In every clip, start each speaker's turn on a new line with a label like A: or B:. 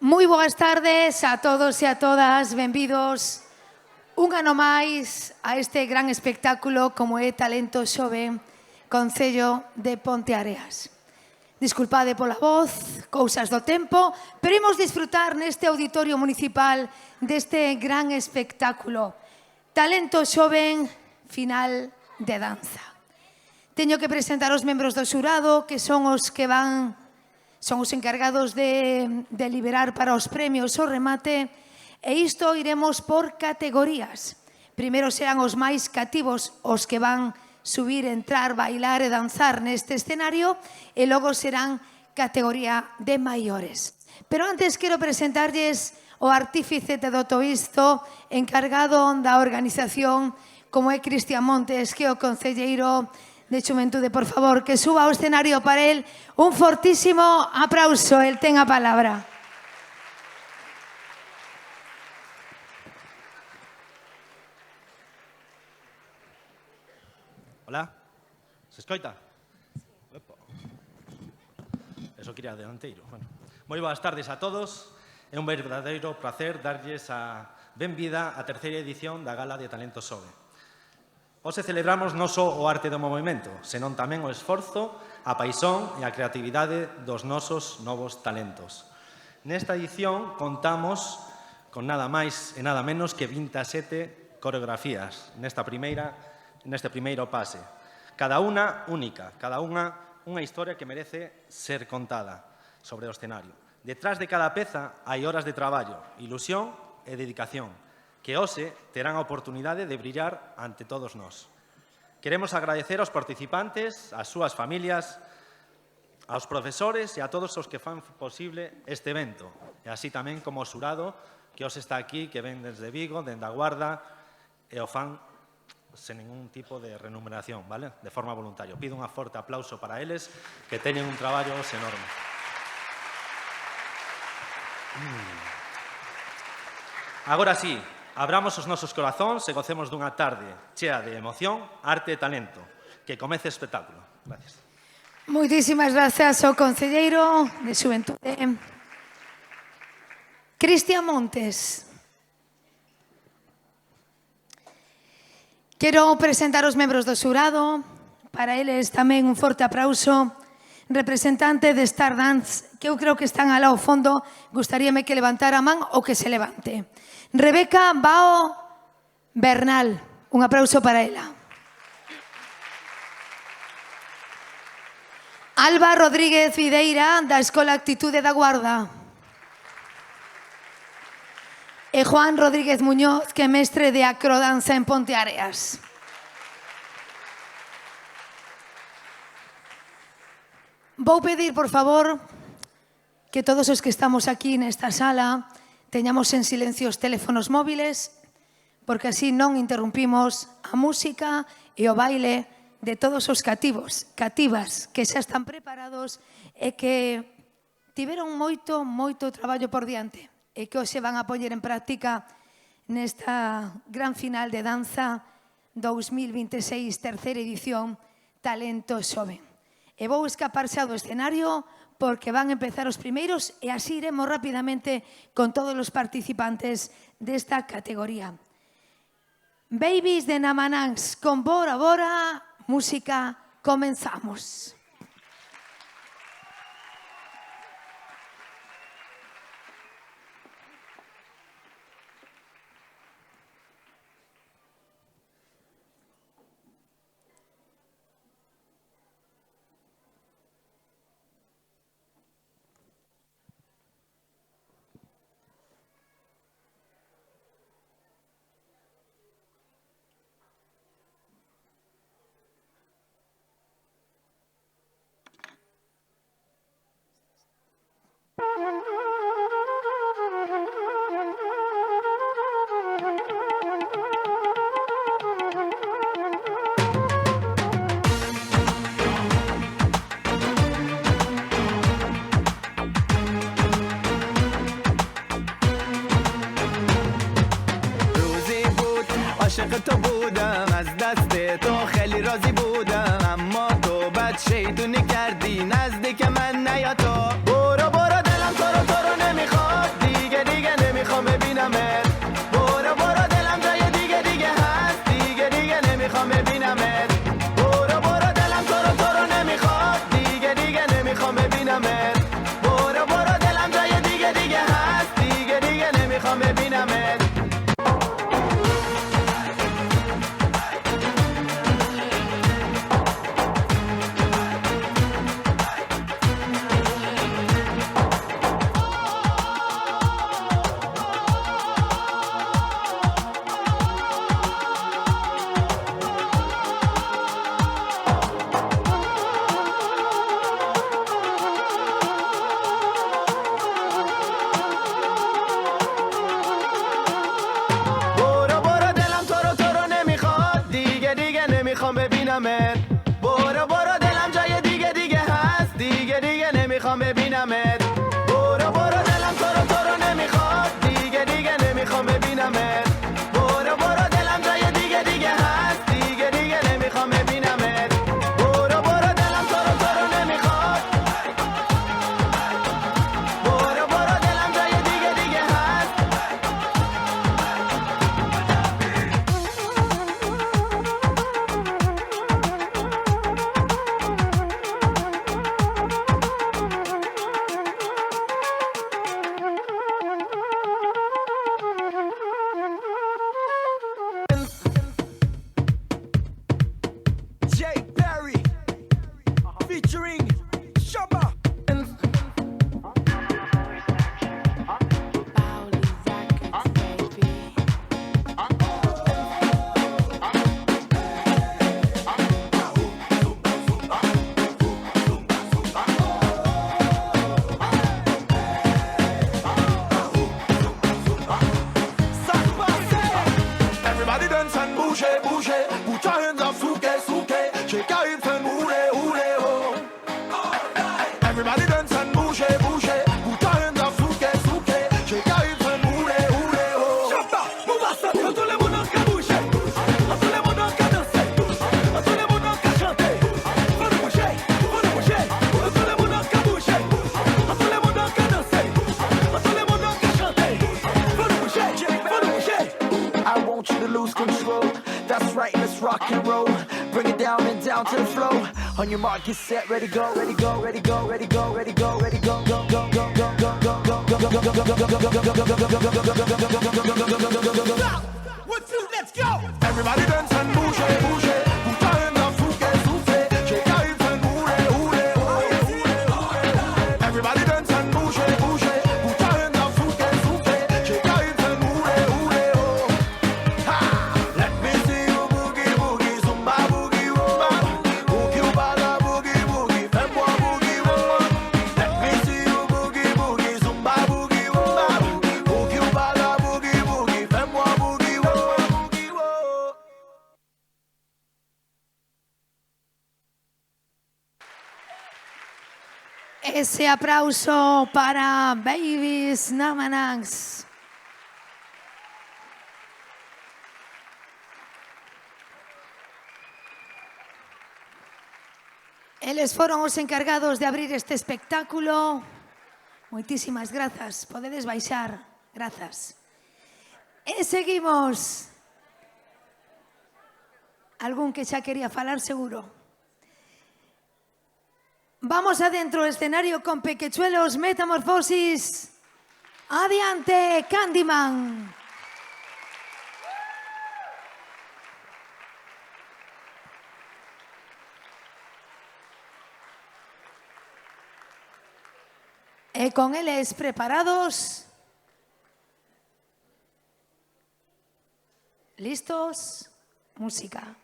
A: Moi boas tardes a todos e a todas, benvidos un ano máis a este gran espectáculo como é Talento Xove, Concello de Ponteareas. Disculpade pola voz, cousas do tempo, pero imos disfrutar neste auditorio municipal deste gran espectáculo. Talento Xove, final de danza. Teño que presentar os membros do xurado, que son os que son os encargados de deliberar para os premios o remate, e isto iremos por categorías. Primeiro serán os máis cativos, os que van subir, entrar, bailar e danzar neste escenario, e logo serán categoría de maiores. Pero antes quero presentarlles o artífice de todo isto, encargado da organización, como é Cristian Montes, que é o concelleiro de Xuventude. Por favor, que suba ao escenario para él. Un fortísimo aplauso. Él ten a palabra.
B: Hola, se escoita? Eso quería delanteiro. Bueno, moi boas tardes a todos. É un verdadeiro placer darlles a benvida á terceira edición da Gala de Talento Xove. Hoxe celebramos non só o arte do movimento, senón tamén o esforzo, a paixón e a creatividade dos nosos novos talentos. Nesta edición contamos con nada máis e nada menos que 27 coreografías neste primeiro pase. Cada unha única, cada unha historia que merece ser contada sobre o escenario. Detrás de cada peza hai horas de traballo, ilusión e dedicación, que hoxe terán a oportunidade de brillar ante todos nós. Queremos agradecer aos participantes, ás súas familias, aos profesores e a todos os que fan posible este evento, e así tamén como o xurado que hoxe está aquí, que ven desde Vigo, dende a Guarda, e o fan sen ningún tipo de remuneración, vale? De forma voluntaria. Pido un forte aplauso para eles, que teñen un traballo enorme. Agora sí, abramos os nosos corazóns e gocemos dunha tarde chea de emoción, arte e talento. Que comece o espectáculo. Gracias.
A: Moitísimas gracias ao concelleiro de Xuventude, Cristian Montes. Quero presentar os membros do xurado. Para eles tamén un forte aplauso. Representante de Stardance, que eu creo que están alá ao fondo, gustaríame que levantara a man ou que se levante. Rebeca Bao Bernal, un aplauso para ela. Alba Rodríguez Videira, da Escola Actitude da Guarda. E Juan Rodríguez Muñoz, que é mestre de acrodanza en Ponteareas. Vou pedir, por favor, que todos os que estamos aquí nesta sala teñamos en silencio os teléfonos móviles, porque así non interrumpimos a música e o baile de todos os cativos, cativas, que xa están preparados e que tiveron moito traballo por diante e que hoxe van a poñer en práctica nesta gran final de danza 2026, terceira edición, Talento Xove. E vou escapar xa do escenario porque van a empezar os primeiros e así iremos rapidamente con todos os participantes desta categoría. Babies de Namanans, con Bora Bora, música, comenzamos.
C: عاشق تو بودم از دست تو خیلی راضی بودم اما تو بد شیطونی کردی نزدیک من نیا تو برو برو دلم تو رو نمیخواد ببینمت برو برو دلم تو رو نمیخواد دیگه دیگه نمیخوام ببینمت برو برو دلم جای دیگه دیگه هست دیگه دیگه نمیخوام ببینمت برو برو دلم تو رو نمیخواد برو برو دلم جای دیگه دیگه هست Jay Perry featuring Shabba. Everybody dance and bouge, bouge. Put your hands up, souke, souke. Shake your hips and hule, hule, ho. Everybody dance and bouge, bouge. Put your hands up, souke, souke. Shake your hips and hule, hule, ho. Chapa, move us up. Tout le monde qui bouge. Tout le monde qui danse. Tout le monde qui chante. Faut le bouger, faut le bouger. Tout le monde qui bouge. Tout le monde qui danse. Tout le monde qui chante. Faut le bouger, faut le bouger. I want you to lose control. That's right, let's rock and roll. Bring it down and down to the flow. On your mark, get set, ready, go, ready, go, ready, go, ready, go, ready, go, ready, go, go, go, go, go, go, go, go, go, go, go, let's go. Everybody dance and bouge, bouge. Put your hands up, souke, souke. Shake your hips and hule, hule, hule. Everybody dance and bouge, bouge. Put your hands up, souke, souke. Shake your hips and hule, hule, ho. Ha! Let me see you boogie, boogie, zumba, boogie, wumba. Boogie, wumba, boogie, boogie, fais-moi boogie, wumba. Let me see you boogie, boogie, zumba, boogie, wumba. Boogie, wumba, boogie, boogie, fais-moi boogie, wumba, boogie, wo.
A: Ese aplauso para Babies Namanangs. Eles foron os encargados de abrir este espectáculo. Moitísimas grazas. Podedes baixar. Grazas. E seguimos. Algún que xa quería falar seguro. Vamos adentro, escenario con Pequechuelos, Metamorfosis. Adiante, Candyman. E con eles preparados. Listos. Música.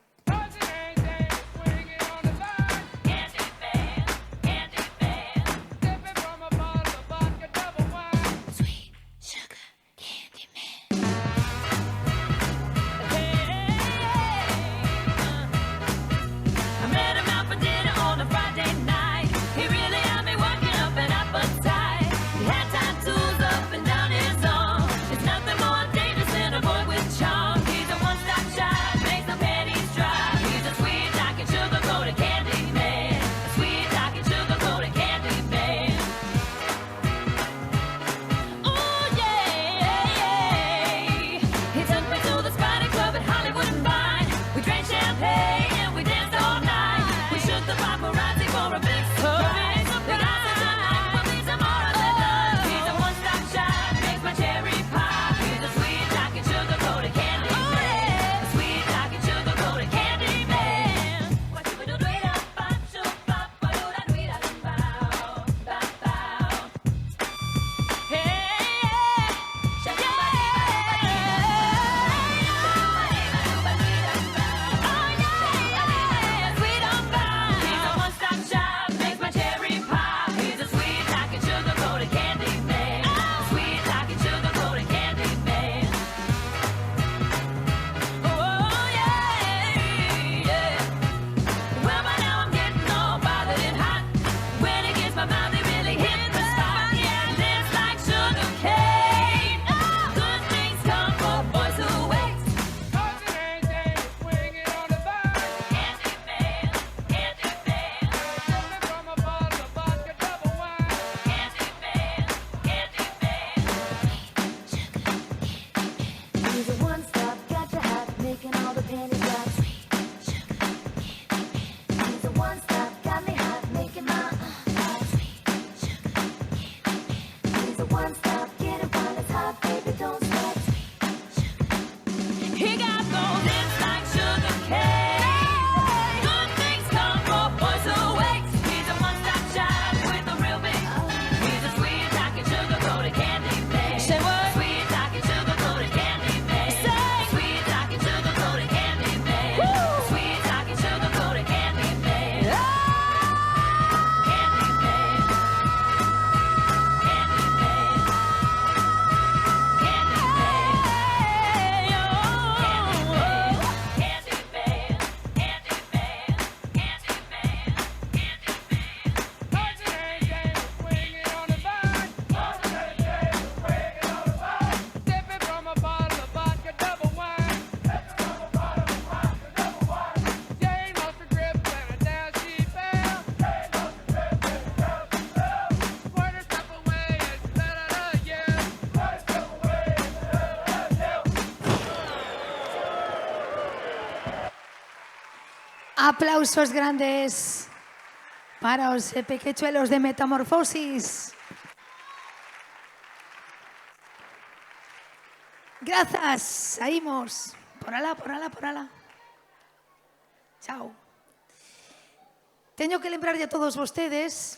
D: It's nothing more dangerous than a boy with charm. He's a one-stop shop, makes the panties one stop, get it while it's hot, baby, don't stop.
E: He got golden like sugar cane. Good things come for boys who wait. He's a one-stop shop with a real big. He's a sweet talking sugar-coated candy man. Say what? Sweet talking sugar-coated candy man. Say sweet talking sugar-coated candy man. Sweet talking sugar-coated candy man. Candy man. Candy man.
A: Aplausos grandes para os pequechuelos de Metamorfosis. Grazas, saímos. Por alá, por alá, por alá. Chao. Teño que lembrarlle a todos vostedes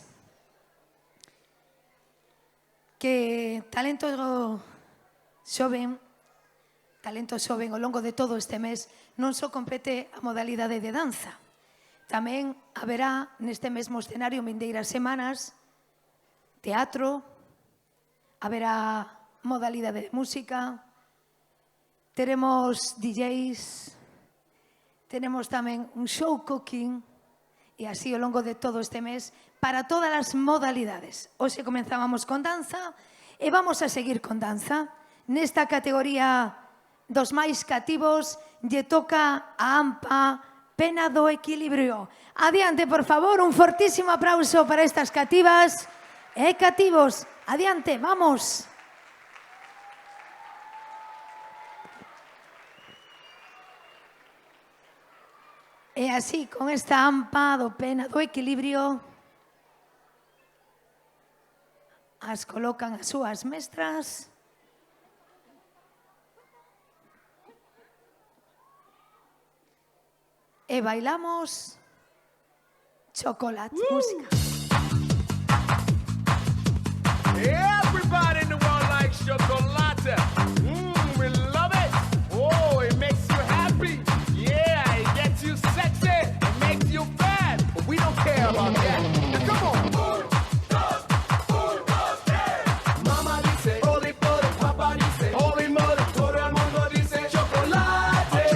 A: que talento xoven ao longo de todo este mes non só compete a modalidade de danza. Tamén haberá neste mesmo escenario vindeiras semanas teatro, haberá modalidade de música, teremos DJs, tenemos tamén un show cooking e así ao longo de todo este mes para todas as modalidades. Hoxe comenzábamos con danza e vamos a seguir con danza. Nesta categoría dos máis cativos lle toca a AMPA Pena do Equilibrio. Adiante, por favor, un fortísimo aplauso para estas cativas e cativos. Adiante, vamos. E así, con esta AMPA do Pena do Equilibrio, as colocan as súas mestras. E bailamos chocolate, música.
C: Everybody in the world likes chocolate. We love it. Oh, it makes you happy. Yeah, it gets you sexy. It makes you fat. But we don't care about that. Now, come on. Mamá dice, ole, ole, papá dice, ole, mole, todo el mundo dice chocolate.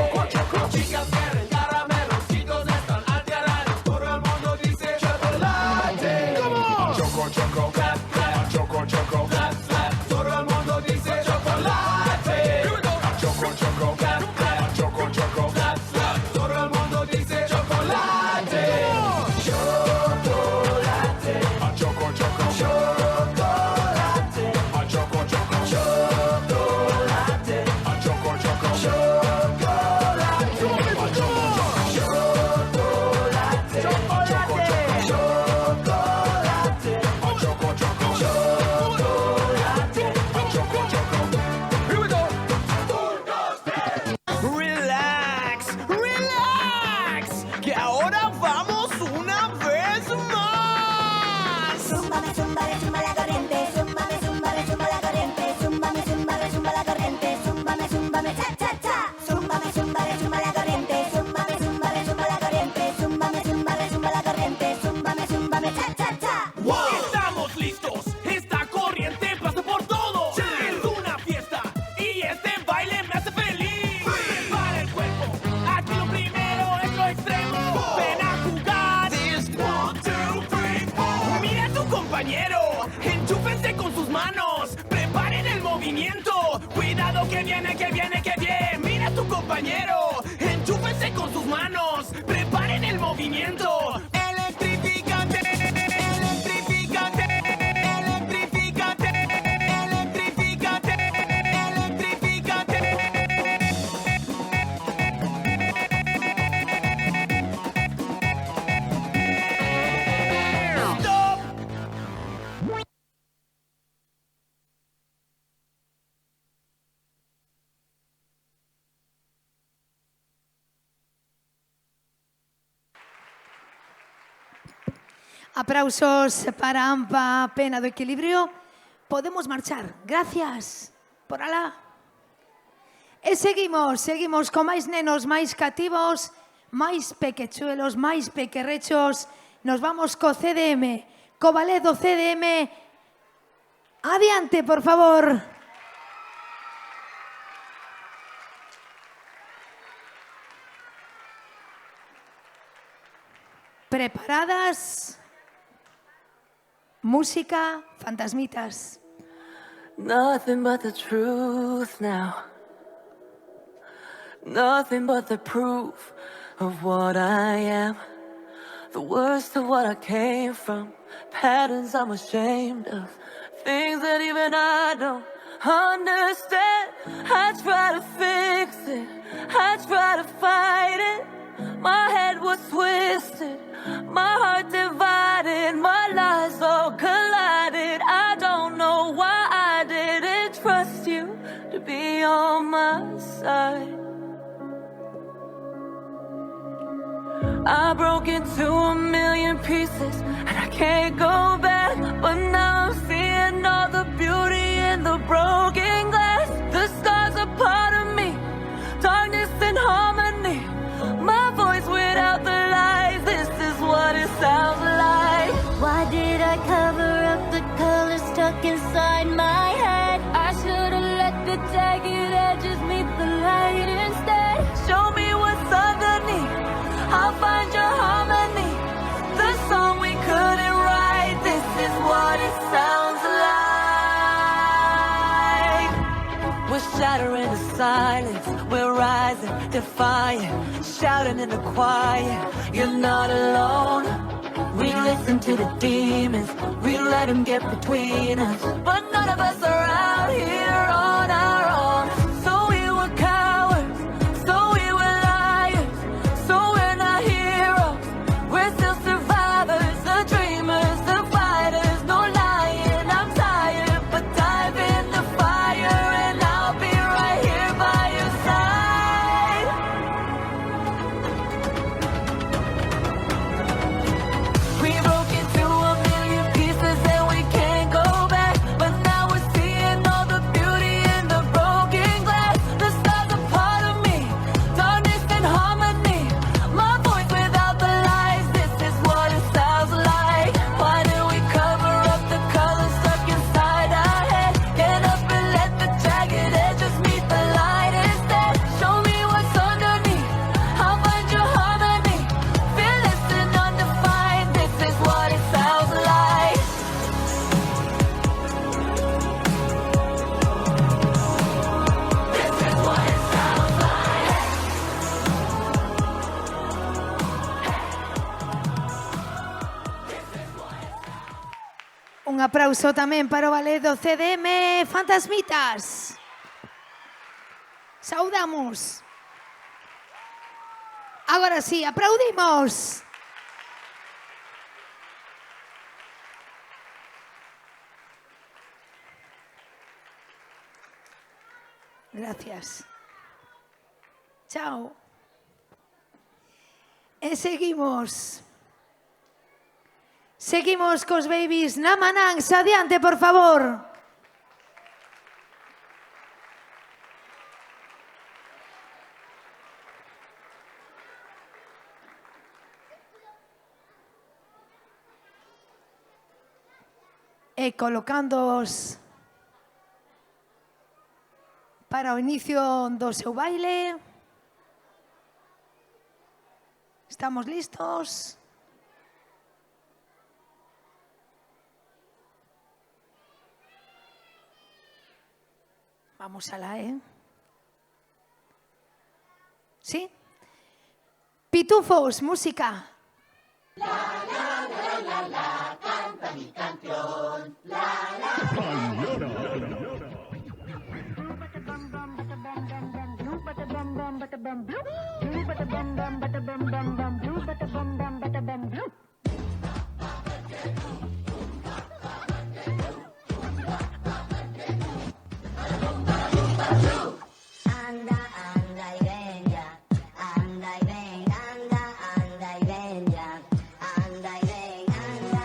C: Chicas quieren caramelos, chicos están alterados, todo el mundo dice chocolate. Come on. Choco, choco, clap, clap, choco, choco, clap, clap, todo el mundo dice chocolate. Here we go. Choco, choco, clap, clap, choco, choco, clap, clap, todo el mundo dice chocolate. Chocolate. Choco, choco, chocolate. Choco, choco, chocolate. Choco, choco, chocolate. Chocolate. Here we go. Relax, relax, que ahora vamos una vez más.
D: Zúmbame, zúmbame, zumba la corriente. Zúmbame, zúmbame, zumba la corriente. Zúmbame, zúmbame, zumba la corriente. Zúmbame, zúmbame, cha, cha, cha. Zúmbame, zúmbame, zumba la corriente. Zúmbame, zúmbame, zumba la corriente. Zúmbame, zúmbame, zumba la corriente. Zúmbame, zúmbame, cha, cha, cha.
C: Estamos listos, esta corriente pasa por todo. Es una fiesta y este baile me hace feliz. Prepara el cuerpo, aquí lo primero es lo extremo. Ven a jugar. 1, 2, 3, 4. Mira a tu compañero, enchúfense con sus manos. Preparen el movimiento. Cuidado que viene, que viene, que viene. Mira a tu compañero, enchúfense con sus manos. Preparen el movimiento. Electrifícate, electrifícate, electrifícate, electrifícate, electrifícate. Stop.
A: Aplausos para Ampa, Pena do Equilibrio. Podemos marchar. Gracias. Por alá. E seguimos con máis nenos, máis cativos, máis pequechuelos, máis pequerrechos. Nos vamos co CDM, co ballet do CDM. Adiante, por favor. Preparadas. Música, fantasmitas.
F: Nothing but the truth now. Nothing but the proof of what I am. The worst of what I came from. Patterns I'm ashamed of. Things that even I don't understand. I try to fix it. I try to fight it. My head was twisted. My heart divided. My lies all collided. I don't know why I didn't trust you to be on my side. I broke into a million pieces and I can't go back. But now I'm seeing all the beauty in the broken glass. The stars are part of me, darkness and harmony. My voice without the lies, this is what it sounds like.
D: Why did I cover up the color stuck inside my head?
F: I should've let the jagged edges meet the light instead. Show me what's underneath, I'll find your harmony. The song we couldn't write, this is what it sounds like. We're shattering the silence, we're rising, defiant, shouting in the quiet. You're not alone. We listen to the demons, we let them get between us. But none of us are out here on our own. So we were cowards, so we were liars. So we're not heroes, we're still survivors. The dreamers, the fighters, no lying. I'm tired, but dive in the fire and I'll be right here by your side. We broke into a million pieces and we can't go back. But now we're seeing all the beauty in the broken glass. The stars are part of me, darkness and harmony. My voice without the lies, this is what it sounds like. Why do we cover up the colors stuck inside our head? Get up and let the jagged edges meet the light instead. Show me what's underneath, I'll find your harmony. Fearless and undefined, this is what it sounds like. This is what it sounds like.
A: Un aplauso tamén para o ballet do CDM Fantasmitas. Saudamos. Agora sí, aplaudimos. Gracias. Chao. E seguimos. Seguimos cos babies Namanans. Adiante, por favor. E colocándoos para o inicio do seu baile. Estamos listos? Vamos alá, ¿Sí? Pitufos, música.
D: Anda, anda y ven ya. Anda y ven, anda, anda y ven ya. Anda y ven, anda,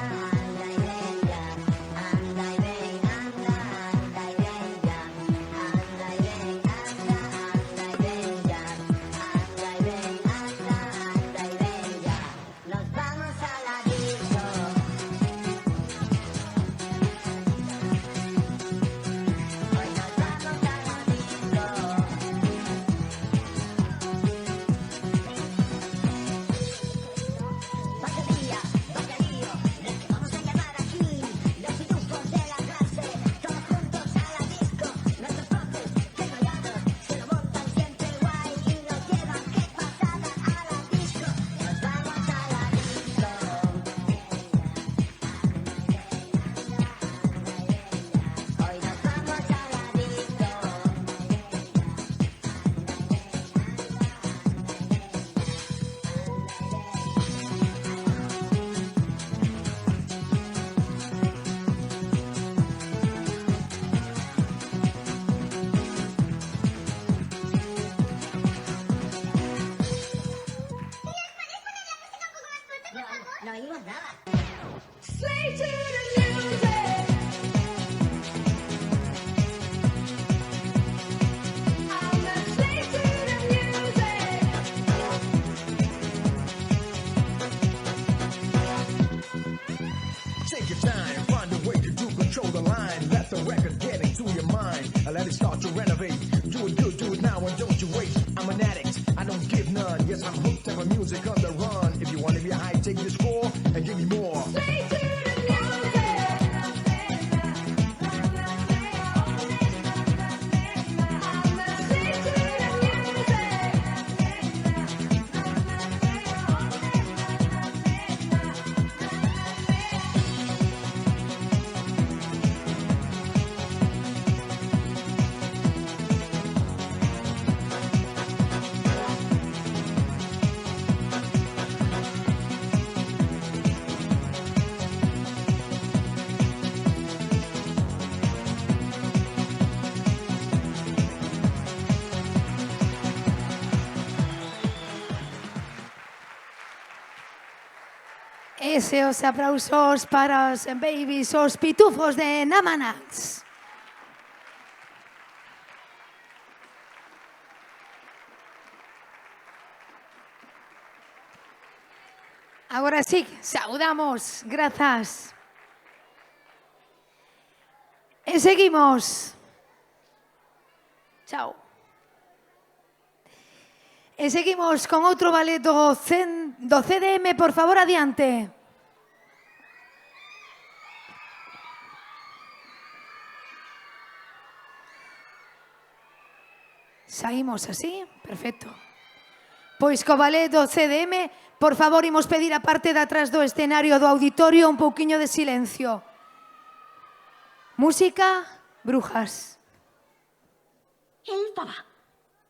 C: grind. Let the record get into your mind. Let it start to renovate. Do it good, do it now, and don't you wait. I'm an addict, I don't give none. Yes, I'm hooked up on music on the run. If you want to be high, take the score and give me more.
A: Ese os aplausos para os babies, os pitufos de Namanax. Agora sí, saudamos, grazas. E seguimos. Chao. E seguimos con outro ballet do CDM, por favor, adiante. Saímos así, perfecto. Pois co ballet do CDM, por favor, imos pedir a parte de atrás do escenario do auditorio un pouquiño de silencio. Música, brujas.
G: Elfaba,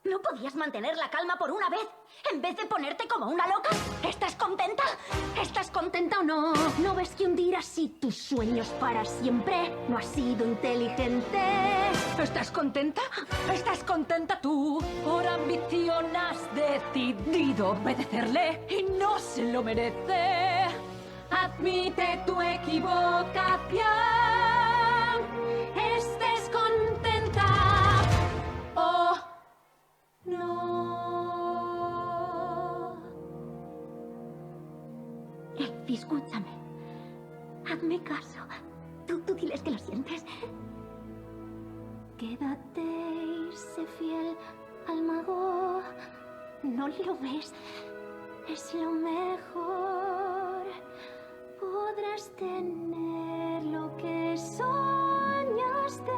G: ¿no podías mantener la calma por una vez en vez de ponerte como una loca? ¿Estás contenta? ¿Estás contenta o no? ¿No ves que hundir así tus sueños para siempre no ha sido inteligente? ¿Estás contenta? ¿Estás contenta tú? Por ambición has decidido obedecerle y no se lo merece. Admite tu equivocación. Estés contenta o no. Elfi, escúchame. Hazme caso. Tú diles que lo sientes. Quédate y sé fiel al mago. ¿No lo ves? Es lo mejor. Podrás tener lo que soñaste.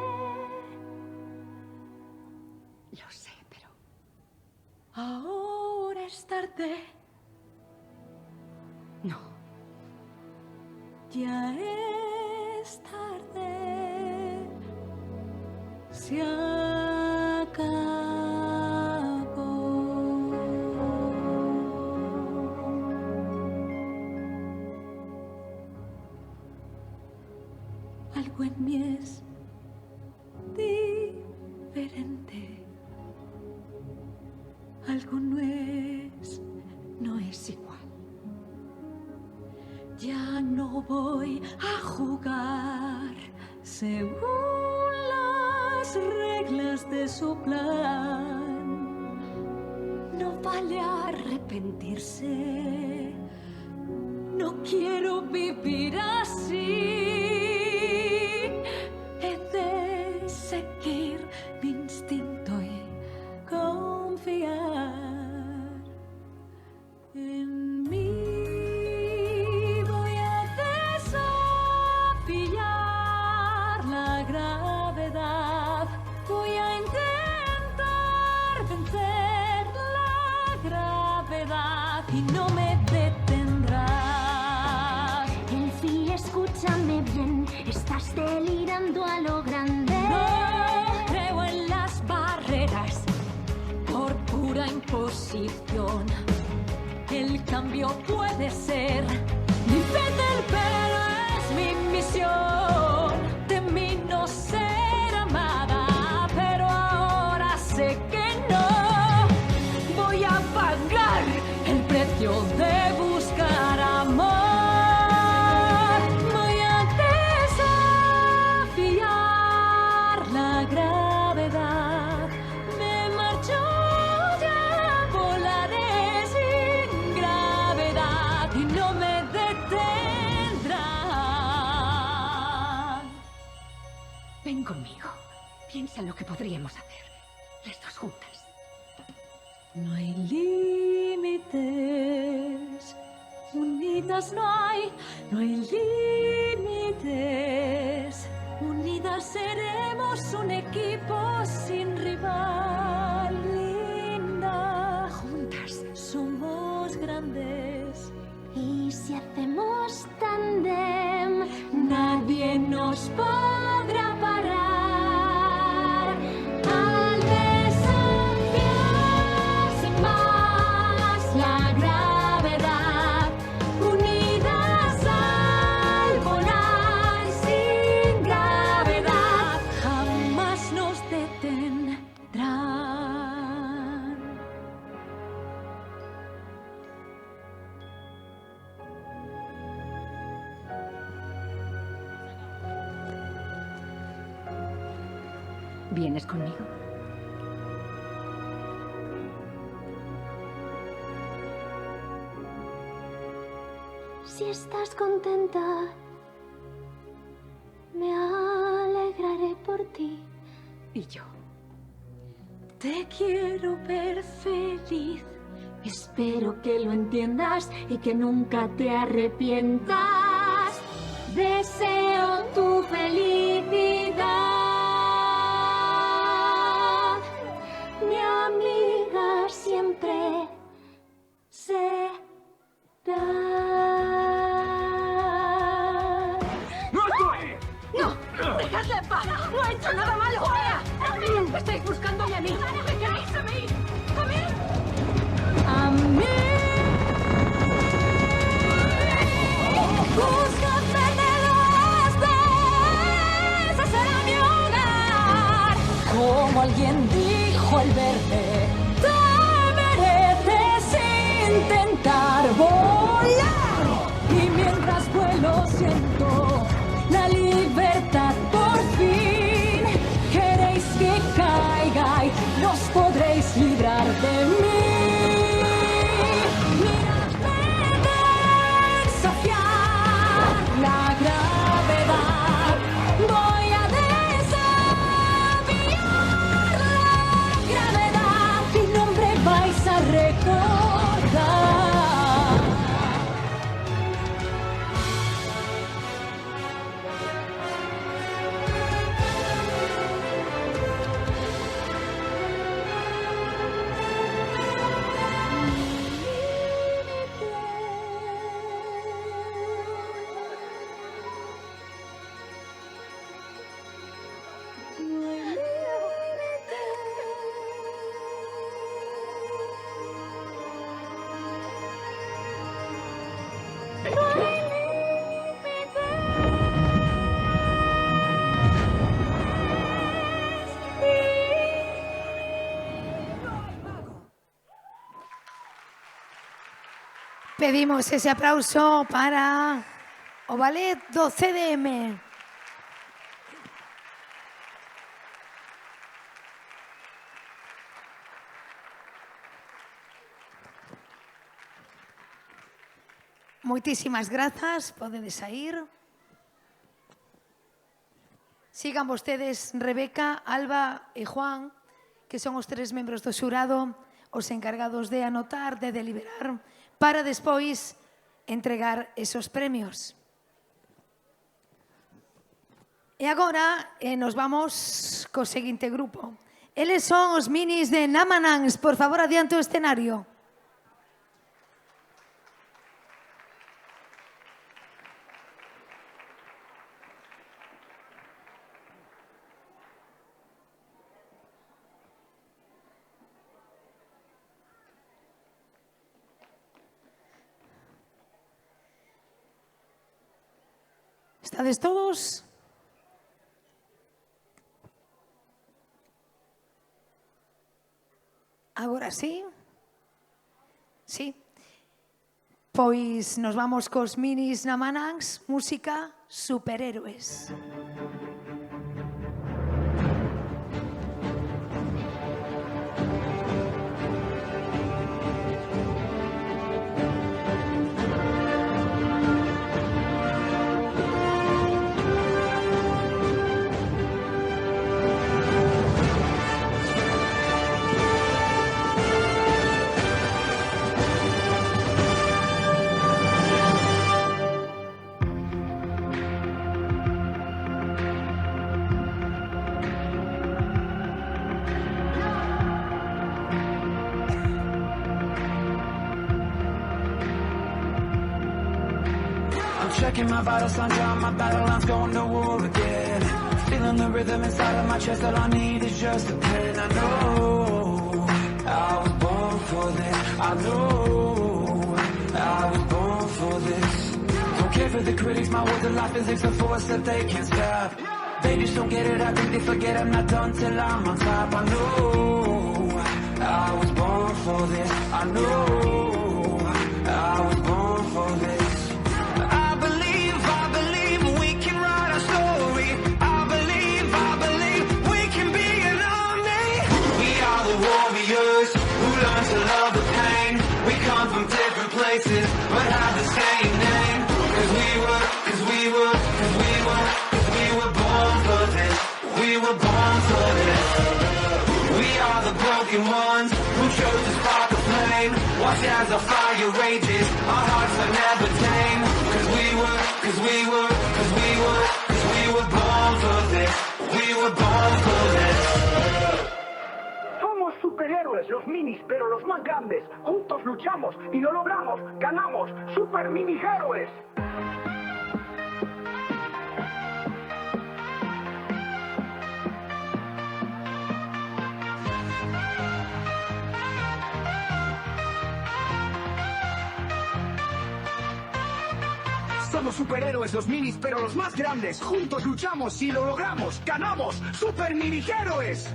G: Lo sé, pero ahora es tarde. No. Ya es tarde. Se acabó. Algo en mí es diferente. Algo no es igual. Ya no voy a jugar según las reglas de su plan. No vale arrepentirse. No quiero vivir así. He de seguir mi instinto y confiar en mí. Voy a desafiar la gravedad. Voy a intentar vencer la gravedad y no me detendrás. Elfi, escúchame bien, estás delirando a lo grande. No creo en las barreras por pura imposición. El cambio puede ser difícil, pero es mi misión. De mí no ser amada, pero ahora sé que no. Voy a pagar el precio de buscar amor. Voy a desafiar la gravedad. Me marcho, ya volaré sin gravedad y no me Ven conmigo. Piensa en lo que podríamos hacer. Las dos juntas.
F: No hay límites, unidas no hay límites. Unidas seremos un equipo sin rival, linda.
G: Juntas.
F: Somos grandes,
G: ¿Y si hacemos tandem?
F: nadie nos podrá parar.
G: Al desafiar sin más la gravedad,
F: Unidas al volar sin gravedad, jamás nos detendrán.
G: ¿vienes conmigo? Si estás contenta, me alegraré por ti.
F: Y yo te quiero ver feliz.
G: Espero que lo entiendas y que nunca te arrepientas. Deseo tu felicidad. Mi amiga siempre será.
C: ¡No estoy!
G: ¡No! ¡Dejadle en paz! ¡No ha hecho nada malo! ¡Fuera! ¡Estáis buscando a mi amigo! ¿Me queréis a mí? ¡A mí!
F: A mí. Júzgame del oeste, ese será mi hogar. Como alguien dijo al verte, te mereces intentar volar. Y mientras vuelo siento la libertad por fin. Queréis que caiga y nos podréis librar de mí. Miradme desafiar la gravedad. Voy a desafiar la gravedad. Mi nombre vais a recordar.
A: Pedimos ese aplauso para o ballet do CDM. Moitísimas grazas, podedes saír. Sigan vostedes Rebeca, Alba e Juan, que son os tres membros do xurado, os encargados de anotar, de deliberar, para despois entregar esos premios. E agora nos vamos co seguinte grupo. Eles son os minis de Namanans. Por favor, adiante o escenario. ¿Estades todos? Agora sí? Sí. Pois nos vamos cos minis Namanans, música Superhéroes.
C: checking my vital signs, on my battle lines, going to war again. Feeling the rhythm inside of my chest, all I need is just a pen. I know I was born for this. I know I was born for this. Don't care for the critics, my words are like physics, a force that they can't stop. They just don't get it, I think they forget I'm not done till I'm on top. I know I was born for this. I know I was born for this. I believe we can write our story. I believe we can be an army. We are the warriors who learn to love the pain. We come from different places, but have the same name. Cause we were born for this. We were born for this. We are the broken ones who chose to spark a flame. Watch as our fire rages, our hearts are never tame. Cause we were born for this. We were born for this.
H: Somos superhéroes, los minis, pero los más grandes. Juntos luchamos y lo logramos. Ganamos, super mini héroes. Somos superhéroes, los minis, pero los más grandes. Juntos luchamos y lo logramos. Ganamos, super mini héroes.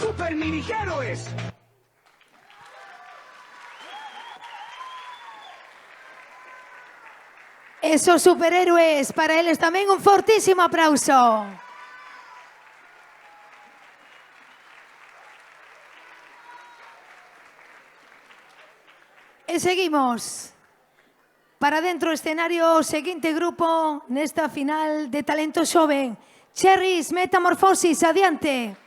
H: Super mini héroes.
A: Esos superhéroes, para eles tamén un fortísimo aplauso. E seguimos. Para dentro do escenario o seguinte grupo nesta final de Talento Xoven. Cherries Metamorfosis, adiante.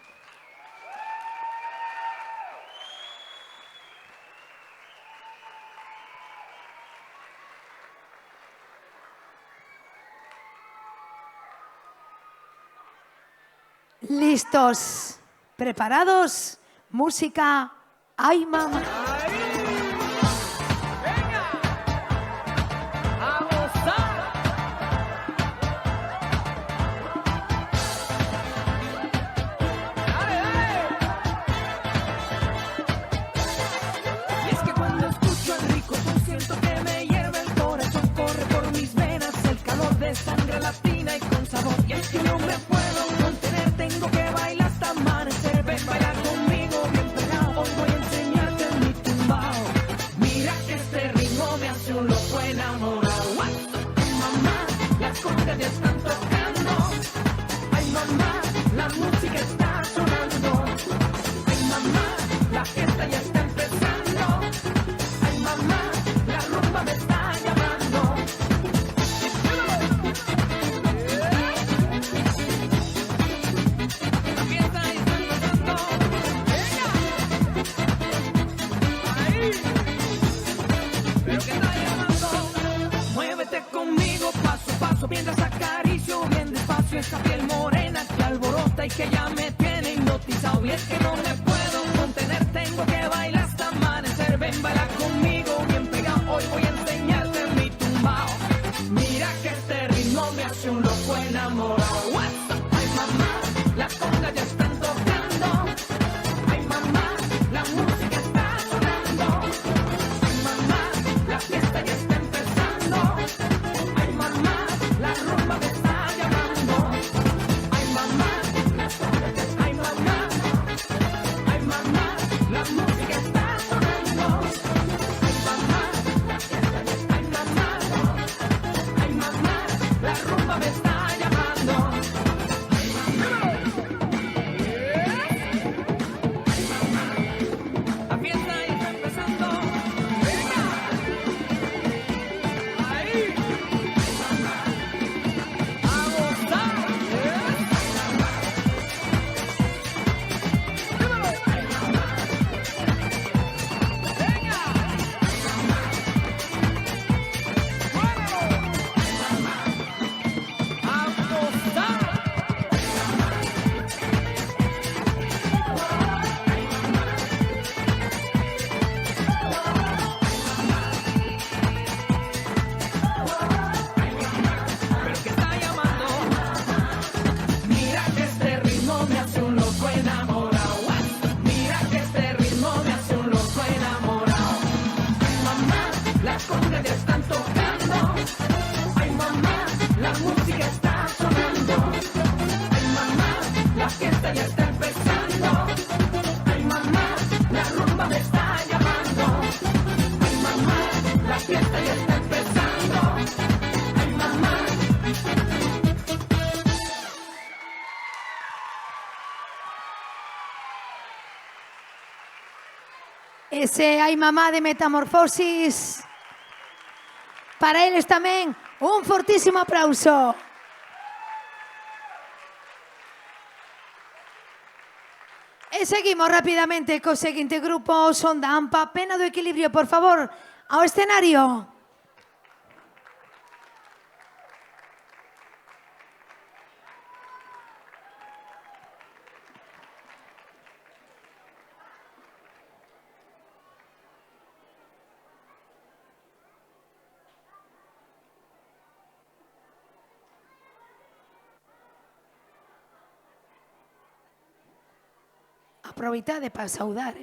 A: Listos, preparados, música, ay mamá.
F: Y es que cuando escucho al rico son siento que me hierve el corazón, corre por mis venas el calor de sangre latina y con sabor. Y es que no me puedo contener, tengo que bailar hasta amanecer. Ven, baila conmigo bien pegado, hoy voy a enseñarte mi tumbao. Mira que este ritmo me hace un loco enamorado. Ay, mamá, las congas ya están tocando. Ay, mamá, la música está sonando. Ay, mamá, la fiesta ya está empezando. Ay, mamá, la rumba me está llamando. La fiesta ya está empezando. Ahí. Pero que está llamando. Muévete conmigo paso a paso mientras acaricio bien despacio esa piel morena que alborota y que ya me tiene hipnotizado. Y es que no me puedo contener, tengo que bailar hasta amanecer. Ven, baila conmigo bien pegado, hoy voy a enseñarte mi tumbao. Mira que este ritmo me hace un loco enamorado. Ay, mamá, las congas ya están tocando. Ay, mamá, la música está sonando. Ay, mamá, la fiesta ya está empezando. Ay, mamá, la rumba me está
A: Ese Ai Mamá de Metamorfosis. Para eles tamén un fortísimo aplauso. E seguimos rapidamente co seguinte grupo, son da AMPA. Pena do Equilibrio, por favor, ao escenario. Aproveitade para saudar,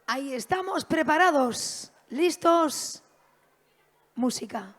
A: Aí estamos preparados, listos, música.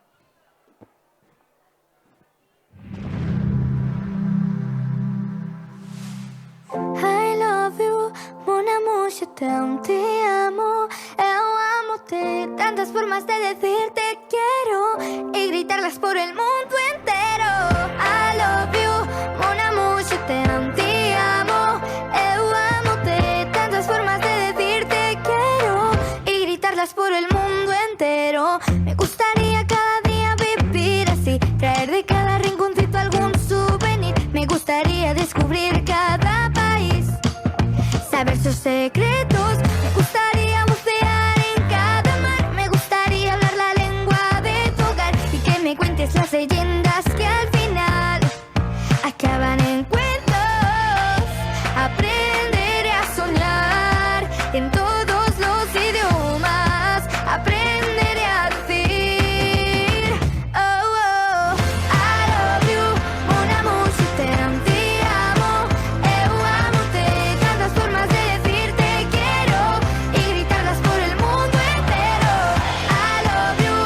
D: I love you, mon amour, je t'aime, te amo. Eu amo-te, tantas formas de decir te quiero y gritarlas por el mundo entero. I love you, mon amour, je t'aime, te amo. Eu amo-te, tantas formas de decir te quiero y gritarlas por el mundo entero. Me gustaría cada día vivir así, traer de cada rinconcito algún souvenir. Me gustaría descubrir cada país, saber sus secretos. Me gustaría bucear en cada mar. Me gustaría hablar la lengua de tu hogar y que me cuentes las leyendas que al final acaban en cuentos. Aprenderé a soñar en todos los idiomas. Aprenderé a decir oh, oh, I love you, mon amour, je t'aime, te amo. Eu amo-te, tantas formas de decir te quiero y gritarlas por el mundo entero. I love you,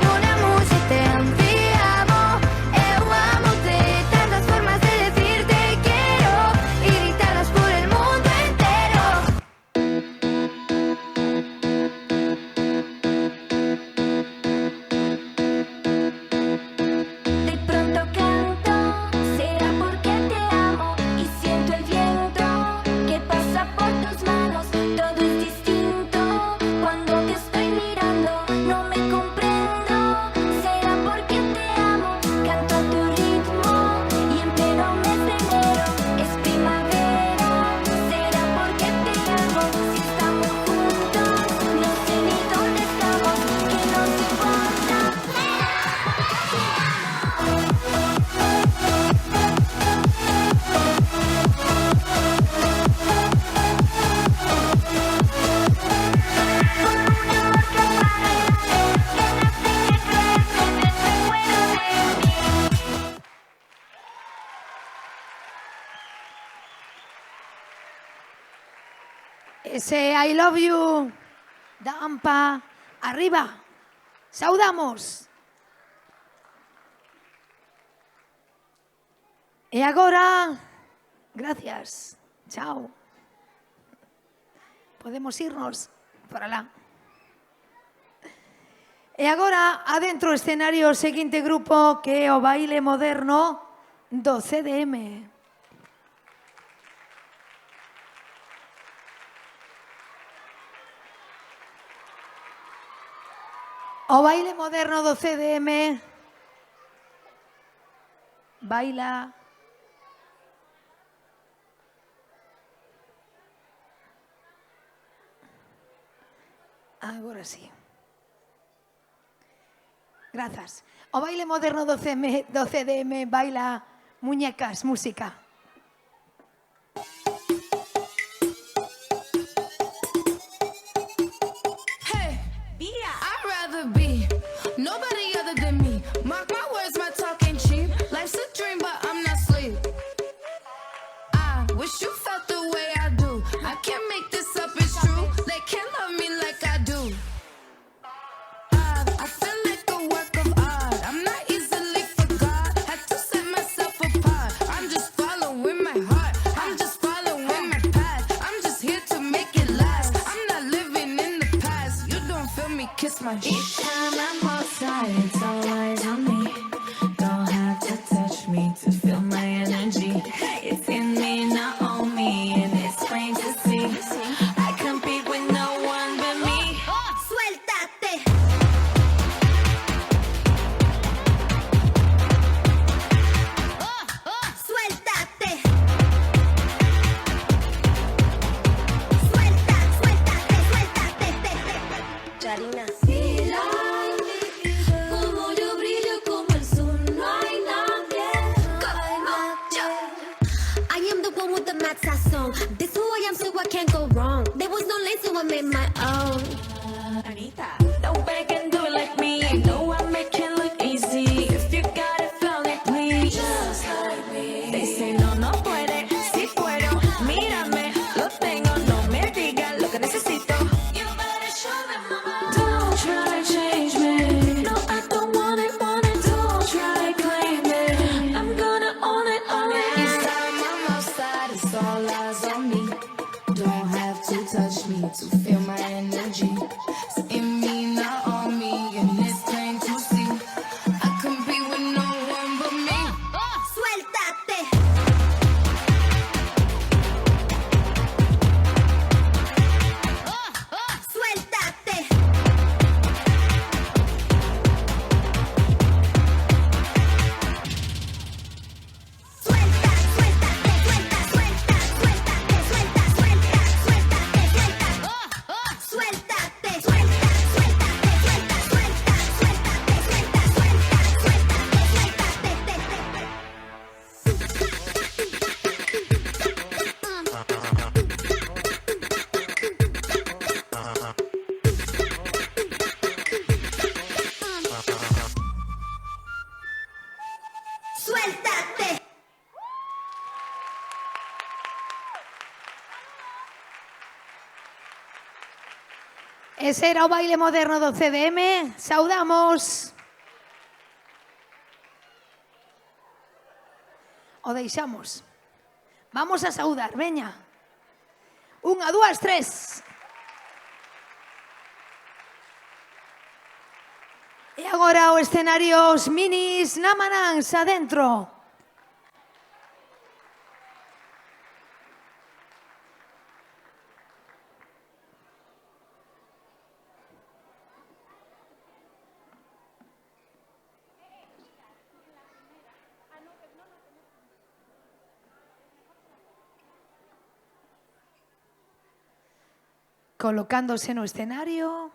D: mon amour, je t'aime, te amo. Eu amo-te, tantas formas de decir te quiero y gritarlas por el mundo entero. De pronto canto, será porque te amo y siento el viento que pasa por tus manos. Todo es distinto cuando te estoy mirando, no me comprendo. Será porque te amo, canto a tu ritmo y en pleno mes de enero es primavera. Será porque te amo, si estamos juntos, no sé ni dónde estamos, que nos importa.
A: Ese I love you da AMPA. Arriba, saudamos. E agora, gracias, chao. Podemos irnos para lá. E agora, adentro escenario, o seguinte grupo que é o baile moderno do CDM. O baile moderno do CDM baila agora sí. Grazas. O baile moderno do CDM baila muñecas, música.
I: Hey, I'd rather be nobody other than me. Mark my words, my talk ain't cheap. Life's a dream, but I'm not asleep. I wish you felt the way I do. I can't make this up, it's true. They can't love me like I do. I feel like a work of art. I'm not easily forgot. Had to set myself apart. I'm just following my heart. I'm just following my path. I'm just here to make it last. I'm not living in the past. You don't feel me, kiss my cheek.
F: Each time I'm outside, it's all eyes on me. Don't have to touch me to feel my energy. It's in me, not on me.
D: one with the matza song. This who I am, so I can't go wrong. There was no lane, so I made my own.
F: Anita, nobody can do it like me. I know I make it look easy. If you got it, flow it, please. Just like me. They say no, no puede, si puedo. Mírame, lo tengo, no me diga lo que necesito. You better show them, mama. Don't try to change me. No, I don't want it, want it. Don't try to claim it. I'm gonna own it, own it.
I: Inside my outside, it's all eyes on me. Don't have to touch me to feel my energy. It's in me, not on me, and it's plain to see. I compete with no one but me.
D: Suéltate. Suéltate. Suelta, suéltate, suelta, suelta, suéltate, suelta, suelta, suéltate, suelta. Suéltate, suelta, suéltate, suelta, suelta, suéltate, suelta, suéltate, suéltate. Suéltate.
A: Ese era o baile moderno do CDM. Saudamos. O deixamos. Vamos a saudar, veña. 1, 2, 3. E agora o escenario os minis Namanans adentro. Colocándose no escenario.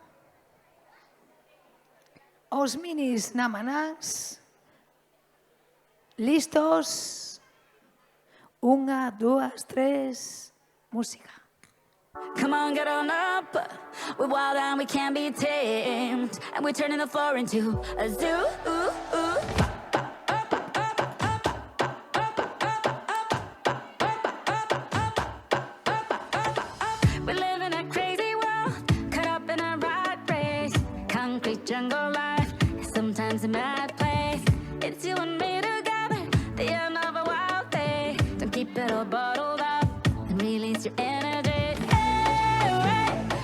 A: Os minis Namanans. Listos. 1, 2, 3. Música.
F: Come on, get on up. We're wild and we can't be tamed. And we're turning the floor into a zoo. We live in a crazy world, caught up in a rat race. Concrete jungle life, sometimes a mad place. It's you and me together, the end of a wild day. Don't keep it all bottled up and release your energy.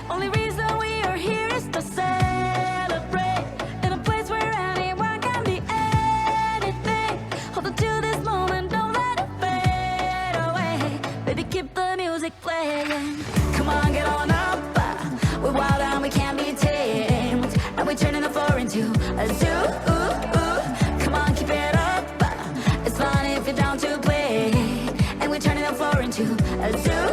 F: Only reason we are here is to celebrate in a place where anyone can be anything. Hold on to this moment, don't let it fade away. Baby, keep the music playing. Come on, get on up. We're wild and we can't be tamed. And we're turning the floor into a zoo. Come on, keep it up. It's fun if you're down to play. And we're turning the floor into a zoo.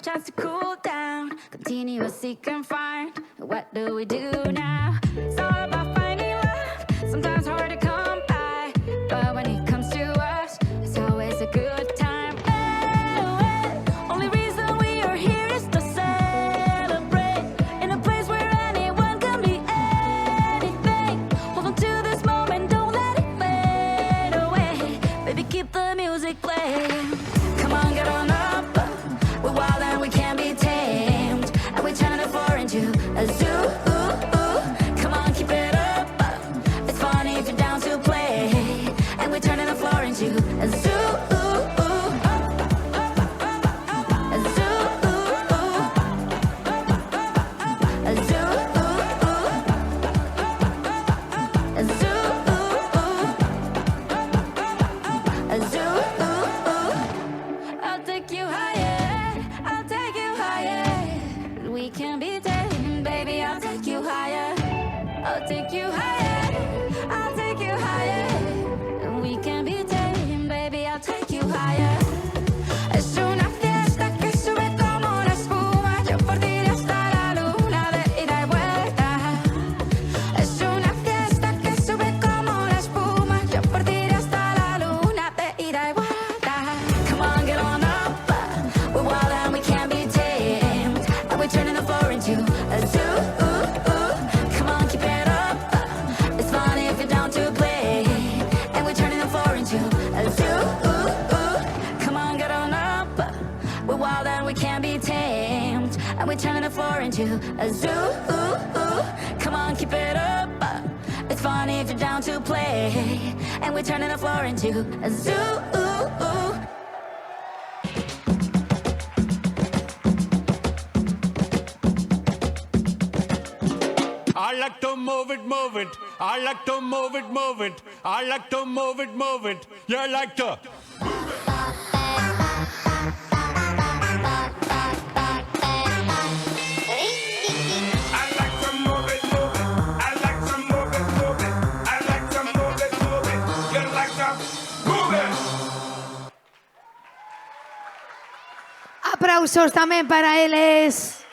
F: Chance to cool down, continue to seek and find. What do we do now? It's all about finding love, sometimes hard to come by. But when it comes to us, it's always a good time. Only reason we are here is to celebrate in a place where anyone can be anything. Hold on to this moment, don't let it fade away. Baby, keep the music playing. Come on, get on up. We're wild and we can't be tamed. And we're turning the floor into a zoo. Come on, keep it up. It's funny if you're down to play. And we're turning the floor into a zoo. A zoo. A zoo. A zoo. A zoo. I'll take you higher. I'll take you higher. We can be tamed, baby. I'll take you higher. I'll take you higher. I'll take you higher. We can be tamed, baby. I'll take you higher. Es una fiesta que sube como una espuma. Yo por ti hasta la luna. turning the floor into a zoo. Come on, keep it up. It's fun if you're down to play. And we're turning the floor into a zoo.
C: I like to move it, move it. I like to move it, move it. I like to move it, move it. You like to. I like to move it, move it. I like to move it, move it. I like to move it, move it. You like to move it.
A: Aplausos tamén para eles.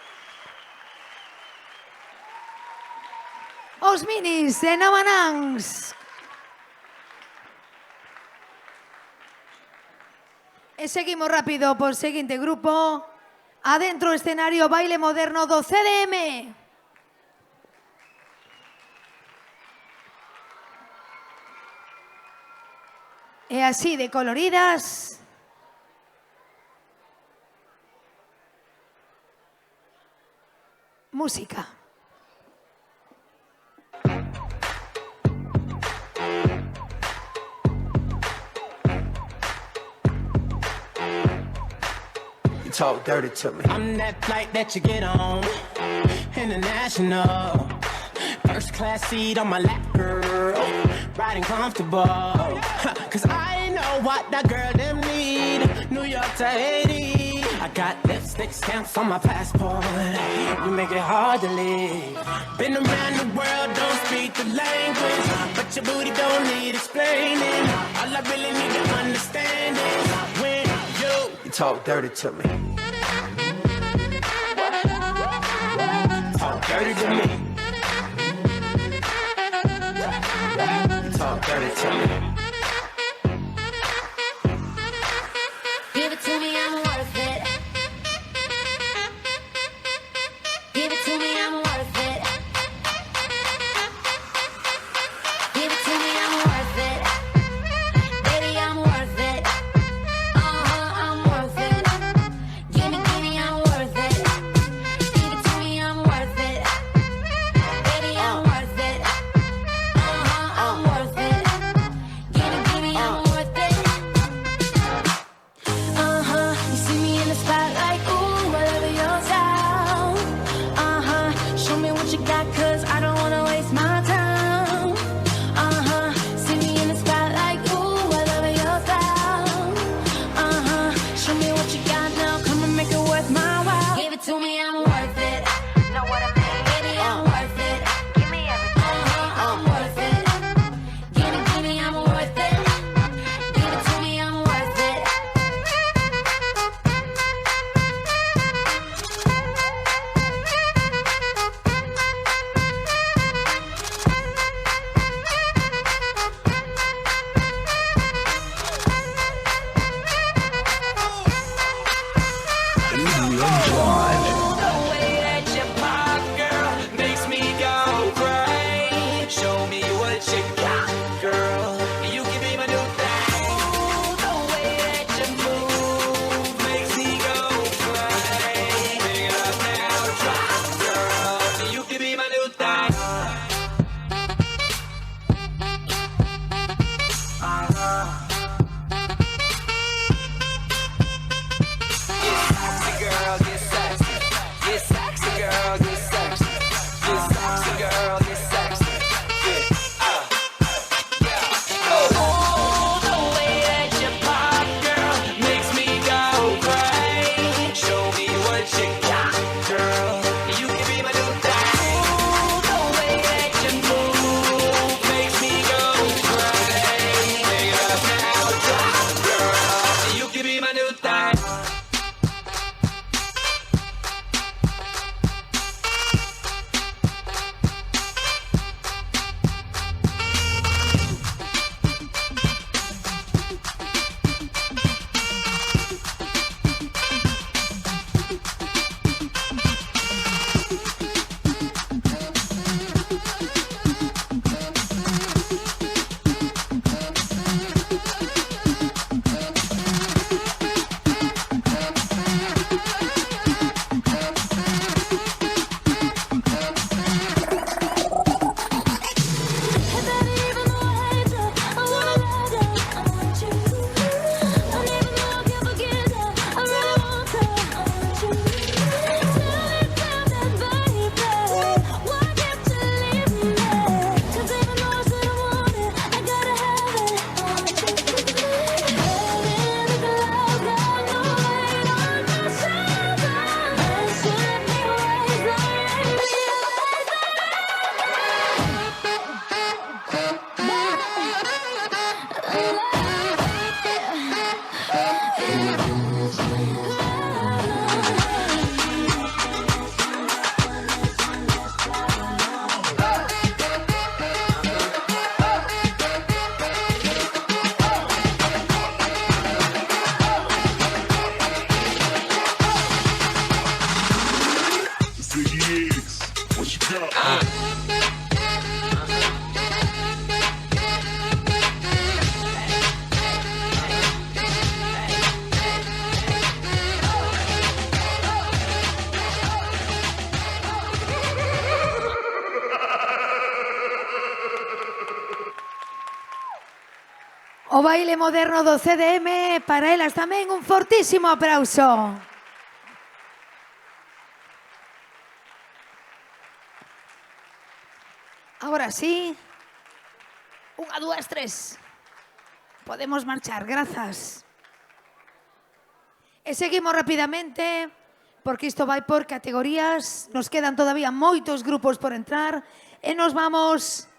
A: Os minis de Namanans. E seguimos rápido por seguinte grupo. Adentro escenario baile moderno do CDM. E así de coloridas. Música.
J: You talk dirty to me.
K: I'm that flight that you get on, international. First class seat on my lap, girl, riding comfortable. Cause I know what that girl them need. New York to Haiti. I got lipstick stamps on my passport. You make it hard to leave. Been around the world, don't speak the language, but your booty don't need explaining. All I really need to understand is when you
J: talk dirty to me.
K: Talk dirty to me.
J: You talk dirty to me.
F: Give it to me, I'm worth it. Give it to me, I'm worth it. Give it to me, I'm worth it. Baby, I'm worth it. I'm worth it. Give me, I'm worth it. Give it to me, I'm worth it. Baby, I'm worth it. I'm worth it. Give me, I'm worth it. You see me in the spotlight, ooh, I love your style. Show me what you got, cause I don't wanna waste my time. See me in the spotlight, ooh, I love your style. Show me what you got now, come and make it worth my while. Give it to me, I'm worth it. Know what I mean? Baby, I'm worth it. Give me everything. I'm worth it. Give me, I'm worth it. Give it to me, I'm worth it.
C: push it, girl.
A: O baile moderno do CDM, para elas tamén un fortísimo aplauso. Agora sí, 1, 2, 3. Podemos marchar, grazas. E seguimos rapidamente, porque isto vai por categorías, nos quedan todavía moitos grupos por entrar, e nos vamos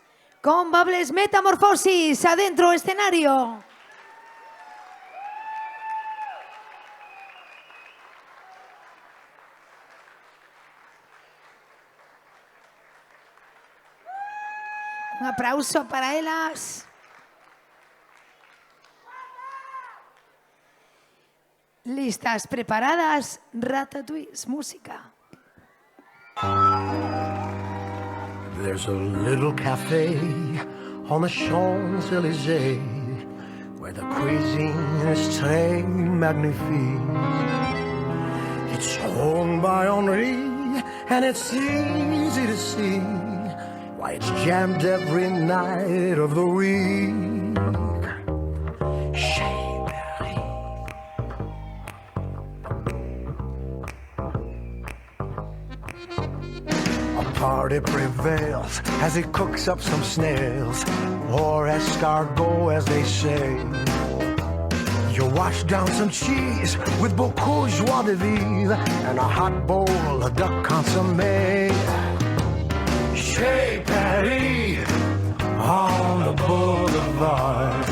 A: con Bables Metamorfosis adentro o escenario. Un aplauso para elas. Listas, preparadas, Ratatouille, música.
L: There's a little cafe on the Champs-Élysées where the cuisine is très magnifique. It's owned by Henri and it's easy to see why it's jammed every night of the week. Chez Paris. A party prevails as he cooks up some snails, or escargot as they say. You wash down some cheese with beaucoup joie de vivre and a hot bowl of duck consommé. Chez Paris, on the boulevard.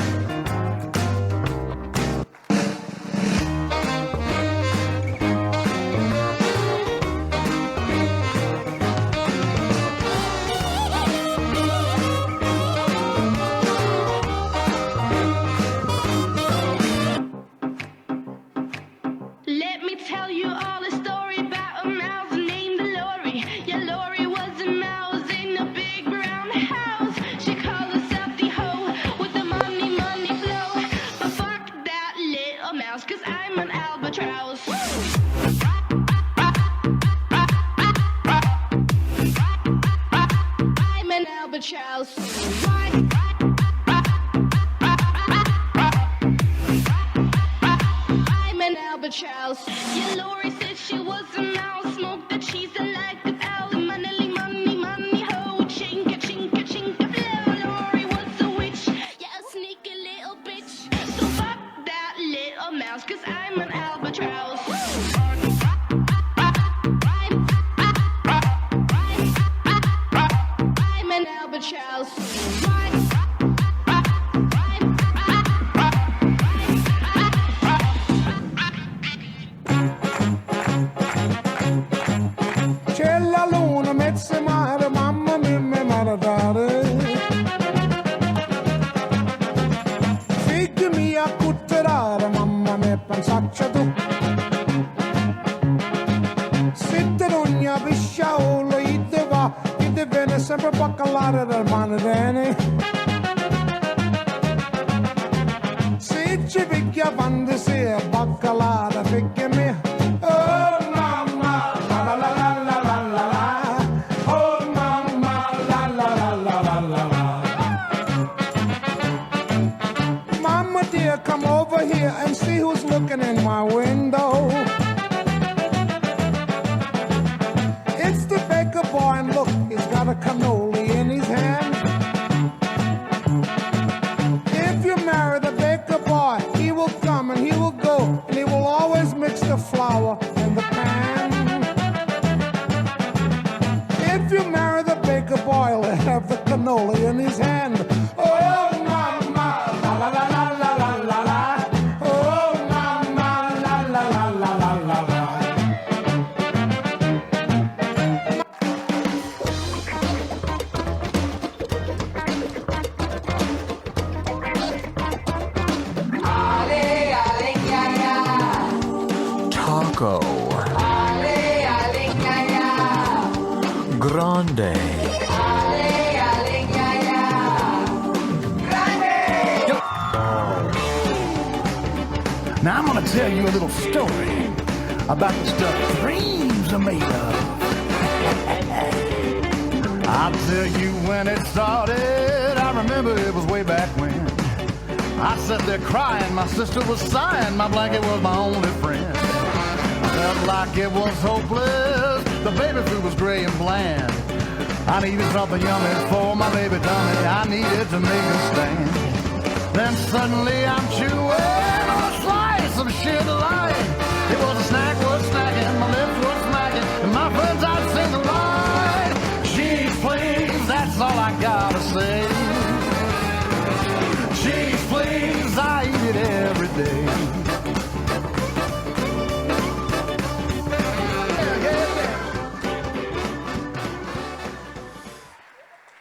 I: Let me tell you all a story about a mouse named Lori. Yeah, Lori was a mouse in a big brown house. She called herself the hoe with the money, money flow. But fuck that little mouse, 'cause I'm an albatross. I'm an albatross. I'm an albatross. Yeah, Lori said she was a mouse, smoked the cheese and liked it all. Money, money, money, ho, chinka, chinka, chinka, flow. Lori was a witch, yeah, a sneaky little bitch. So fuck that little mouse, 'cause I'm an albatross. I'm an albatross.
M: C'è la luna, mezza mare, mamma mia, mi maradare. Figli mia, cutterare, mamma mia, pensaccia tu. Sitte d'ogna pisciaolo, ide va, ide viene sempre baccalare del manedene. Se ci picchia fantasia, baccalare, figli mia. Oh mamma, la la la la la la la la. Oh mamma, la la la la la la la. Mama dear, come over here and see who's looking in my window. It's the baker boy, and look, he's got a cannoli in his hand. If you marry the baker boy, he will come and he will go, and he will always mix the flour in the pan. If you marry the baker boy, he'll have the cannoli in his hand. Oh, mama, la la la la la la la la. Oh, mama, la
L: Grande. Now I'm gonna tell you a little story about the stuff dreams are made of. I'll tell you when it started. I remember it was way back when. I sat there crying, my sister was sighing, my blanket was my only friend. I felt like it was hopeless, the baby food was gray and bland. I needed something yummy for my baby tummy, I needed to make a stand. Then suddenly I'm chewing on a slice of sheer delight. It was a snack, was snacking, my lips were smacking, and my friends I'd sing the line. Cheese please, that's all I gotta say. Cheese please, I eat it every day.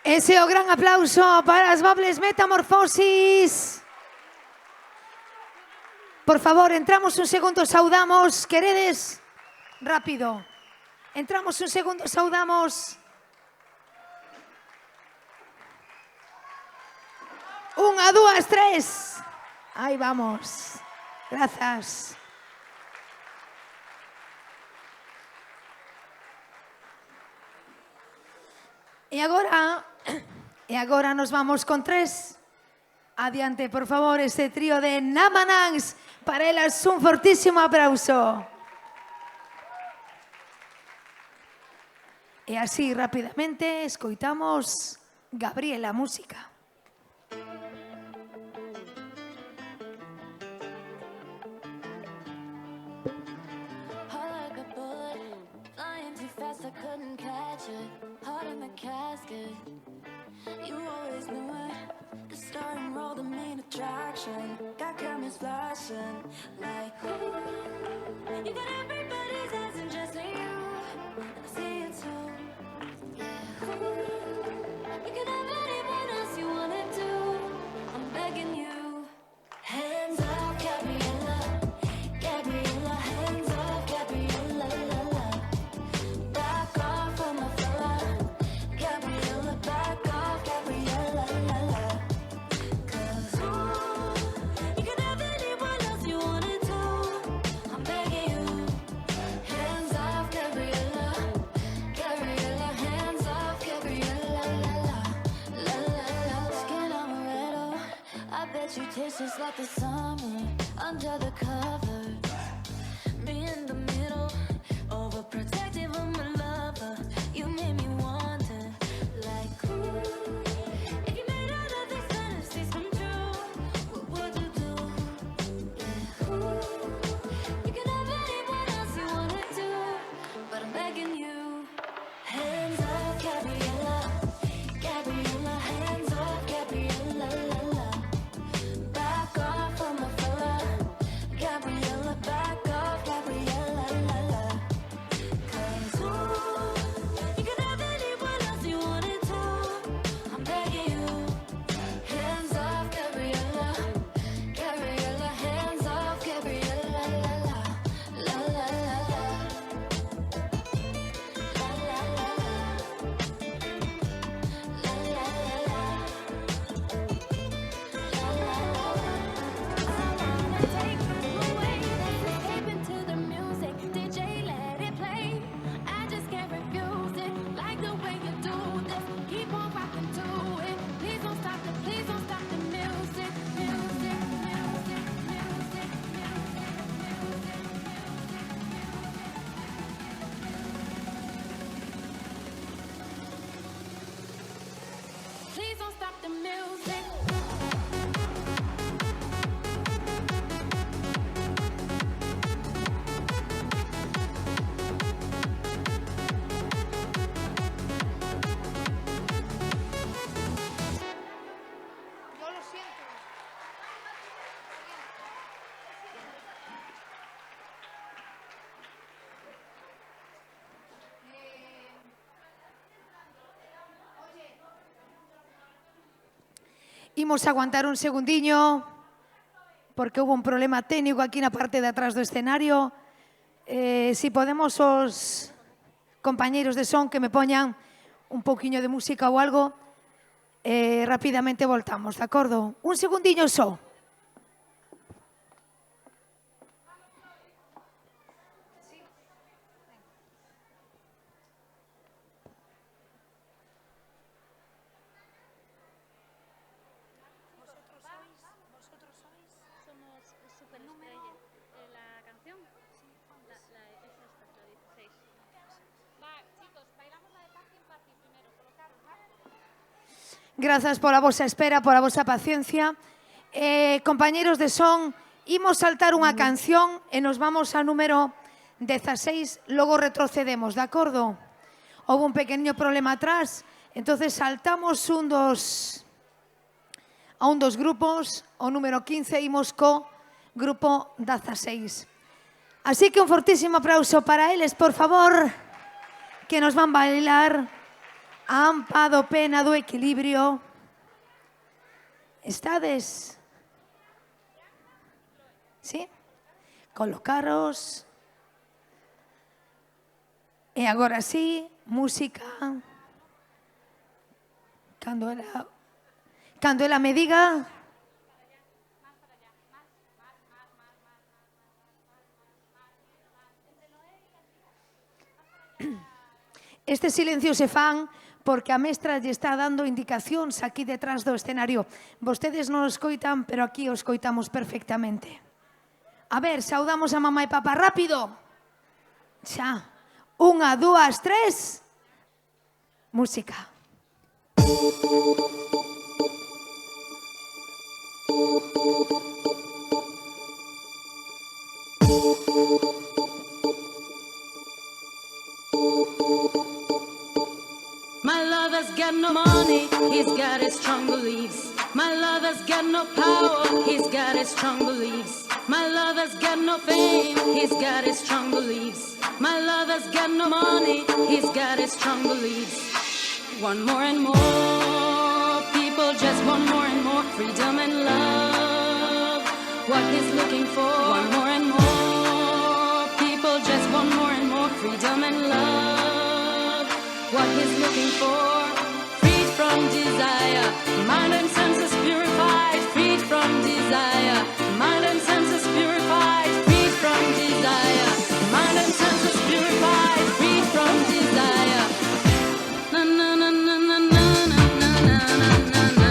A: Ese é o gran aplauso para as Bubbles Metamorfosis. Por favor, entramos un segundo, saudamos. Queredes? Rápido. Entramos un segundo, saudamos. 1, 2, 3. Aí vamos. Grazas. E agora nos vamos con 3. Adiante, por favor, este trío de Namanans. Para elas un fortísimo aplauso. E así, rapidamente, escoitamos Gabriela Música.
N: I couldn't catch it, heart in the casket. You always knew it, the starting role, the main attraction. Got cameras flashing, like ooh. You got everybody's eyes and just you. I see it too, yeah. Ooh. You can have anyone else you wanna do. I'm begging you, hands off, Gabriella, Gabriella, hands off, Gabriella. You taste just like the summer under the covers. Me in the middle, overprotective of my lover. You made me wonder, like ooh, if you made all of these fantasies come true, what would you do? Yeah, ooh, you can have anyone else you wanna do, but I'm begging you, hands off, Gabriella, Gabriella, hands off, Gabriella, la la. Back off from my fella, Gabriella, back off, Gabriella, la la. 'Cause ooh, you can have anyone else you wanted to. I'm begging you, hands off, Gabriella, Gabriella, hands off, Gabriella, la la, la la la la, la la la la, la la la la. Please don't stop the music.
A: Imos aguantar un segundiño porque hubo un problema técnico aquí na parte de atrás do escenario. Si podemos os compañeiros de son que me poñan un pouquiño de música ou algo, rapidamente voltamos, de acordo? Un segundiño só. Grazas pola vosa espera, pola vosa paciencia. Compañeros de son, imos saltar unha canción e nos vamos ao número 16, logo retrocedemos, de acordo? Houve un pequeniño problema atrás, entonces saltamos a un dos grupos, o número 15, imos co grupo 16. Así que un fortísimo aplauso para eles, por favor, que nos van bailar a ampa do pena do equilibrio. Estades? Sí? Colocaros. E agora sí, música. Cando ela me diga. Este silencio se fan porque a mestra lle está dando indicacións aquí detrás do escenario. Vostedes non o escoitan, pero aquí o escoitamos perfectamente. A ver, saudamos a mamá e papá rápido. Xa. 1, 2, 3. Música.
F: My lover's got no money, he's got his strong beliefs. My lover's got no power, he's got his strong beliefs. My lover's got no fame, he's got his strong beliefs. My lover's got no money, he's got his strong beliefs. Want more and more, people just want more and more freedom and love. What he's looking for, want more and more, people just want more and more freedom and love. What he's looking for, freed from desire, mind and senses purified, freed from desire, mind and senses purified, freed from desire, mind and senses purified, freed from desire. Na na na na na na na na na na.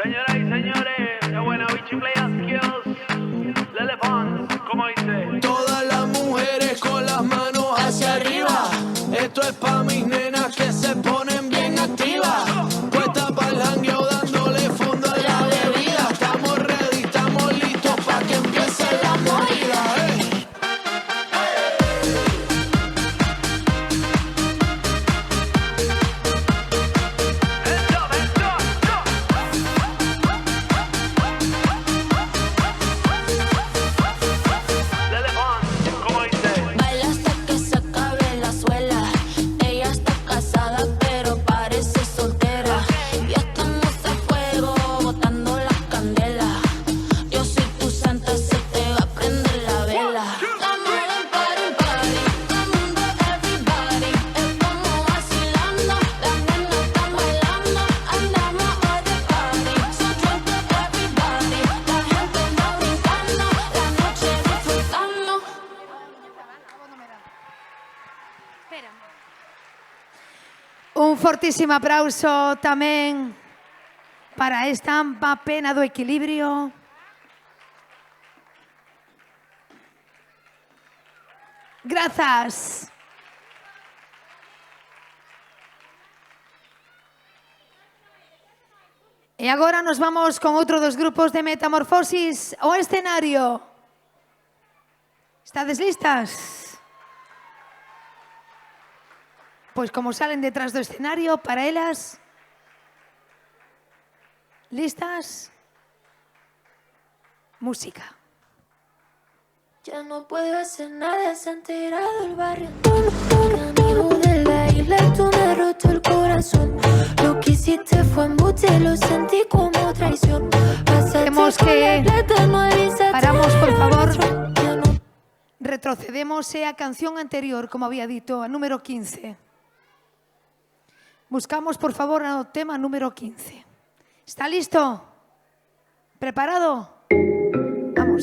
O: Señoras y señores, de buena bichi play skills. Lele Pons, como dice.
C: Todas las mujeres con las manos hacia arriba. Esto es pa' mis nenas que se ponen bien activas. Puesta pa'l jangueo dándole fondo a la bebida. Estamos ready, estamos listos pa' que empiece la movida.
A: fortísimo aplauso tamén para a estampa Pena do Equilibrio. Grazas. E agora nos vamos con outro dos grupos de Metamorfosis ao escenario. Estades listas? Pois como salen detrás do escenario, para elas... ¿Listas? Música.
N: Ya no puedo hacer nada, se ha enterado el barrio. Amigo de la isla, tú me has roto el corazón. Lo que hiciste fue embute, lo sentí como traición.
A: Tenemos que... Paramos, por favor. Retrocedemos a canción anterior, como había dito, a número 15. Buscamos, por favor, o tema número 15. ¿Está listo? ¿Preparado? Vamos.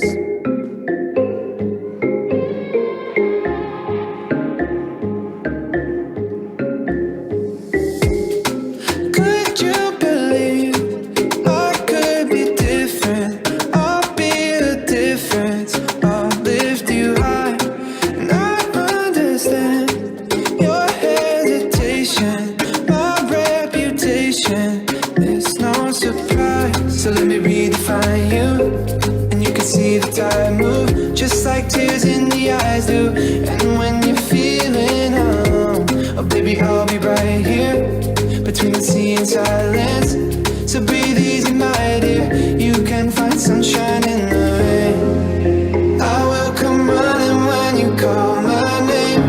P: Could you believe I could be different? I'll be the difference. I'll lift you high, and I understand your hesitation, my reputation. It's no surprise, so let me redefine you, and you can see the tide move, just like tears in the eyes do. And when you're feeling oh baby, I'll be right here between the sea and silence. So breathe easy, my dear. You can find sunshine in the rain. I will come running when you call my name.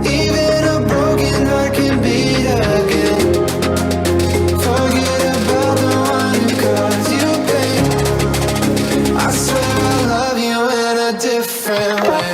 P: Even a broken heart can beat again. Forget about the one who caused you pain. I swear I love you in a different way.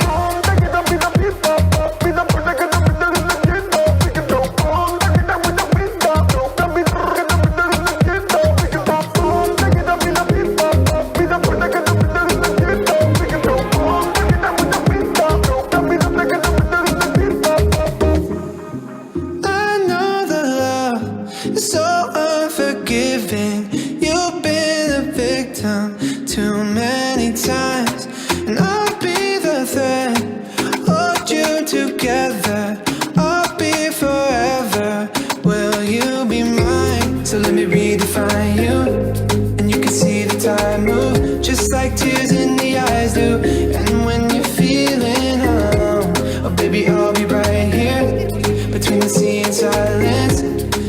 P: I know the love is so unforgiving. You've been a victim too many times, and I'll be the thread, hold you together. I'll be forever. Will you be mine? So let me redefine you, and you can see the tide move, just like tears in the eyes do. And when you're feeling oh baby, I'll be right here between the sea and silence.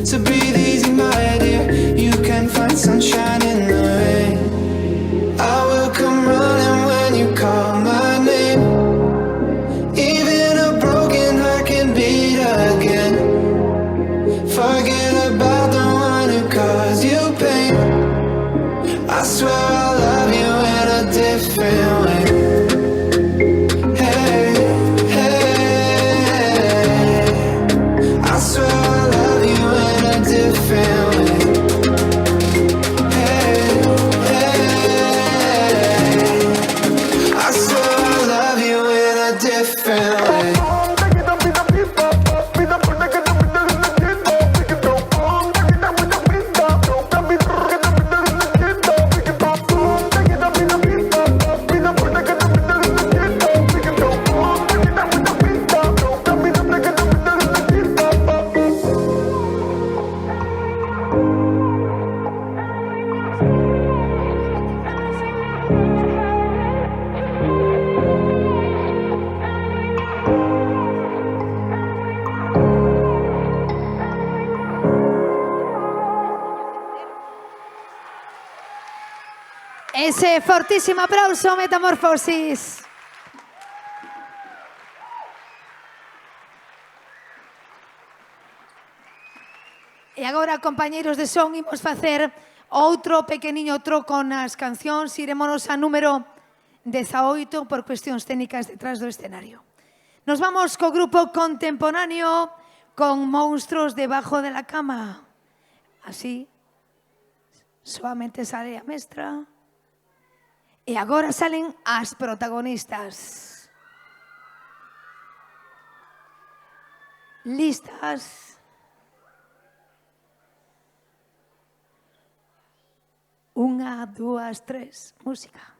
P: So breathe easy, my dear. You can find sunshine in the rain. I will come running when you call my name. Even a broken heart can beat again. Forget about the one who caused you pain. I swear I love you in a different way. Hey, hey, I swear I love you in a different way. Hey, hey, I swear I love you in a different way.
A: Ese fortísimo aplauso, Metamorfosis. E agora, compañeiros de son, imos facer outro pequeniño troco nas cancións. Irémonos a número 18 por cuestións técnicas detrás do escenario. Nos vamos co grupo contemporáneo con Monstruos debajo de la cama. Así, suavemente sale a mestra. E agora salen as protagonistas. Listas? Una, dúas, tres, música.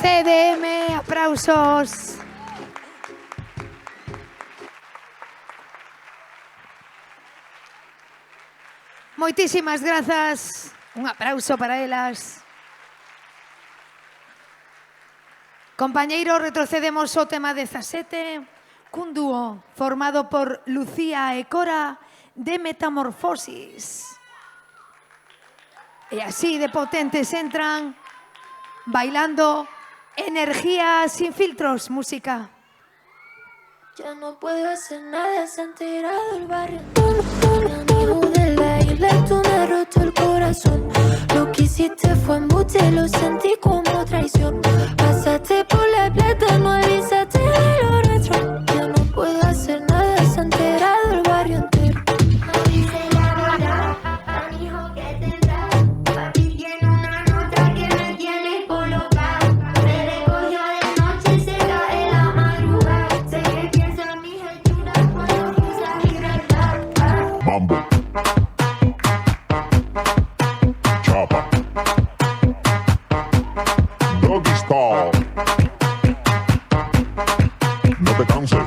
A: CDM, aplausos. Moitísimas grazas. Un aplauso para elas. Compañeiros, retrocedemos ao tema 17 cun dúo formado por Lucía e Cora de Metamorfosis. E así de potentes entran bailando Energía sin filtros, música.
N: Ya no puedo hacer nada, se ha enterado el barrio. Amigo de la isla, tú me has roto el corazón. Lo que hiciste fue embute, lo sentí como traición. Pasaste por la plata, no avisaste de
Q: Style. No te canses.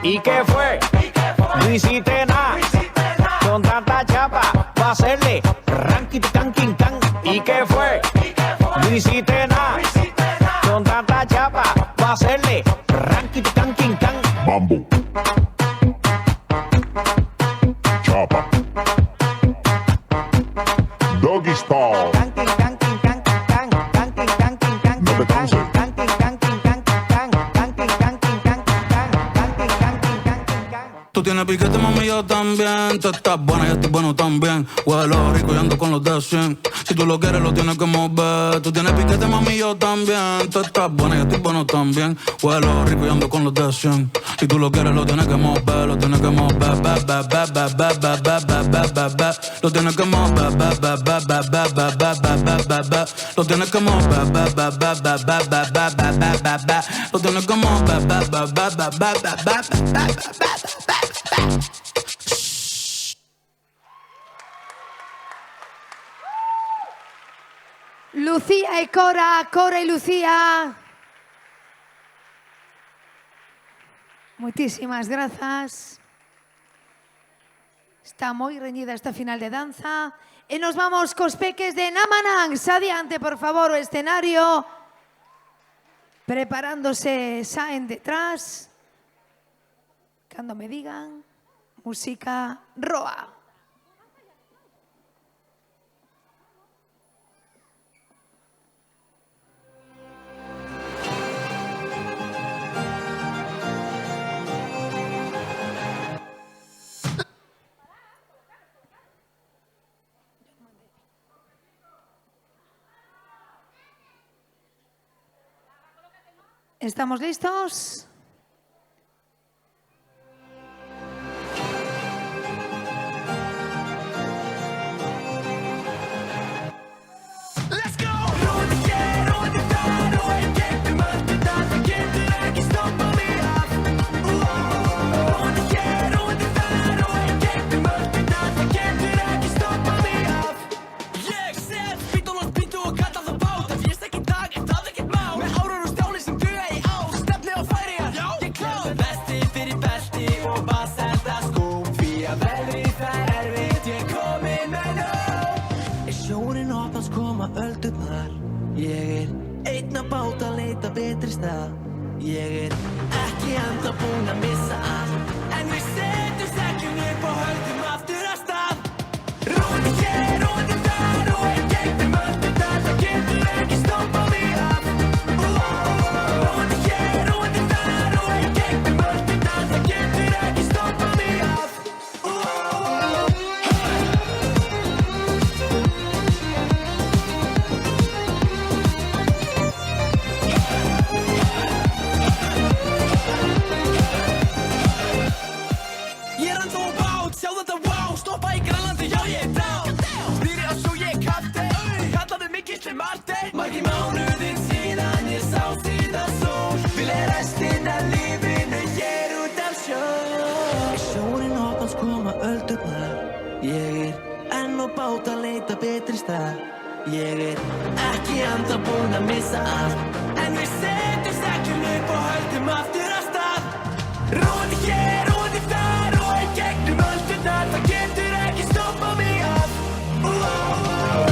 R: ¿Y qué fue? No hiciste nada. Con tanta chapa, va a hacerle ranking, tanking, tan. ¿Y qué fue? No hiciste nada. Con tanta chapa, va a hacerle ranking, tanking, tan.
Q: Mambo. Chapa. Doggy Style. No te canses.
S: Tú tienes piquete, mami, yo también. Tú estás buena, yo estoy bueno también. Huelo rico y ando con los de 100. Si tú lo quieres, lo tienes que mover. Tú tienes piquete, mami, yo también. Tú estás buena, yo estoy bueno también. Huelo rico y ando con los de 100. Si tú lo quieres, lo tienes que mover. Lo tienes que mover, lo tienes que mover, lo tienes que mover, lo tienes que mover.
A: Lucía y Cora, Cora y Lucía. Muchísimas gracias. Está muy reñida esta final de danza. Y nos vamos cos peques de Namanangs. Adiante, por favor, o escenario. Preparándose, saen detrás. Cuando me digan, música roa. ¿Estamos listos?
F: Ég einn að báta leita betri stað. Ég ekki enda búin að missa allt. En við setjum seglum upp og höldum aftur að stað. Róti hér, róti þar og í gegnum öllu þar. Það getur ekki stoppað mig af. Róti hér, róti þar og í gegnum öllu þar. Það getur ekki stoppað mig af. Margir mánuðir síðan ég sá síðan sól. Vil restina lífinu hér út af sjó. Sjórinn hoppans koma öldurnar. Ég enn á bát að leita betri stað. Ég ekki anda búin að missa allt. En við setjum seglum upp og höldum aftur af stað. Róti hér, róti þar og í gegnum öldurnar. Það getur ekki stoppað mig af.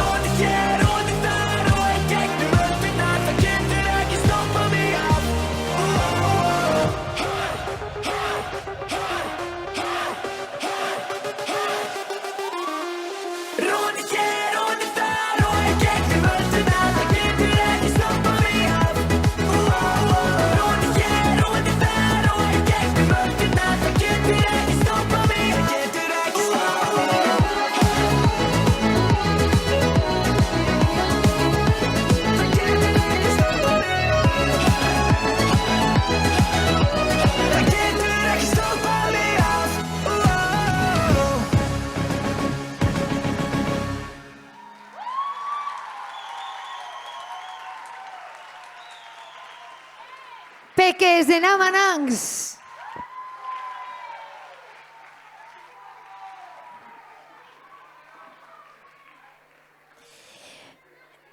F: Róti hér, róti þar og í gegnum öldurnar. Það getur ekki stoppað mig af. Róti hér, róti þar og í gegnum öldurnar. Það getur ekki stoppað mig af. Róti hér, róti þar og í gegnum öldurnar. Það getur ekki stoppað mig af. Það getur ekki stoppað mig af.
A: Peques de Namanangs.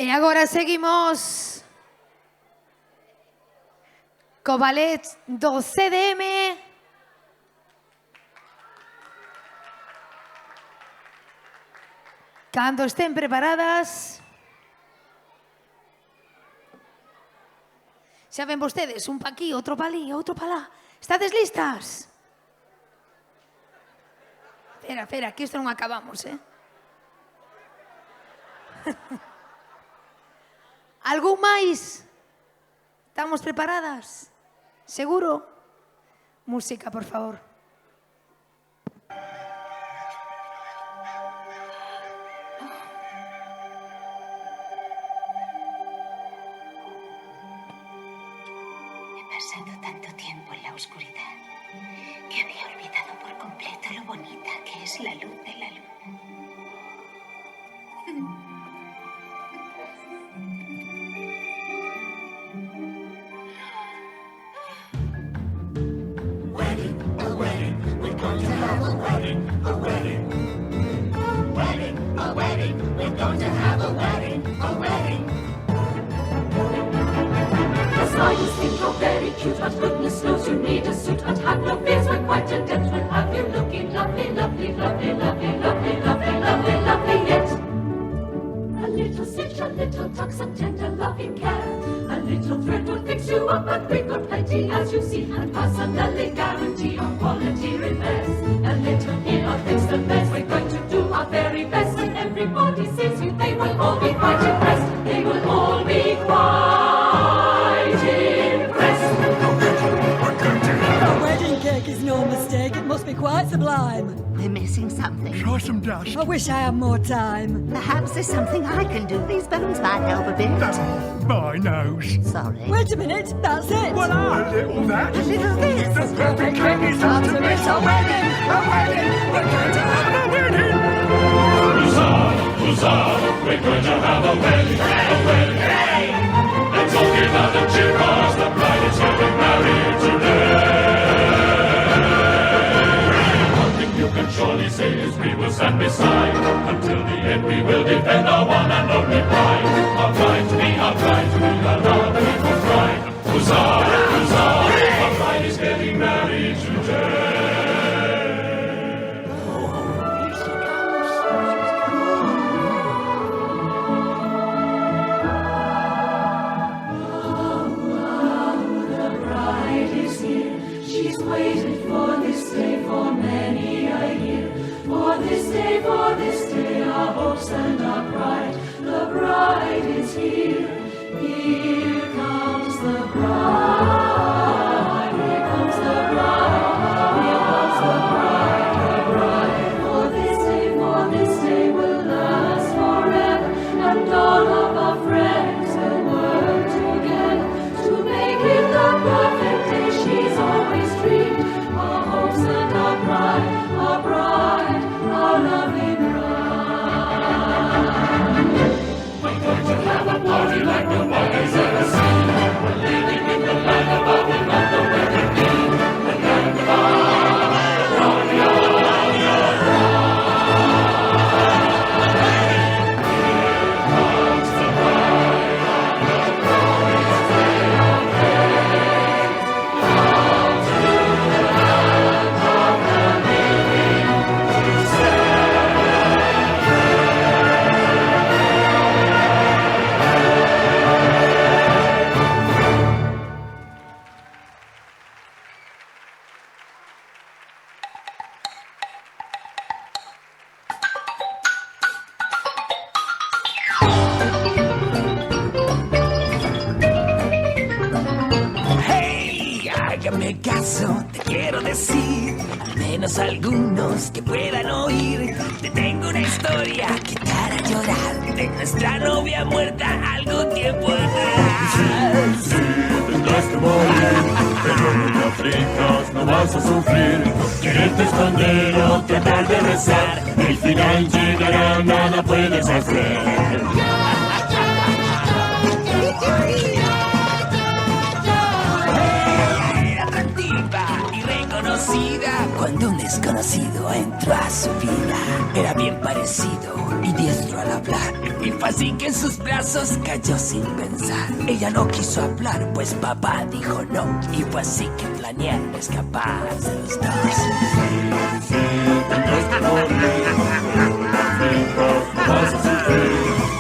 A: E agora seguimos co ballet do CDM. Cando estén preparadas. Xa ven vostedes, un pa aquí, outro pa ali, outro pa lá. Estades listas? Espera, que isto non acabamos, Algún máis? Estamos preparadas? Seguro? Música, por favor.
T: He pasado tanto tiempo en la oscuridad que había olvidado por completo lo bonita que es la luz de la luna.
E: The spiders think you're very cute, but goodness knows you need a suit. But have no fears, we're quite adept. We'll have you looking lovely, lovely, lovely, lovely, lovely, lovely, lovely, lovely yet. A little stitch, a little tuck, some tender loving care. A little thread will fix you up, but we've got plenty, as you see, and personally guarantee on quality repairs. A little here, I'll fix the mess. We're going to do our very best. When everybody sees you, they will all be quite impressed. They will all be quite impressed.
U: A wedding cake is no mistake. It must be quite sublime.
T: We're missing something.
U: Try some dust. I wish I had more time.
T: Perhaps there's something I can do. These bones might help a bit.
H: My nose.
T: Sorry.
U: Wait a minute. That's it.
H: Voila! A little that.
T: A little this.
H: The perfect cake is time to miss a wedding. A wedding. We're going to have a wedding.
E: Huzzah, huzzah, we're going to have a wedding, a wedding. Let's all give out a cheer, 'cause the bride is getting married today. One thing you can surely say is we will stand beside. Until the end we will defend our one and only pride. Our bride to be, our bride to be, our love beautiful bride. Huzzah, huzzah, our bride is getting married today. She's waited for this day for many a year. For this day, our hopes and our pride. The bride is here. Here comes the bride. Here comes the bride. Here comes the bride. The bride. For this day will last forever. And all of our friends will work together to make it the perfect day she's always dreamed. Our hopes and our bride, our bride, our lovely bride. We're going to have a party like nobody's ever seen. We're living in the land above, we love the way we be. The land of our
V: Hágame caso, te quiero decir, al menos algunos que puedan oír. Te tengo una historia que te hará llorar, de nuestra novia muerta algún tiempo atrás.
E: Sí, tendrás que morir, pero no te aflijas, no vas a sufrir. Quererte esconder o tratar de rezar, el final llegará, nada puedes hacer.
V: Cuando un desconocido entró a su vida, era bien parecido y diestro al hablar. Y Y fue así que en sus brazos cayó sin pensar. Ella no quiso hablar, pues papá dijo no. Y fue así que planearon escapar los dos.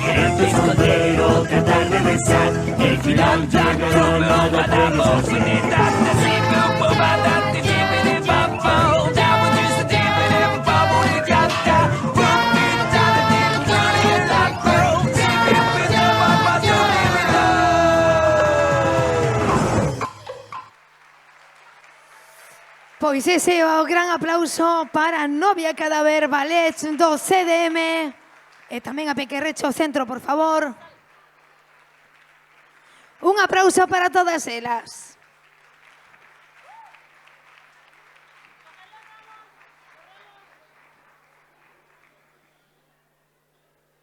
V: Quererte esconder o tratar de besar. El final ya no lo podemos evitar.
A: Pois ese é o gran aplauso para Novia Cadáver Ballet do CDM e tamén a Pequerrecho Centro, por favor. Un aplauso para todas elas.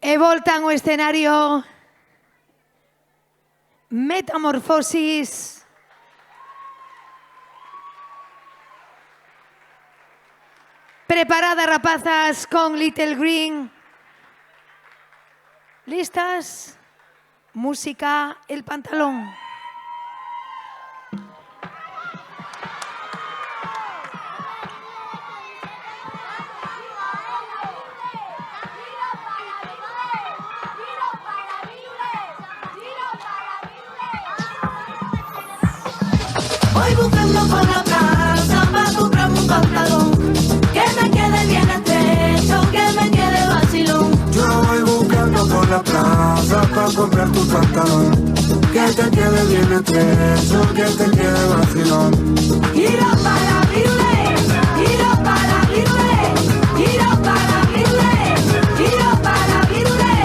A: E voltan ao escenario Metamorfosis. Preparadas, rapazas, con Little Green. ¿Listas? Música, el pantalón.
F: Voy buscando por la plaza para comprarme un pantalón que me quede bien estrecho, que me quede vacilón.
L: Yo voy buscando por la plaza para comprar tu pantalón que te quede bien estrecho, que te quede vacilón.
F: Giro para virule, giro para virule, giro para virule, giro para virule.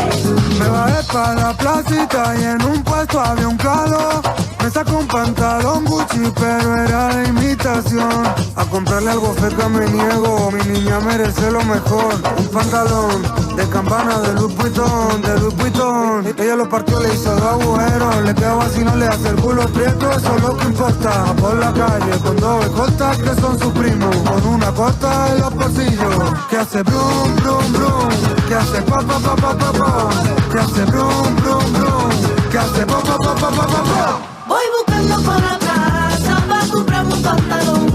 L: Me bajé para la placita y en un puesto había un calor. Me sacó un pantalón Gucci, pero era de imitación. A comprarle algo feca me niego, mi niña merece lo mejor. Un pantalón de campana de Louis Vuitton, de Louis Vuitton. Ella lo partió, le hizo 2 agujeros. Le quedó así, no le hace el culo prieto, eso es lo que importa. Por la calle con 2 escoltas que son sus primos, con una costa en los bolsillos. Que hace brum, brum, brum, que hace pa, pa, pa, pa, pa, pa. Que hace brum, brum, brum, que hace pa, pa, pa, pa, pa, pa, pa.
F: Voy buscando por la plaza para comprarme un pantalón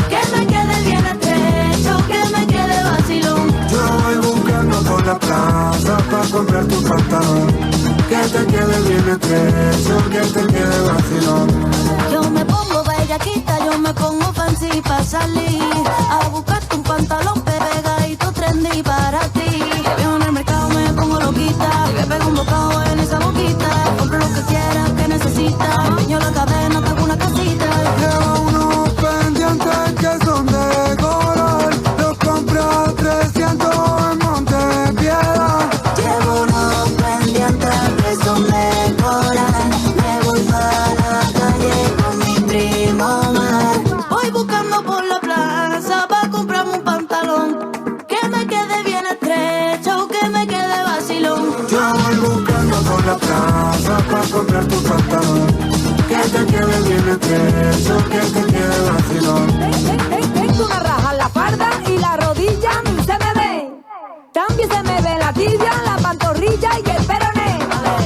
F: que me quede bien estrecho, que me quede vacilón.
L: Yo voy buscando por la plaza para comprar tu pantalón que te quede bien estrecho, que te quede vacilón.
F: Yo me pongo bellaquita, yo me pongo fancy para salir a buscarte un pantalón pegadito trendy para ti. Yo en el mercado me pongo loquita y me pego un bocado en esa boquita. Compro lo que quieras, que necesitas. Empeño la cadena, te hago una casita.
L: Lleva unos pendientes que son de color, los compré a 300 en Montepiedad.
F: Llevo unos pendientes que son de coral. Me voy para la calle con mi primo Mar. Voy buscando por la plaza para comprarme un pantalón que me quede bien estrecho, que me quede vacilón.
L: Yo voy buscando por la plaza para comprar tu pantalón que te quede bien estrecho, que te quede vacilón.
U: Tengo una raja en la farda y la rodilla ni se me ve. También se me ve la tibia, la pantorrilla y el peroné.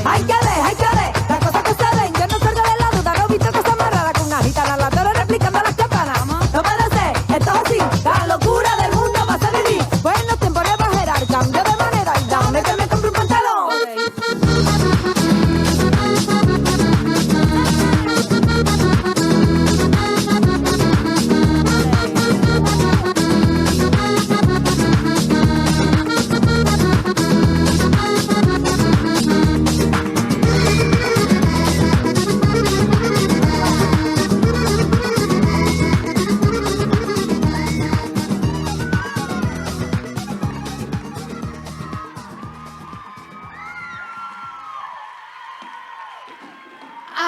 U: Hay que ver, las cosas que se ven. Yo no salgo de la duda, no he visto cosas más raras con una gitana la toro replicando las campanas. No puede ser, esto es así, la locura del mundo va a vivir. Buenos tiempos de bajar, cambio de manera y dame que me compre un pantalón.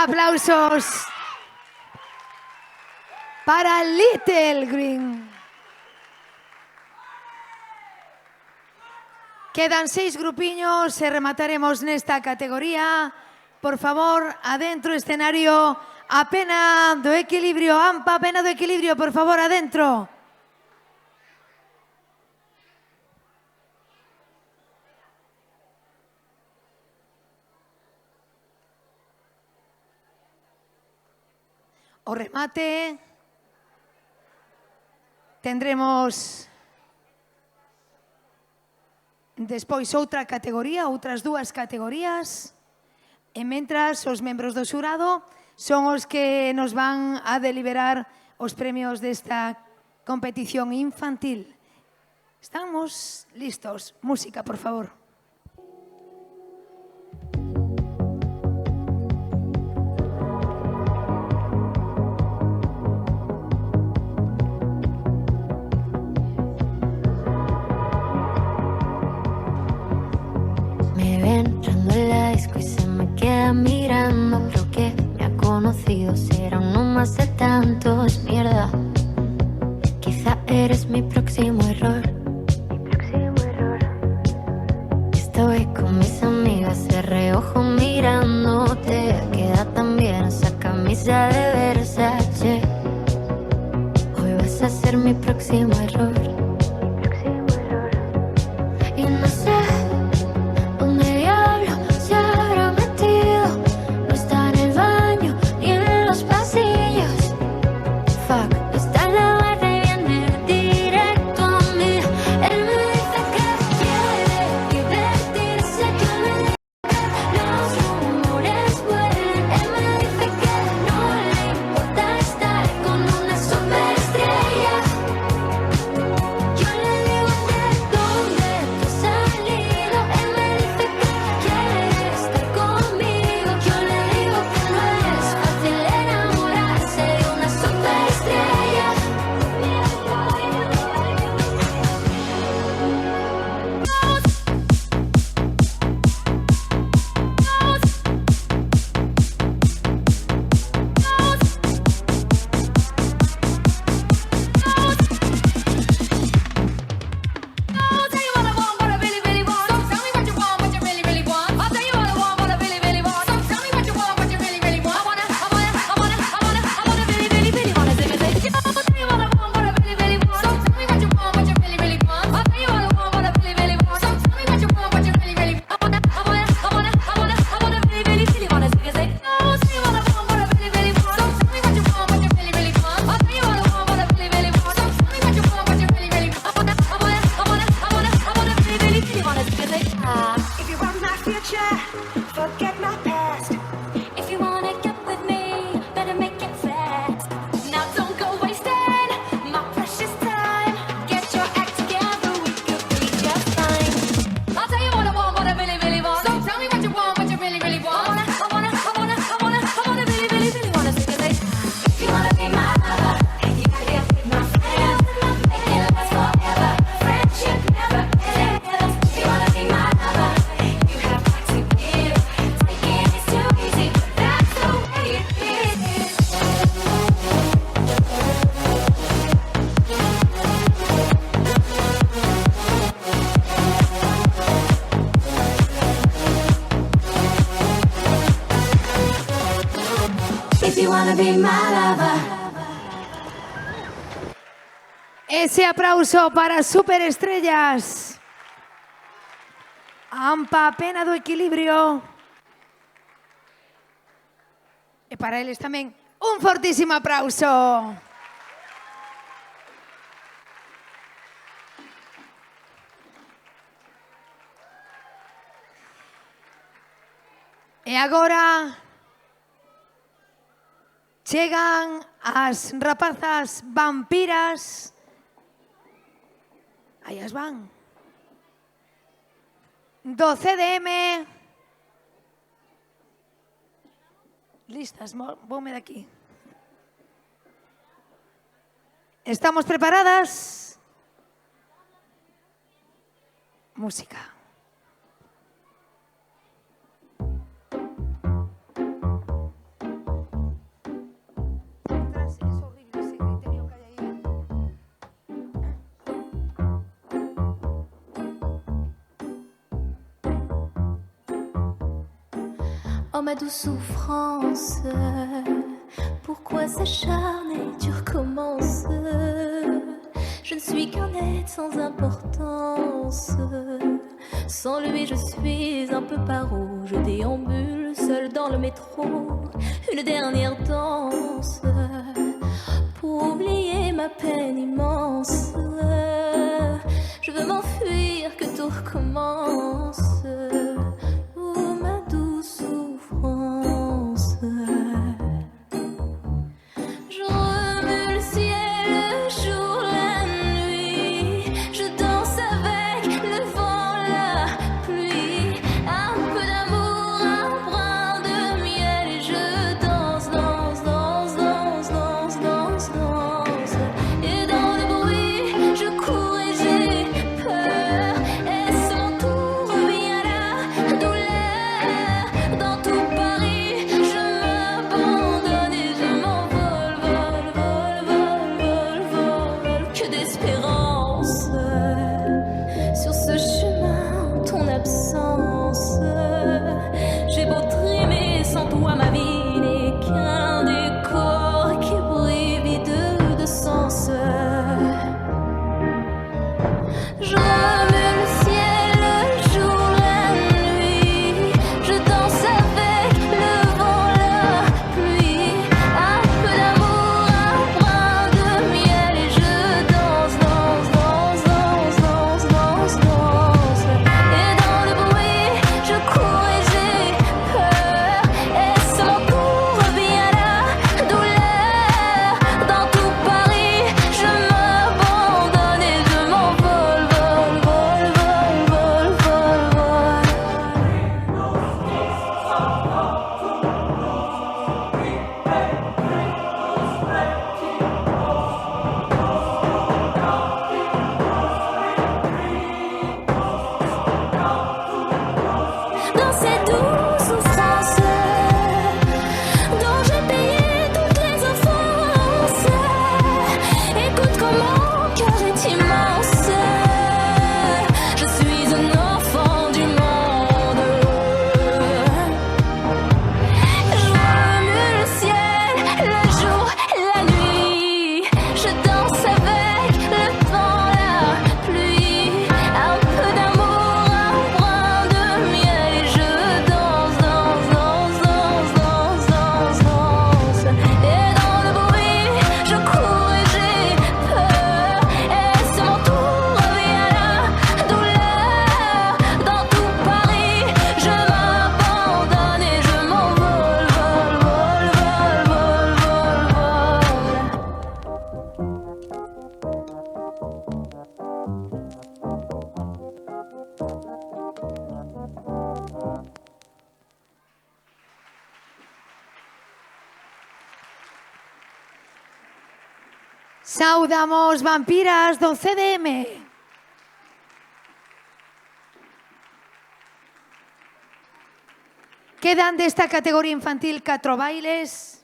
A: Aplausos para Little Green. Quedan 6 grupiños e remataremos nesta categoría. Por favor, adentro escenario, a pena do equilibrio, AMPA, a pena do equilibrio, por favor, adentro. o remate tendremos despois outra categoría, outras dúas categorías, e mentras os membros do xurado son os que nos van a deliberar os premios desta competición infantil. Estamos listos. Música, por favor.
N: Me ven entrando en la disco y se me queda mirando. Creo que me ha conocido, será uno más de tantos. Mierda, quizá eres mi próximo error. Estoy con mis amigas de reojo mirándote. Queda tan bien esa camisa de Versace. Hoy vas a ser mi próximo error. Y no sé dónde diablo se habrá metido. No está en el baño ni en los pasillos. Fuck, no está en la barra y viene directo a mí. Él me dice que quiere divertirse, que me dice que los rumores vuelan. Él me dice que no le importa estar con una superestrella. Yo le digo de dónde tú has salido. Él me dice que quiere estar conmigo. Yo le digo que no es fácil enamorarse de una superestrella.
D: If you want my future, forget my past.
N: If you wanna get with me, better make it fast. Now don't go wasting my precious time. Get your act together, we could be just fine. I'll tell you what I want, what I really, really want. So tell me what you want, what you really, really want. I wanna really, really, really wanna see this. If you wanna be my lover, you gotta get with my friends. Make it last forever. Friendship never ends. If you wanna be my lover, you have got to give. Taking is too easy, but that's the way it is. If you wanna be my lover.
A: Ese aplauso para superestrellas. Ampa, pena do equilibrio. E para eles tamén un fortísimo aplauso. E agora chegan as rapazas vampiras. Aí as van. Do CDM. Listas, voume de aquí. ¿Estamos preparadas? Música.
N: Oh ma douce souffrance, pourquoi s'acharner, tu recommences. Je ne suis qu'un être sans importance. Sans lui je suis un peu paro, je déambule seul dans le métro, une dernière danse pour oublier ma peine immense. Je veux m'enfuir, que tout recommence. Oh, ma douce souffrance. Je remue le ciel, le jour, la nuit. Je danse avec le vent, la pluie. Un peu d'amour, un brin de miel. Et je danse, danse, danse, danse, danse, danse, danse. Et dans le bruit, je cours et j'ai peur. Est-ce mon tour, revient la douleur. Dans tout Paris, je m'abandonne et je m'envole, vol, vol, vol, vol, vol. Que d'espérance sur ce chemin, ton absence. J'ai beau trimer sans toi, ma vie n'est qu'un décor qui brille vide de sens. Je remue le ciel, le jour, la nuit. Je danse avec le vent, la pluie. Un peu d'amour, un brin de miel. Et je danse, danse, danse, danse, danse, danse, danse. Et dans le bruit, je cours et j'ai peur. Est-ce mon tour, revient la douleur. Dans tout Paris, je m'abandonne et je m'envole, vol, vol, vol, vol, vol, vol. Dans cette douce souffrance dont j'ai payé toutes les offenses. Écoute comment mon cœur est immense. Je suis un enfant du monde. Je remue le ciel, le jour, la nuit. Je danse avec le vent, la pluie. Un peu d'amour, un brin de miel. Et je danse, danse, danse, danse, danse, danse, danse. Et dans le bruit, je cours et j'ai peur. Est-ce mon tour, revient la douleur. Dans tout Paris, je m'abandonne et je m'envole, vol, vol, vol, vol, vol, vol.
A: Saudamos vampiras do CDM. Quedan desta categoría infantil 4 bailes.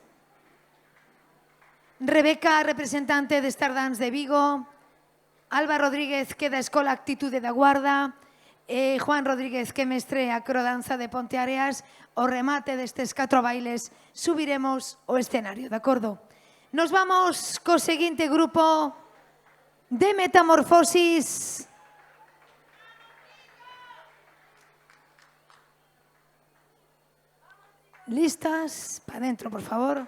A: Rebeca, representante de Stardance de Vigo. Alba Rodríguez, que da Escola Actitude da Guarda. E Juan Rodríguez, que mestre acrodanza de Ponteareas. O remate destes 4 bailes subiremos o escenario, de acordo? Nos vamos co seguinte grupo de Metamorfosis. ¿Listas? Para adentro, por favor.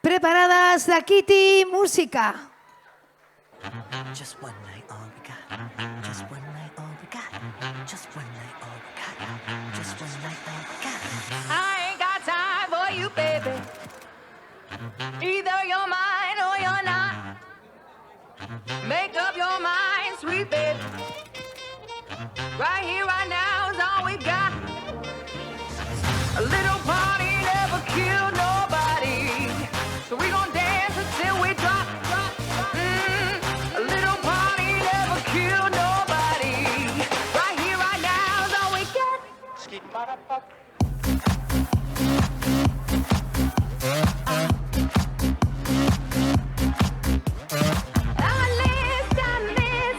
A: Preparadas, la Kitty, música.
F: Just one night, all we got. Just one night, all we got. Just one night, all we got. Just one night, all we got.
E: I ain't got time for you, baby. Either you're mine or you're not. Make up your mind, sweet baby. Right here, right now is all we got. A little party never killed nobody. So we gon' dance until we drop. A little party never killed nobody. Right here, right now is all we got.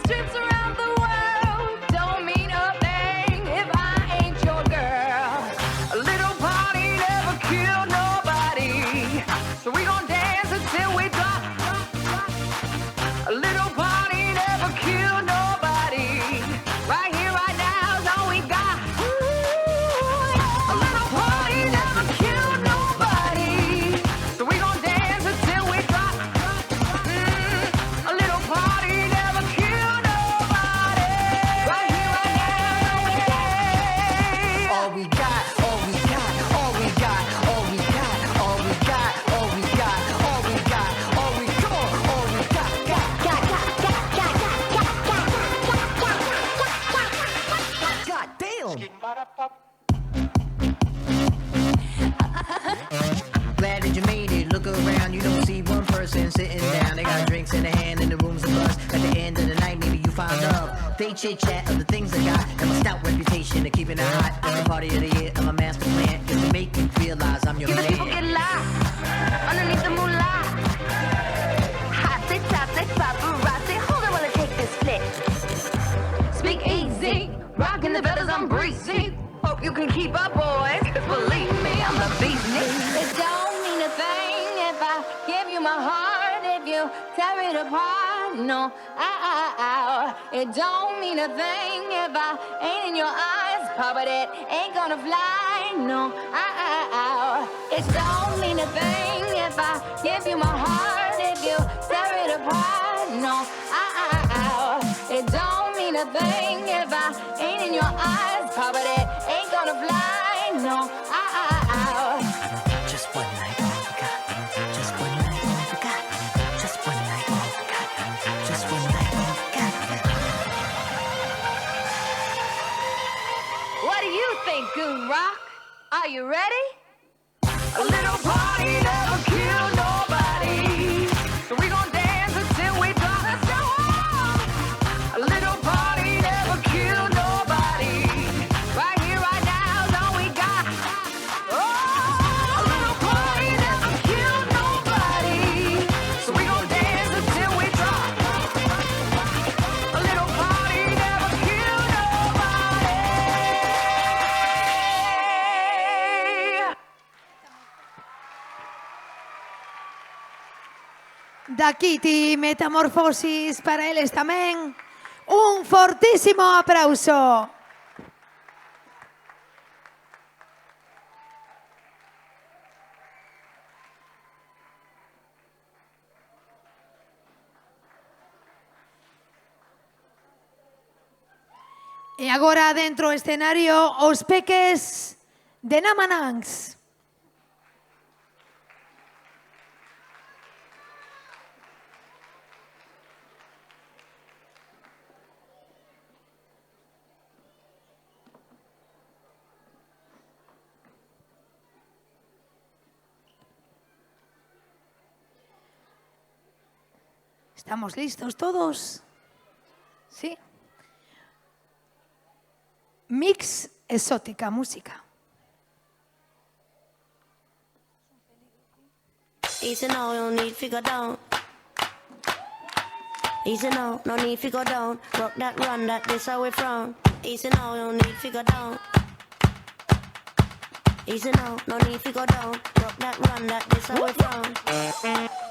E: Trips around the world don't mean a thing if I ain't your girl. A little party never killed nobody.
B: sitting down. They got drinks in their hand and the room's a buzz. At the end of the night, maybe you find love. They chit chat of the things I got and my stout reputation of keeping it hot. It's the party of the year and my master plan is to make you realize I'm your
G: You the
B: man.
G: people get lost underneath the moolah. Hotty totty paparazzi. Hold on while I take this flick. Speak easy, rocking the feathers, I'm breezy. Hope you can keep up, boys. 'Cause believe me, I'm the beast. It don't mean a thing if I give you my heart, if you tear it apart. No, it don't mean a thing if I ain't in your eyes, Papa. That ain't gonna fly. No, it don't mean a thing if I give you my heart, if you tear it apart. No, it don't mean a thing if I ain't in your eyes, Papa. That ain't gonna fly. No,
B: Just one night, all we got. Just one night, all we got. Just one night, all we got. Just one night, all we got.
G: what do you think, Goon Rock? Are you ready? A little party never killed nobody, so we gon' dance until we drop. Let's go on. A little party never killed nobody. Right here, right now is all we got. Oh, a little party never killed nobody, so we gon' dance until we drop. A little party never killed nobody.
A: Da Kitty Metamorfosis para eles tamén. Un fortísimo aplauso. E agora dentro do escenario os peques de Namanangs. ¿Estamos listos todos? ¿Sí? Mix exótica, música.
W: Easy no, no need to go down. Easy no, no need to go down. Rock that run, that this away from. Easy no, no need to go down. Easy no, no need to go down. Rock that run, that this away from.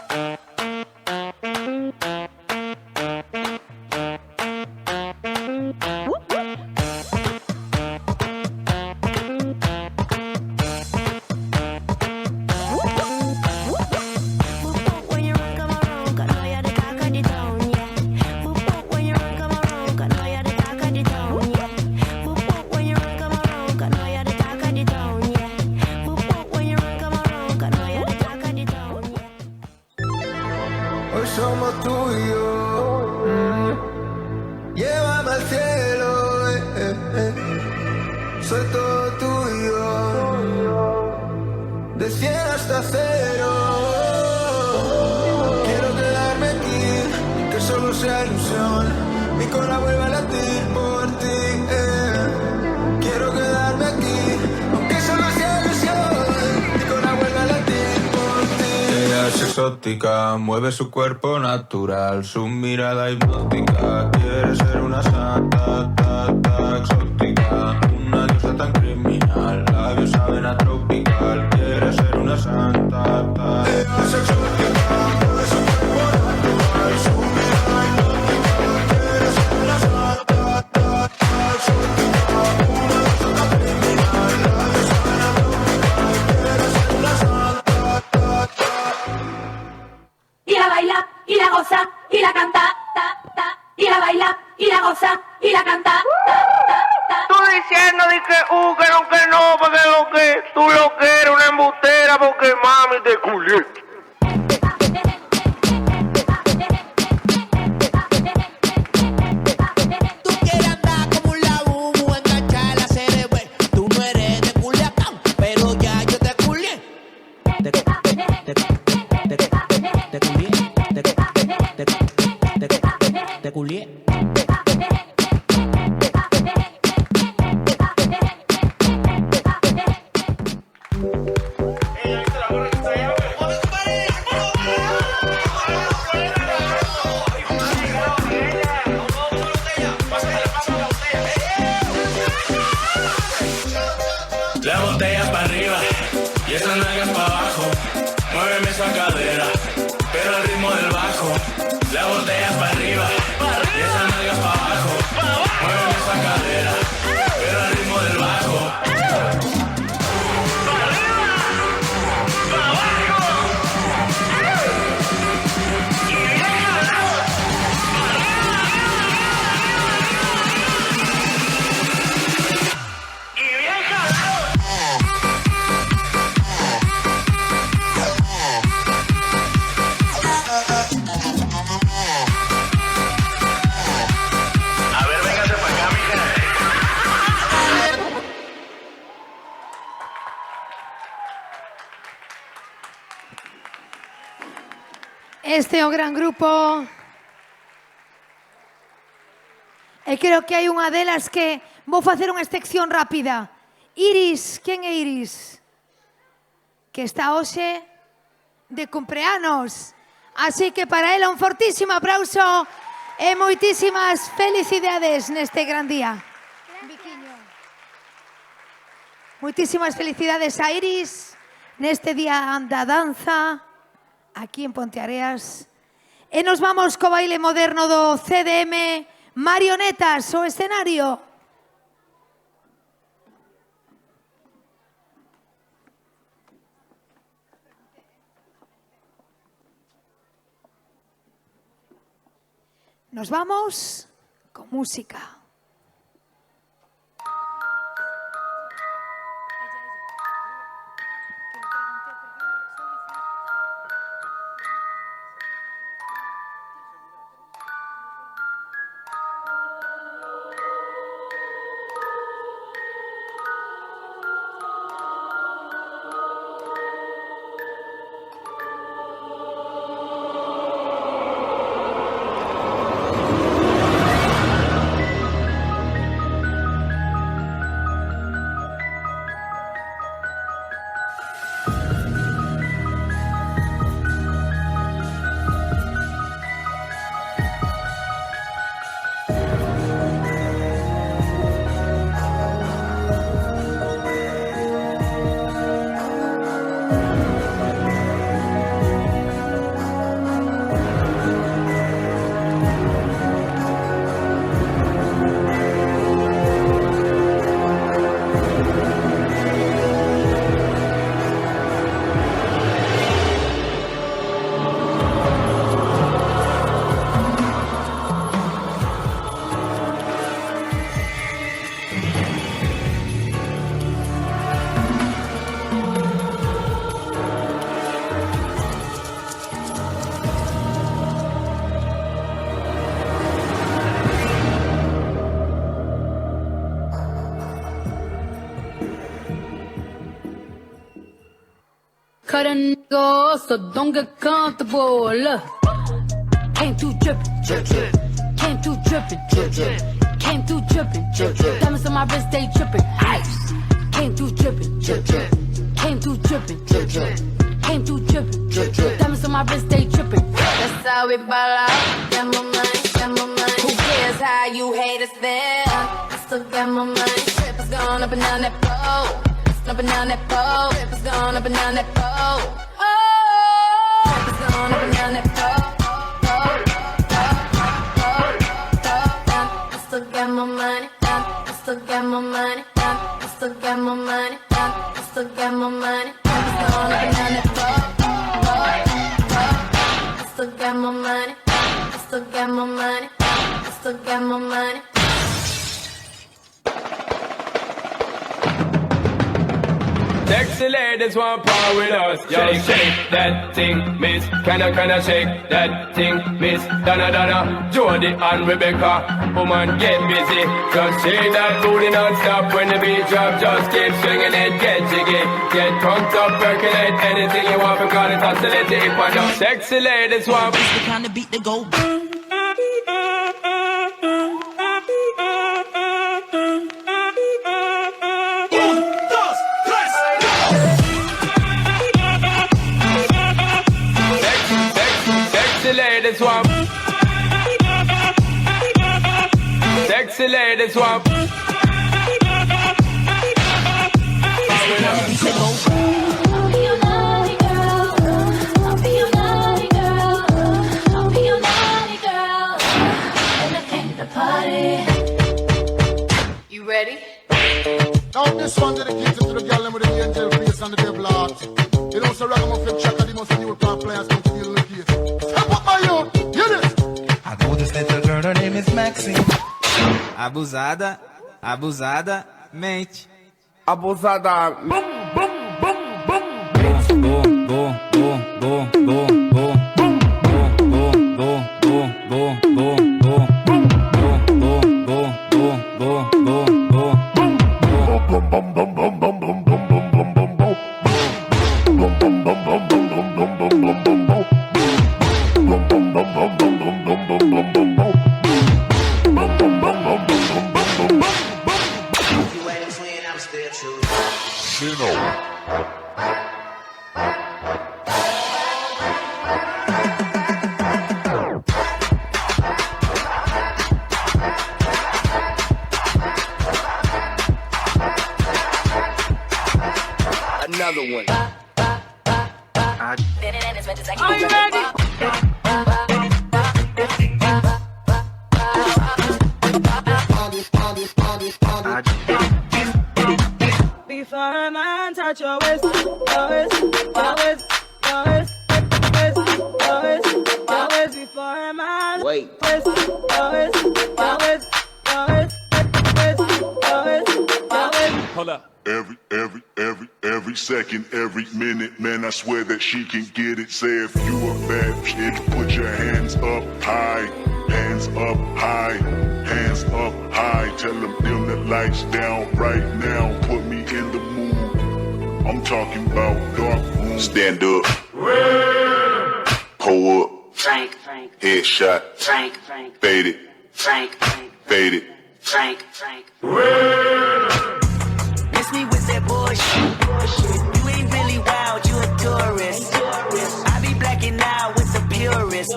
C: Hoy somos tú y yo. Llévame al cielo, Soy todo tuyo. De 100 hasta 0. Quiero quedarme aquí y que solo sea ilusión. Mi corazón vuelve a latir por ti. Quiero quedarme aquí, aunque solo sea ilusión. Mi corazón vuelve a latir por ti.
X: Ella es exótica, mueve su cuerpo natural, su mirada hipnótica. Quiere ser una santa, exótica, una diosa tan criminal. Labios saben a tropical. Quiere ser una santa,
C: Ella es exótica, mueve su cuerpo natural, su mirada hipnótica. Quiere ser una santa, exótica, una diosa tan criminal. Labios saben a tropical. Quiere ser una santa.
E: Y la baila, y la goza, y la canta, y la baila, y la goza, y la canta,
O: Tú diciendo de que no, porque lo que tú lo que eres una embustera, porque mami te culé.
F: Tú quieres andar como un labubu, enganchar la cerebro. Tú no eres de Culiacán, pero ya yo te culié. Te culié.
I: culié.
J: La botella para arriba y esas nalgas para abajo. Muéveme esa cadera, pero al ritmo del bajo. La botella para arriba y esas nalgas para abajo. Muéveme esa cadera, pero al ritmo del bajo.
A: Este é o gran grupo e creo que hai unha delas que vou facer unha excepción rápida. Iris, quen é Iris? Que está hoxe de cumpleanos. Así que para ela un fortísimo aplauso e moitísimas felicidades neste gran día. Moitísimas felicidades a Iris neste día da danza aquí en Ponteareas. E nos vamos co baile moderno do CDM Marionetas, o escenario. Nos vamos con música.
K: Cut a nigga off, so don't get comfortable. Look, came through drippin', drip, drip. Came through drippin', drip, drip. Came through drippin', drip, drip. Diamonds on my wrist, they drippin', ice. Came through drippin', drip, drip. Came through drippin', drip, drip. Came through drippin', drip, drip. Diamonds on my wrist, they drippin'. That's how we ball out. Get my money, get my money. Who cares how you hate us then? I still got my money. Trip is going up and down that pole. Up and down that pole. Trip is going up and down that pole. Oh, trip is going up and down that pole. I still got my money. I still got my money. I still got my money. I still got my money. Trip is going up and down that pole. I still got my money. I still got my money. I still got my money.
M: Sexy ladies want power with us. Yo, shake that thing, miss. Kinda shake that thing, miss. Donna, Jody and Rebecca. Woman, get busy. Just shake that booty non-stop when the beat drop. Just keep swinging it, get jiggy. Get pumped up, percolate anything you want because it's oscillating. Sexy ladies want.
Y: It's the kind of beat that go boom.
M: ladies want. Sexy ladies want.
E: You ready?
I: Now this one dedicated to the girl with the angel face and the devil heart. You know, so ragamuffin checker, the most new plant players don't feel the case. Step up my youth, hear this.
P: I know this little girl, her name is Maxine. Abusada, abusada, mente.
I: Abusada, boom, boom, boom, boom.
P: Go, go, go, go, go, go.
I: Another one.
E: Are you ready?
F: Before a man touch your waist, your waist, your waist, your waist, your waist, your waist, before a man
I: Wait.
F: waist, your waist, your waist, your waist, your waist, your waist.
M: Hold up.
Q: Every second, every minute, man, I swear that she can get it. Say if you a bad chick, put your hands up high, hands up high, hands up high. Tell them dim the lights down right now, put me in the mood. I'm talking about dark room. Stand up, pull up,
E: Frank,
Q: headshot,
E: Frank,
Q: fade it,
E: Frank,
Q: fade it.
E: Frank.
V: Miss me with that bullshit. You ain't really wild, you a tourist. I be blacking out with the purist.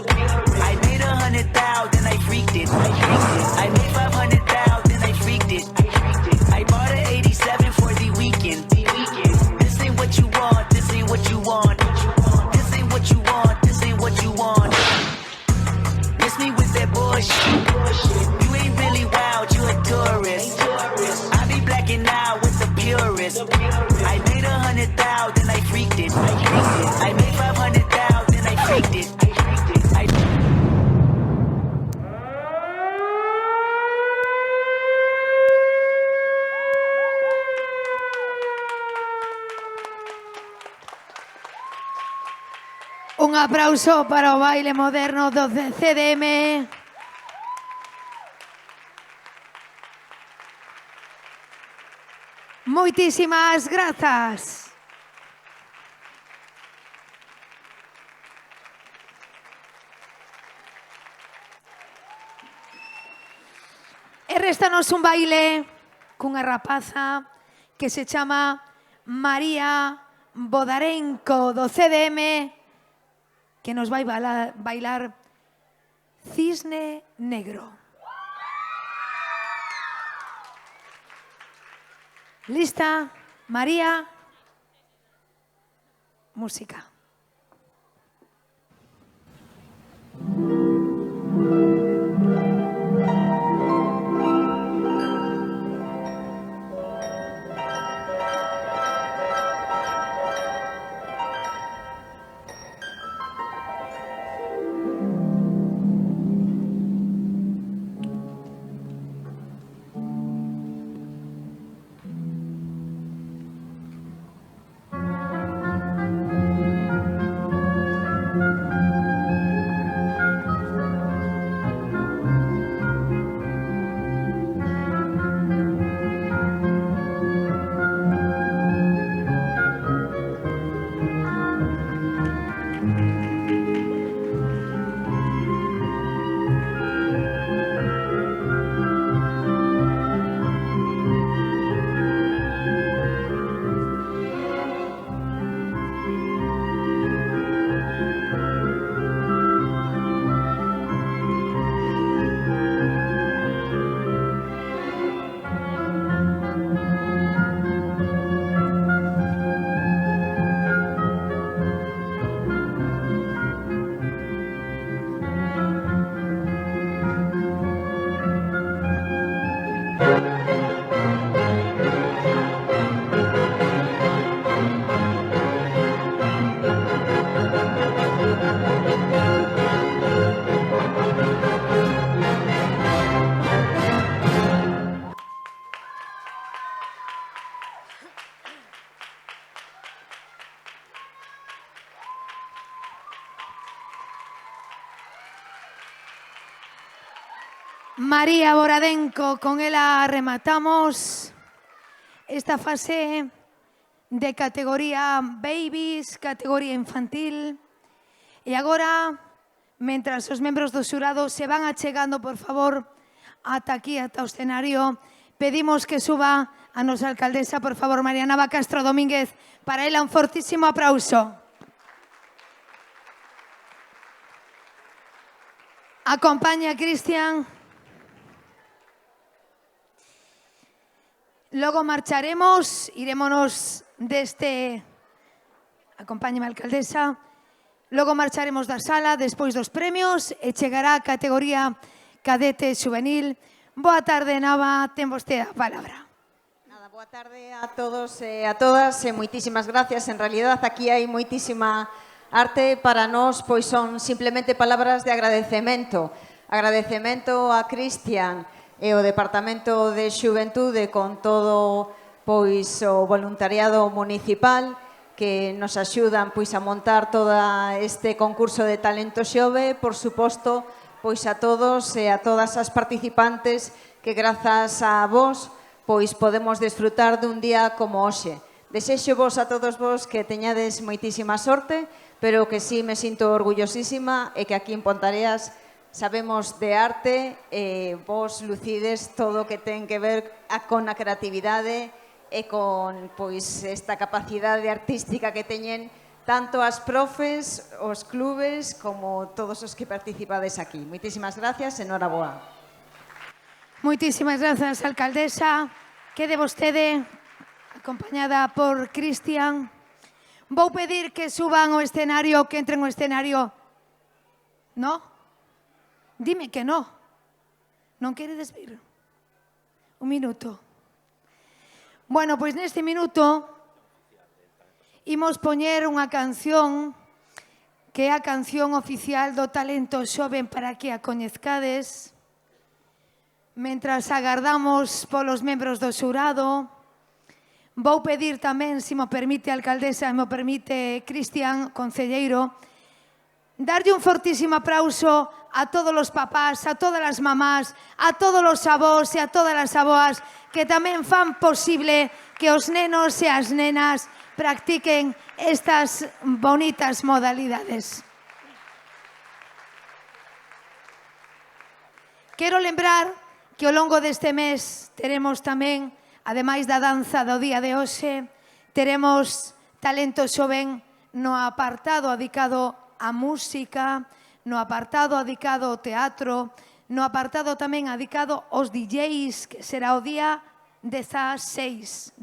V: I made 100,000, I freaked it. I made 500,000, I freaked it. I bought an 87 for the weekend. This ain't what you want, this ain't what you want. This ain't what you want, this ain't what you want. Miss me with that bullshit. You ain't really wild, you a tourist. I be blacking out with the purist. I made 100,000, I freaked it. I made 500,000, I freaked it.
A: Un aplauso para o baile moderno do CDM. Moitísimas grazas. E restanos un baile cunha rapaza que se chama María Bodarenko do CDM, que nos vai bailar Cisne Negro. ¿Lista? María. Música. María Boradenco, con ela rematamos esta fase de categoría babies, categoría infantil. E agora, mentras os membros do xurado se van achegando, por favor, ata aquí, ata o escenario, pedimos que suba a nosa alcaldesa, por favor, María Nava Castro Domínguez, para ela un fortísimo aplauso. Acompaña a Cristian. Logo marcharemos, irémonos deste... Acompáñame, alcaldesa. Logo marcharemos da sala, despois dos premios, e chegará a categoría cadete xuvenil. Boa tarde, Nava, ten vostede a palabra.
H: Boa tarde a todos e a todas e moitísimas gracias. En realidad aquí hai moitísima arte para nós, pois son simplemente palabras de agradecemento. Agradecemento a Cristian e o Departamento de Xuventude con todo pois o voluntariado municipal que nos axudan pois a montar todo este concurso de talento xove, por suposto, pois a todos e a todas as participantes que grazas a vos pois podemos desfrutar dun día como hoxe. Desexo vos a todos vos que teñades moitísima sorte, pero que sí me sinto orgullosísima e que aquí en Ponteareas sabemos de arte e vos lucides todo o que ten que ver con a creatividade e con pois esta capacidade artística que teñen tanto as profes, os clubes, como todos os que participades aquí. Moitísimas gracias e noraboa.
A: Moitísimas grazas, alcaldesa. Quede vostede acompañada por Cristian. Vou pedir que suban ao escenario, que entren ao escenario. No? Dime que no. Non queredes vir? Un minuto. Bueno, pois neste minuto imos poñer unha canción que é a canción oficial do talento xoven para que a coñezcades. Mentras agardamos polos membros do xurado, vou pedir tamén, se mo permite a alcaldesa e mo permite Cristian, concelleiro, darlle un fortísimo aplauso a todos os papás, a todas as mamás, a todos os avós e a todas as aboas que tamén fan posible que os nenos e as nenas practiquen estas bonitas modalidades. Quero lembrar que ao longo deste mes teremos tamén, ademais da danza do día de hoxe, teremos talento xoven no apartado dedicado á música, no apartado dedicado ao teatro, no apartado tamén dedicado aos DJs, que será o día 16,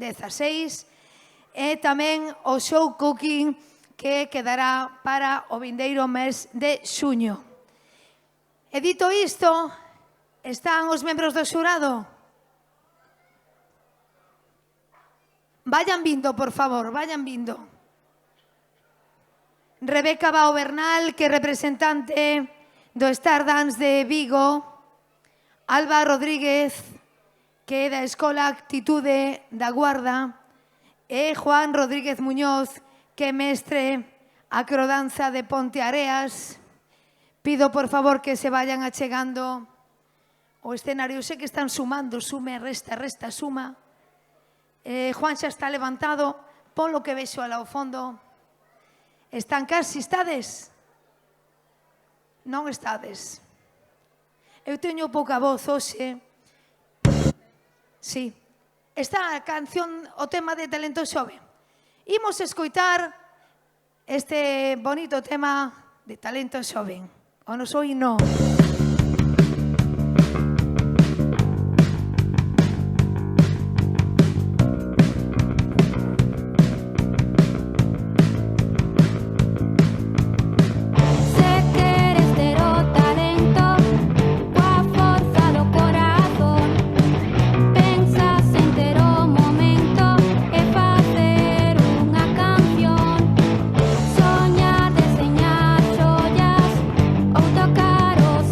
A: e tamén o show cooking que quedará para o vindeiro mes de xuño. E dito isto, están os membros do xurado? Vayan vindo, por favor, vayan vindo. Rebeca Bao Bernal, que é representante do Stardance de Vigo. Alba Rodríguez, que é da Escola Actitude da Guarda. E Juan Rodríguez Muñoz, que é mestre acrodanza de Ponteareas. Pido, por favor, que se vayan achegando o escenario. Sei que están sumando, sume, resta, resta, suma. Juan xa está levantado, pon lo que vexo alá ao fondo. Están casi, estades? Non estades. Eu teño pouca voz hoxe. Sí. Esta canción, o tema de talento xove. Imos escoitar este bonito tema de talento xove. O non soi no.
N: Soñar, deseñar, xollas ou tocar os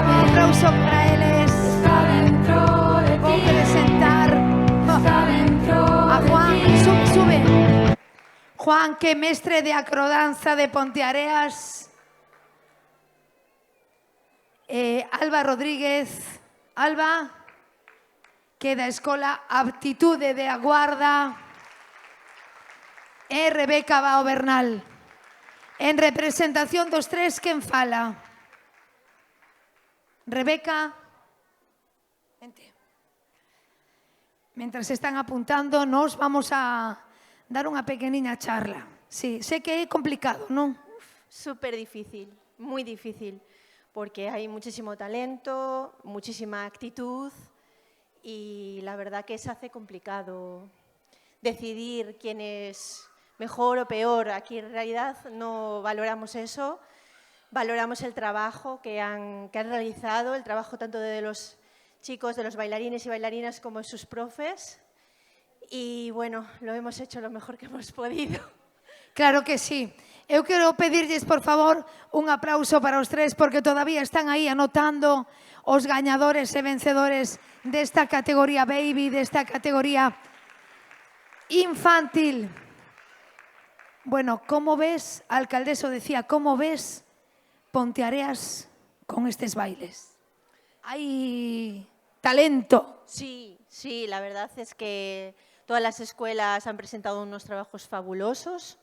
A: Un aplauso para eles. Vou presentar a Juan. Sube. Juan, que é mestre de acrodanza de Ponteareas. Alba Rodríguez. Alba, que da Escola Aptitude de Aguarda. E Rebeca Bao Bernal. En representación dos tres, quen fala? Rebeca. Vente. Mientras están apuntando, nos vamos a dar unha pequeniña charla. Sí, sé que é complicado, non?
L: Súper difícil, muy difícil, porque hay muchísimo talento, muchísima actitud y la verdad que se hace complicado decidir quién es mejor o peor. Aquí en realidad no valoramos eso, valoramos el trabajo que han realizado, el trabajo tanto de los chicos, de los bailarines y bailarinas como de sus profes. Y bueno, lo hemos hecho lo mejor que hemos podido.
A: Claro que sí. Eu quero pedirlles, por favor, un aplauso para os tres, porque todavía están aí anotando os gañadores e vencedores desta categoría baby, desta categoría infantil. Bueno, como ves, a alcaldeso decía, como ves Ponteareas con estes bailes? Hai talento.
L: Sí, sí, la verdad es que todas las escuelas han presentado unos trabajos fabulosos.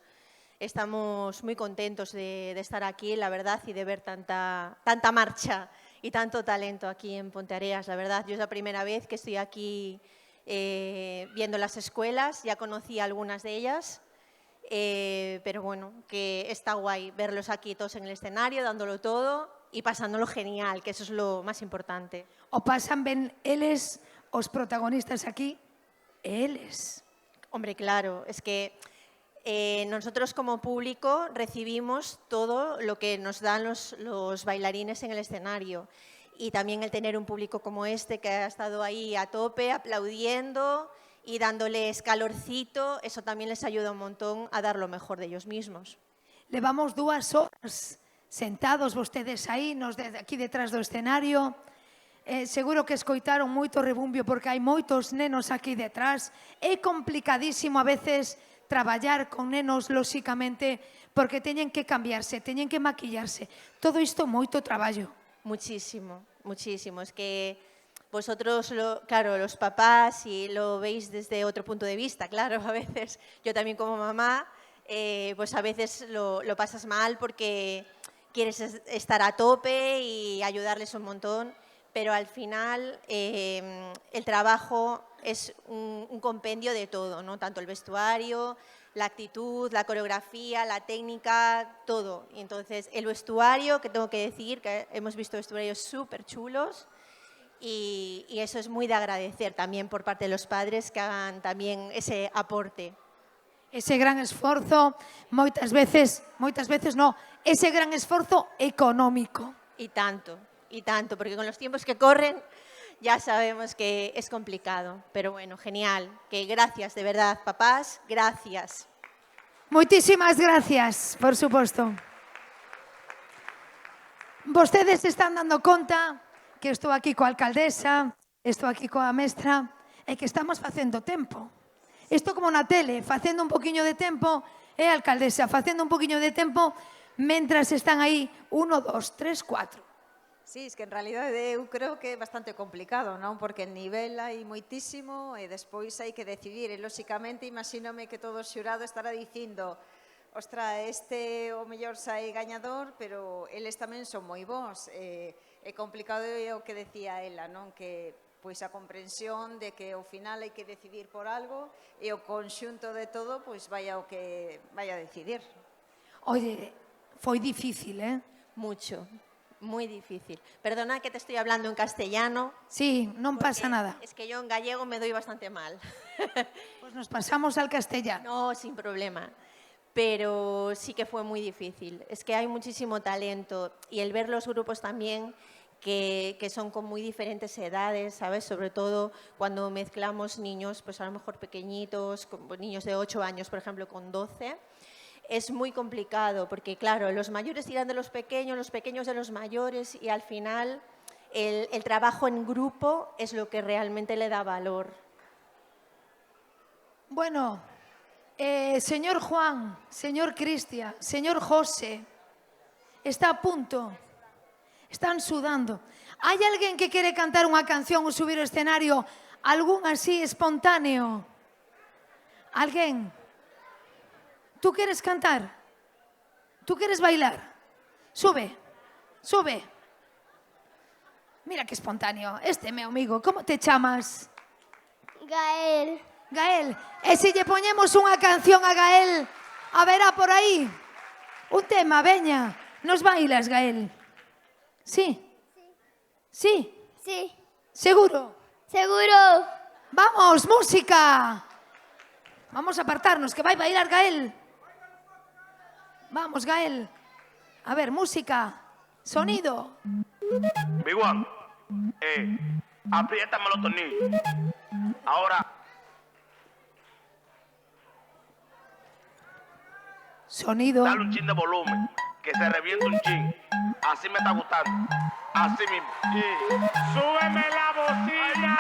L: Estamos muy contentos de estar aquí, la verdad, y de ver tanta marcha y tanto talento aquí en Ponteareas. La verdad, yo es la primera vez que estoy aquí viendo las escuelas, ya conocí algunas de ellas, pero bueno, que está guay verlos aquí todos en el escenario, dándolo todo y pasándolo genial, que eso es lo más importante.
A: O pasan ben eles, os protagonistas aquí, eles.
L: Hombre, claro, es que nosotros como público recibimos todo lo que nos dan los bailarines en el escenario, y también el tener un público como este que ha estado ahí a tope, aplaudiendo y dándoles calorcito, eso también les ayuda un montón a dar lo mejor de ellos mismos.
A: Levamos 2 horas sentados vostedes aí, nos aquí detrás do escenario. Seguro que escoitaron moito rebumbio porque hai moitos nenos aquí detrás. É complicadísimo a veces traballar con nenos, lóxicamente, porque teñen que cambiarse, teñen que maquillarse. Todo isto moito traballo.
L: Muchísimo, muchísimo. Es que vosotros, claro, los papás, y lo veis desde otro punto de vista, claro, a veces, yo también como mamá, pues a veces lo pasas mal porque quieres estar a tope y ayudarles un montón, pero al final el trabajo es un compendio de todo, ¿no? Tanto el vestuario, la actitud, la coreografía, la técnica, todo. Y entonces el vestuario, que tengo que decir que hemos visto vestuarios súper chulos, y eso es muy de agradecer también por parte de los padres que hagan también ese aporte.
A: Ese gran esforzo, moitas veces no, ese gran esforzo económico.
L: Y tanto, porque con los tiempos que corren ya sabemos que es complicado, pero bueno, genial, que gracias, de verdad, papás, gracias.
A: Moitísimas gracias, por suposto. Vostedes están dando conta que estou aquí coa alcaldesa, estou aquí coa mestra, e que estamos facendo tempo. Isto como na tele, facendo un poquinho de tempo, e a alcaldesa facendo un poquinho de tempo, mentras están aí 1, 2, 3, 4.
H: Sí, es que en realidad eu creo que é bastante complicado, non? Porque el nivel hai moitísimo e despois hai que decidir. E, lóxicamente, imagínome que todo o xurado estará dicindo ostra, este o mellor sai gañador, pero eles tamén son moi bons. É complicado é o que decía ela, non? Que pois a comprensión de que ao final hai que decidir por algo e o conxunto de todo pois vaya o que vaya a decidir.
A: Oye, foi difícil,
L: Mucho. Muy difícil. Perdona que te estoy hablando en castellano.
A: Sí, non pasa nada.
L: Es que yo en gallego me doy bastante mal.
A: Pues nos pasamos al castellano.
L: No, sin problema. Pero sí que fue muy difícil. Es que hay muchísimo talento y el ver los grupos también que son con muy diferentes edades, ¿sabes? Sobre todo cuando mezclamos niños, pues a lo mejor pequeñitos, niños de 8 años, por ejemplo, con 12. Es muy complicado porque, claro, los mayores tiran de los pequeños de los mayores y al final el trabajo en grupo es lo que realmente le da valor.
A: Bueno, señor Juan, señor Cristian, señor José, está a punto. Están sudando. ¿Hay alguien que quiere cantar una canción o subir al escenario? ¿Algún así espontáneo? ¿Alguien? ¿Tú quieres cantar? ¿Tú quieres bailar? Sube, sube. Mira qué espontáneo. Este meu amigo, ¿cómo te chamas?
R: Gael.
A: Gael, e se lle poñemos unha canción a Gael, a verá por aí? Un tema, veña. Nos bailas, Gael? Sí? Sí?
R: Sí.
A: Seguro?
R: Seguro.
A: Vamos, música. Vamos a apartarnos, que vai bailar Gael. Vamos, Gael. A ver, música. Sonido.
O: Big One, apriétame los tornillos. Ahora.
A: Sonido.
O: Dale un chin de volumen, que se reviente un chin. Así me está gustando. Así mismo. Y súbeme la bocina.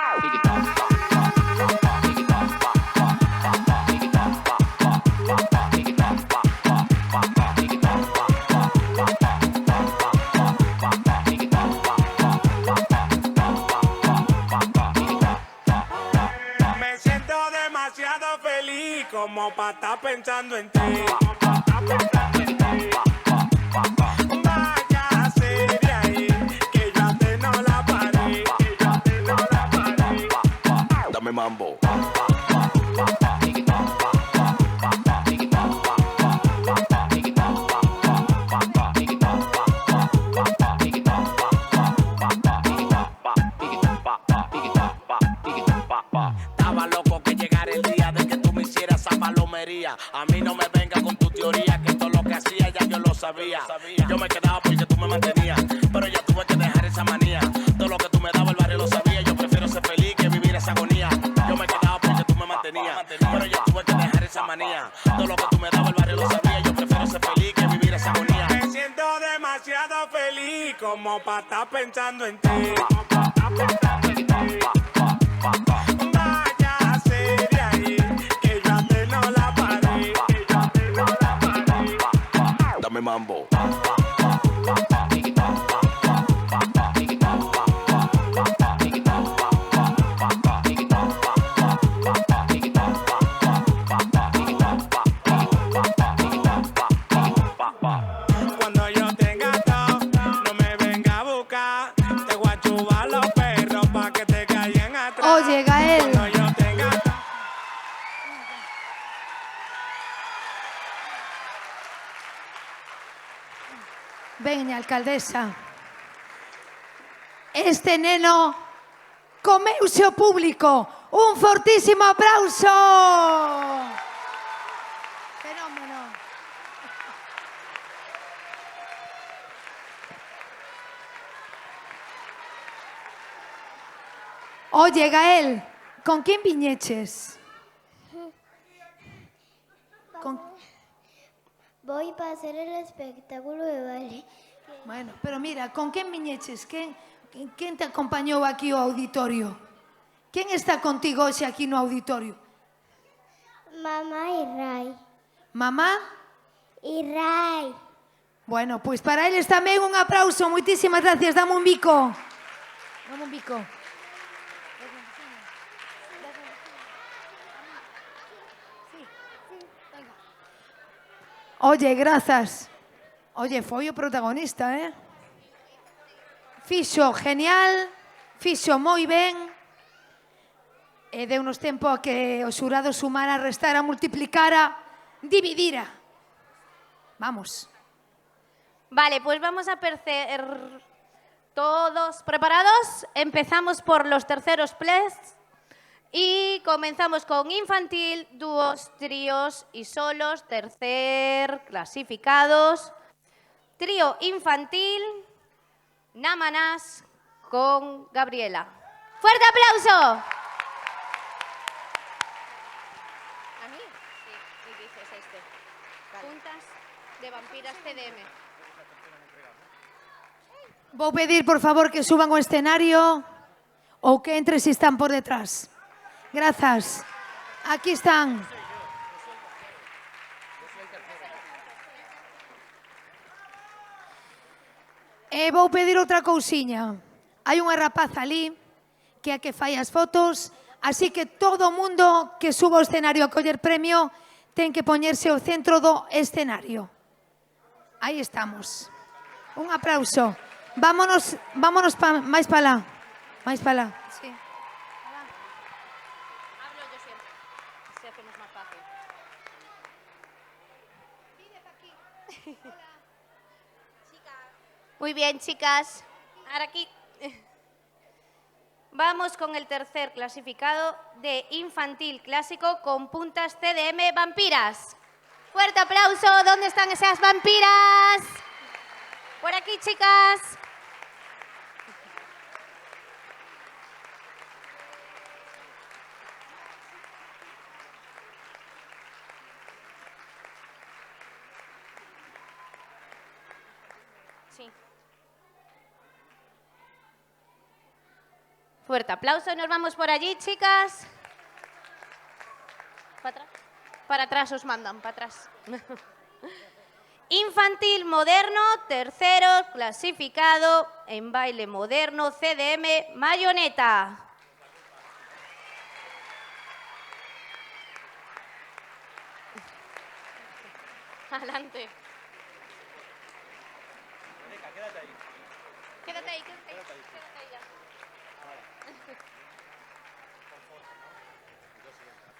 C: Me siento demasiado feliz como para estar pensando en ti. Váyase de ahí, que yo antes no la paré,
O: Dame mambo.
C: Estaba loco que llegara el día de que tú me hicieras esa palomería. A mí no me venga con tu teoría, que todo lo que hacía ya yo lo sabía. Yo me quedaba porque tú me mantenías, pero ya tuve que dejar esa manía. Todo lo que tú me dabas el barrio lo sabía. Yo prefiero ser feliz que vivir esa agonía. Yo me quedaba porque tú me mantenías, pero ya tuve que dejar esa manía. Todo lo que tú me dabas el barrio lo sabía. Yo prefiero ser feliz que vivir esa agonía. Me siento demasiado feliz como para estar pensando en ti. Váyase de ahí, que yo antes no la paré,
O: Dame mambo.
C: Cuando yo tenga todo, no me venga a buscar. Te voy a chubar los perros pa' que te caigan atrás.
A: Oye, Gael.
C: Cuando yo tenga todo.
A: Veña, alcaldesa. Este neno comeuse o público. Un fortísimo aplauso. Fenómeno. Oye, Gael, ¿con quién viñeches?
R: Voy para hacer el espectáculo de baile.
A: Bueno, pero mira, ¿con quién viñeches? ¿Quién te acompañou aquí ao auditorio? ¿Quién está contigo hoxe aquí no auditorio?
R: Mamá y Ray.
A: Mamá?
R: Y Ray.
A: Bueno, pois para eles tamén un aplauso. Moitísimas gracias. Dame un bico. Dame un bico. Oye, grazas. Oye, foi o protagonista, Fixo genial, fixo moi ben. E deu-nos tempo a que o xurado sumara, restara, multiplicara, dividira. Vamos.
L: Vale, pues vamos a percer. ¿Todos preparados? Empezamos por los terceros plays y comenzamos con infantil, dúos, tríos y solos. Tercer clasificados. Trío infantil, Namanás con Gabriela. ¡Fuerte aplauso! ¿A mí? Sí, y dices este. Juntas de Vampiras CDM.
A: Vou pedir, por favor, que suban ao escenario ou que entren se están por detrás. Grazas. Aquí están. E vou pedir outra cousiña. Hai unha rapaza ali que é a que fai as fotos, así que todo o mundo que suba ao escenario a coller premio ten que poñerse ao centro do escenario. Aí estamos. Un aplauso. Vámonos máis para lá. Máis para lá. Sí.
D: Hablo yo siempre. Así hacemos más fácil. Muy bien, chicas. Ahora aquí. Vamos con el tercer clasificado de infantil clásico con puntas CDM Vampiras. Fuerte aplauso. ¿Dónde están esas vampiras? Por aquí, chicas. Sí. Fuerte aplauso. Nos vamos por allí, chicas. ¿Para atrás? Para atrás os mandan, para atrás. Infantil moderno, tercero clasificado en baile moderno CDM Mayoneta. Adelante.
S: Quédate ahí.
D: Quédate ahí, quédate ahí. Quédate ahí ya.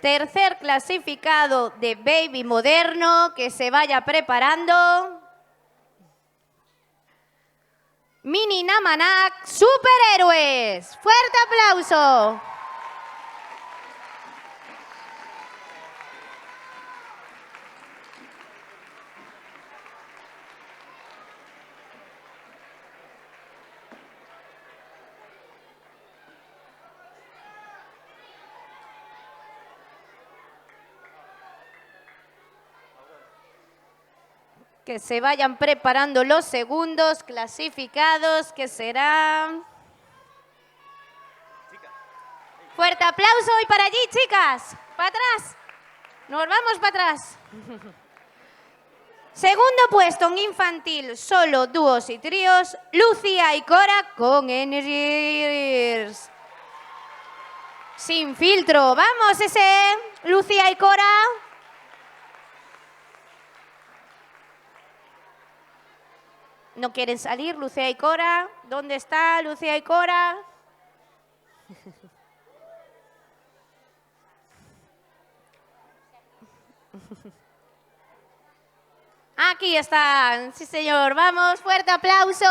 D: Tercer clasificado de baby moderno, que se vaya preparando. Mini Namanak Superhéroes. Fuerte aplauso. Que se vayan preparando los segundos clasificados, que serán... Fuerte aplauso y para allí, chicas. Para atrás. Nos vamos para atrás. Segundo puesto en infantil, solo dúos y tríos, Lucía y Cora con Energies. Sin filtro. Vamos, ese. Lucía y Cora. No quieren salir, Lucía y Cora. ¿Dónde está Lucía y Cora? Aquí están, sí señor. Vamos, fuerte aplauso.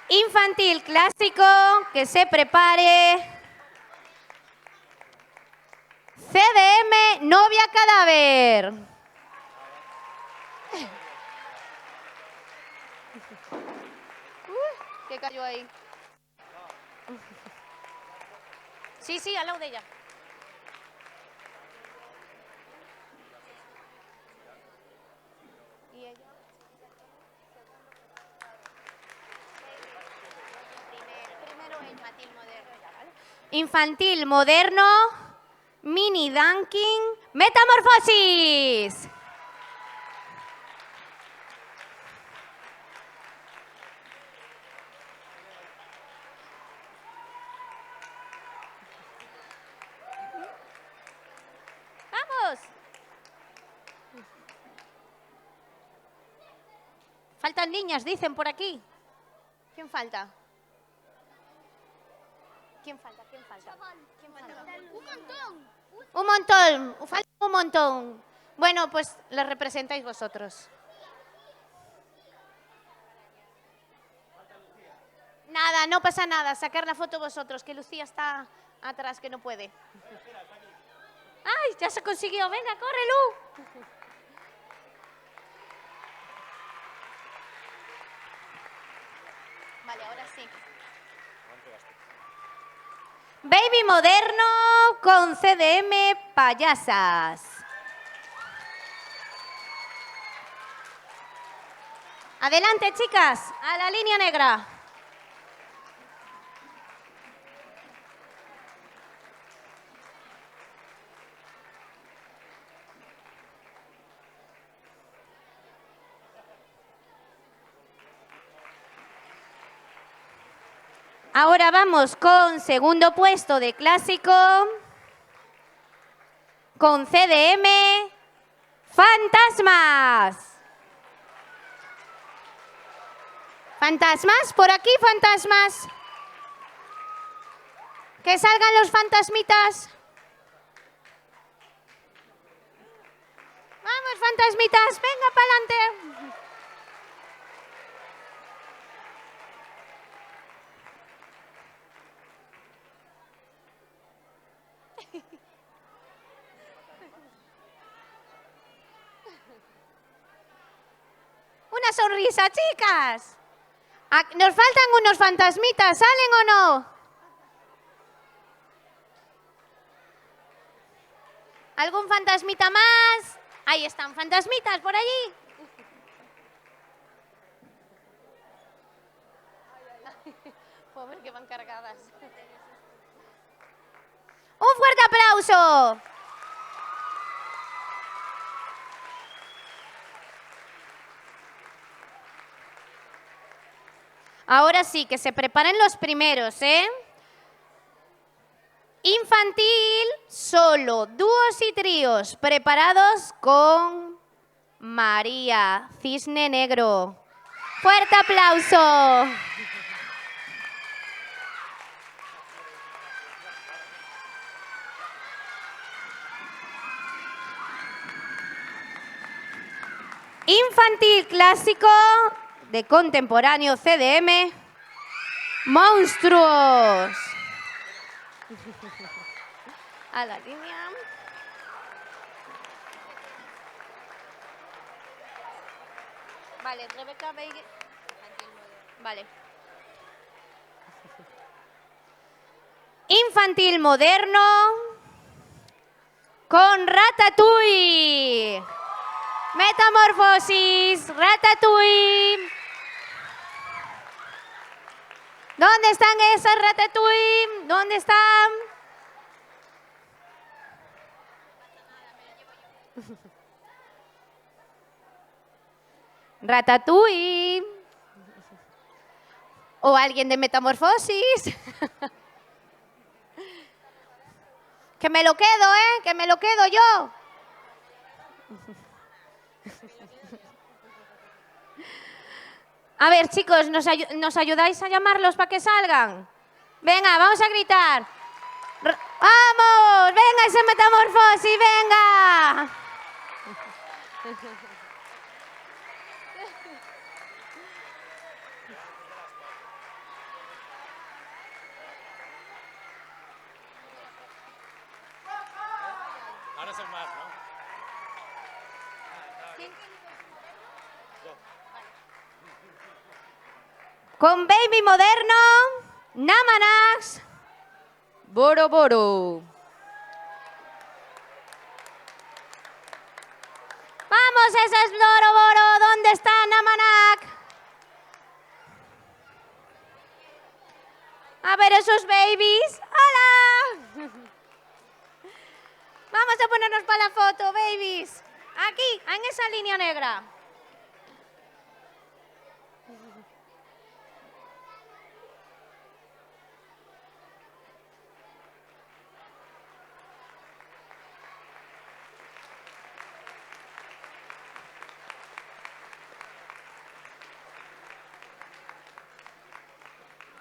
D: Infantil clásico, que se prepare. CDM Novia Cadáver. ¿Qué cayó ahí? Sí, sí, al lado de ella. ¿Y ella? Primero infantil moderno. Infantil moderno. Mini Dunking, Metamorfosis. Vamos. Faltan niñas, dicen por aquí. ¿Quién falta? ¿Quién falta? ¿Quién falta? ¿Quién falta?
R: Un montón.
D: Un montón, falta un montón. Bueno, pues les representáis vosotros. Nada, no pasa nada. Sacar la foto vosotros, que Lucía está atrás, que no puede. ¡Ay, ya se consiguió! ¡Venga, corre, Lu! Vale, ahora sí. Baby moderno con CDM Payasas. Adelante, chicas, a la línea negra. Ahora vamos con segundo puesto de clásico, con CDM Fantasmas. ¿Fantasmas? ¿Por aquí, fantasmas? Que salgan los fantasmitas. Vamos, fantasmitas, venga para adelante. Una sonrisa, chicas. Nos faltan unos fantasmitas, ¿salen o no? ¿Algún fantasmita más? Ahí están, fantasmitas por allí. Pobre que van cargadas. Un fuerte aplauso. Ahora sí, que se preparen los primeros, ¿eh? Infantil, solo, dúos y tríos, preparados con María Cisne Negro. Fuerte aplauso. Infantil clásico de contemporáneo CDM, Monstruos. A la línea. Vale, Rebeca Veiga. Vale. Infantil moderno con Ratatouille. Metamorfosis, Ratatouille. ¿Dónde están esas Ratatouille? ¿Dónde están? Ratatouille. ¿O alguien de Metamorfosis? Que me lo quedo, ¿eh? Que me lo quedo yo. A ver, chicos, ¿nos ayudáis a llamarlos para que salgan? Venga, vamos a gritar. ¡Vamos! ¡Venga ese Metamorfosis! ¡Venga!
B: Ahora son más, ¿no?
D: Con Baby Moderno, Namanax, Boro Boro. ¡Vamos, ese es Boro Boro! ¿Dónde está Namanac? A ver esos babies. ¡Hola! Vamos a ponernos para la foto, babies. Aquí, en esa línea negra.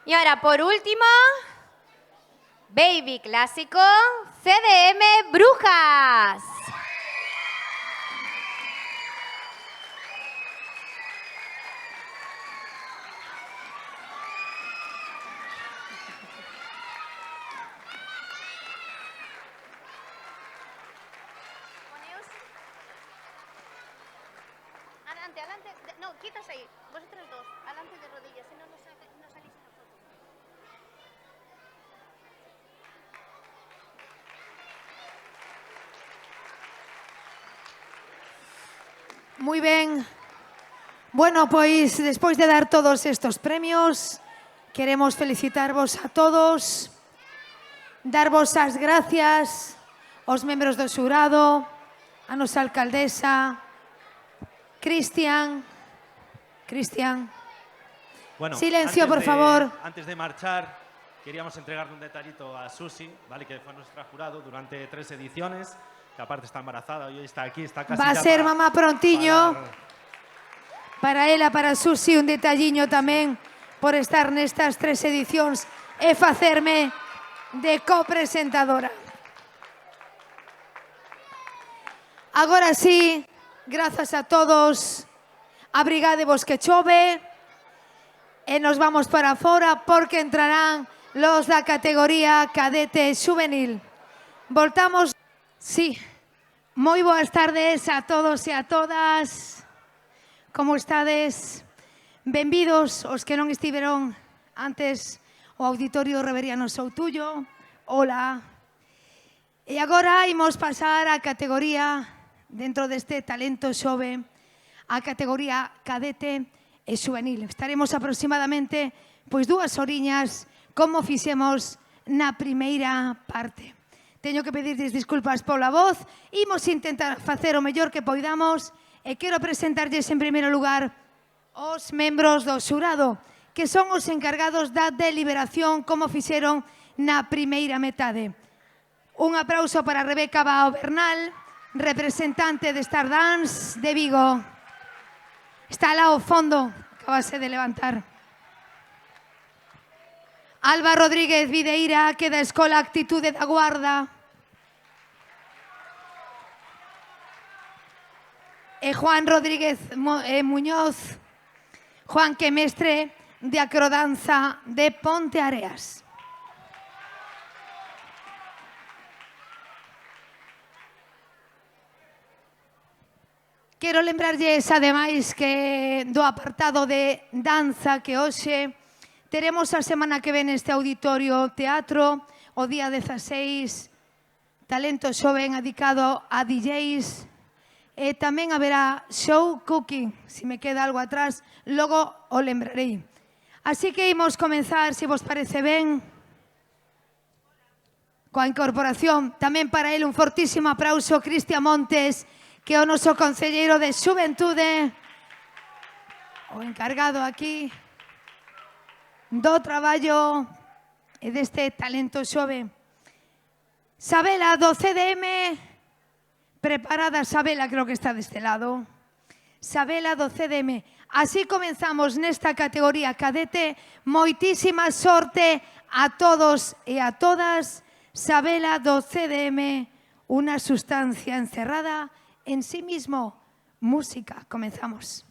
D: Y ahora, por último, Baby Clásico, CDM Brujas. Adelante, adelante. No, quitas ahí. Vosotros dos. Adelante de rodillas, si no, no salís en la foto.
A: Moi ben. Bueno, pois, despois de dar todos estos premios, queremos felicitarvos a todos, darvos as gracias aos membros do xurado, a nosa alcaldesa, Cristian.
B: Bueno,
A: Silencio,
B: antes
A: por favor.
B: Antes de marchar, queríamos entregarle un detallito a Susi, ¿vale? Que fue nuestra jurado durante 3 ediciones, que aparte está embarazada y hoy está aquí, está casi
A: Va a
B: ya
A: ser
B: para-
A: mamá prontiño. Para ela, para Susi, un detalliño tamén por estar nestas 3 edicións e facerme de copresentadora. Agora sí, grazas a todos, abrigadevos que chove e nos vamos para fora porque entrarán los da categoría cadete juvenil. Voltamos, sí, moi boas tardes a todos e a todas. Como estades? Benvidos os que non estiveron antes o Auditorio Reveriano Soutullo. Hola. E agora imos pasar a categoría, dentro deste talento xove, a categoría cadete e juvenil. Estaremos aproximadamente pois 2 horiñas como fixemos na primeira parte. Teño que pedirles disculpas pola voz, imos intentar facer o mellor que poidamos e quero presentarlles en primeiro lugar os membros do xurado, que son os encargados da deliberación como fixeron na primeira metade. Un aplauso para Rebeca Bao Bernal, representante de Stardance de Vigo. Está lá ao fondo, acabase de levantar. Alba Rodríguez Videira, que da Escola Actitude da Guarda. E Juan Rodríguez Muñoz, Juan, que mestre de acrodanza de Ponteareas. Quero lembrarlles, ademais, que do apartado de danza que hoxe teremos a semana que ven este auditorio teatro, o día 16, talento xoven adicado a DJs, e tamén haberá show cooking, se me queda algo atrás, logo o lembrarei. Así que imos comenzar, se vos parece ben, coa incorporación. Tamén para ele un fortísimo aplauso, Cristian Montes, que é o noso concelleiro de Xuventude, o encargado aquí do traballo e deste talento xove. Sabela, do CDM, preparada Sabela, creo que está deste lado. Sabela do CDM. Así comenzamos nesta categoría cadete. Moitísima sorte a todos e a todas. Sabela do CDM, unha sustancia encerrada en sí mismo. Música, comenzamos.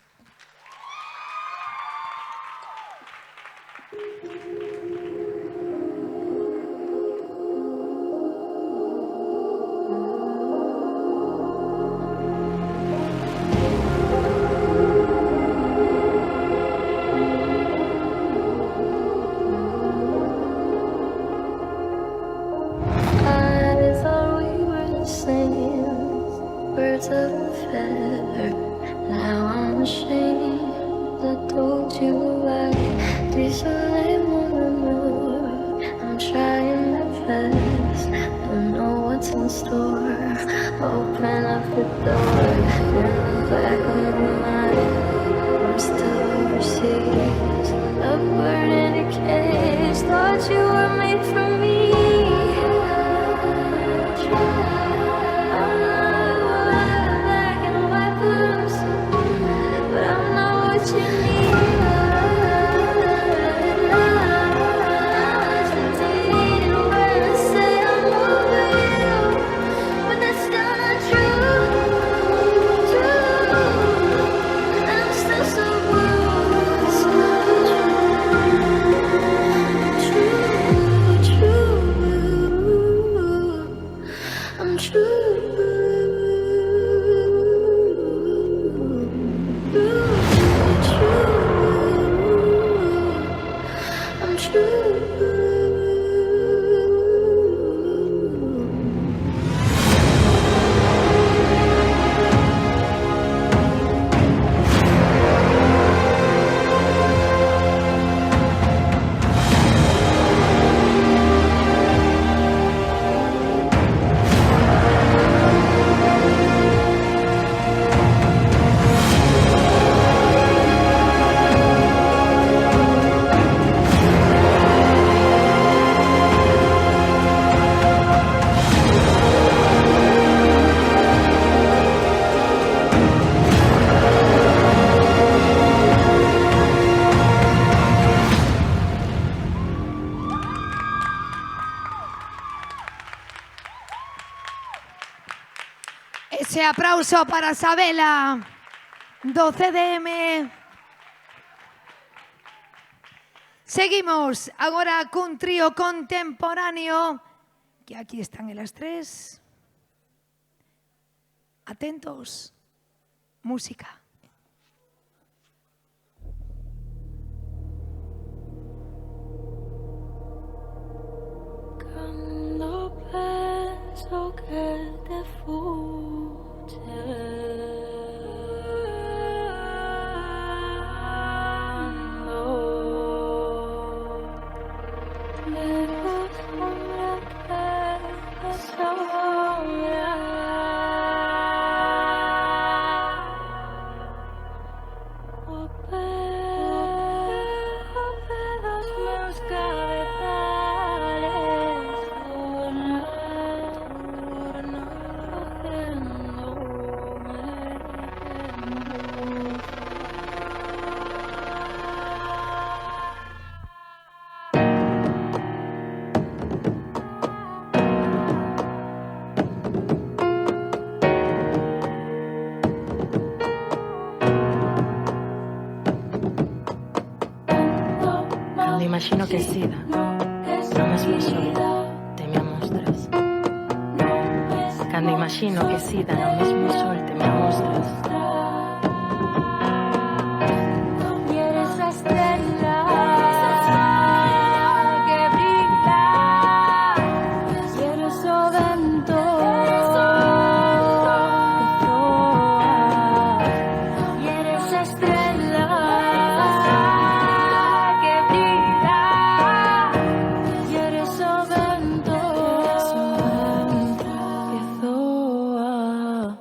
N: I thought we were the same, birds of a feather. Now I'm ashamed I told you I deserve more. I'm trying my best, don't know what's in store. Open up the door, in the back of my mind, I'm still overseas. A bird in a cage, thought you were made for me. True.
A: aplauso para Sabela do CDM. Seguimos agora cun trío contemporáneo que aquí están elas tres. Atentos. Música.
N: Cuando penso que te
G: Quando imagino che sida, no mesmo sol, te me amostras. Cando imagino que sida, no mesmo sol, te me amostras.
N: Y eres la estrella que brilla, y eres o vento que soa, y eres la estrella que brilla, y eres o vento que soa.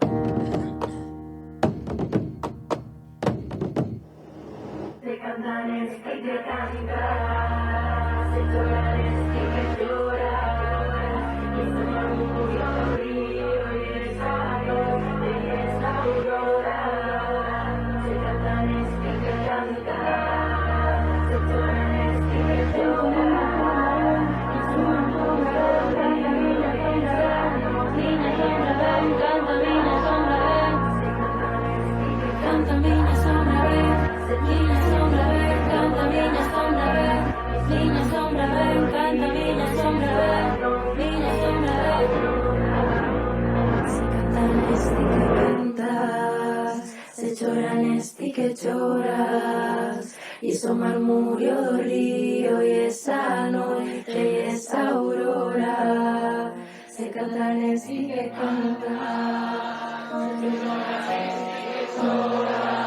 E: Te cantares y te cantarás, te llorares y te llorarás, y esta murmullo río y esa noche y esa aurora. Te cantares y te cantarás, te llorares y te llorarás, y esta murmullo río y esa noche y esa
N: Canta minha sombra, vem, minha sombra, vem, canta minha sombra, vem, minha sombra, vem, canta minha sombra, vem, minha sombra, vem. Se cantares ti que cantas, se choranes ti que choras, y so murmurio do río y esa noche y esa aurora. Se cantares ti que cantas, se choranes ti que choras.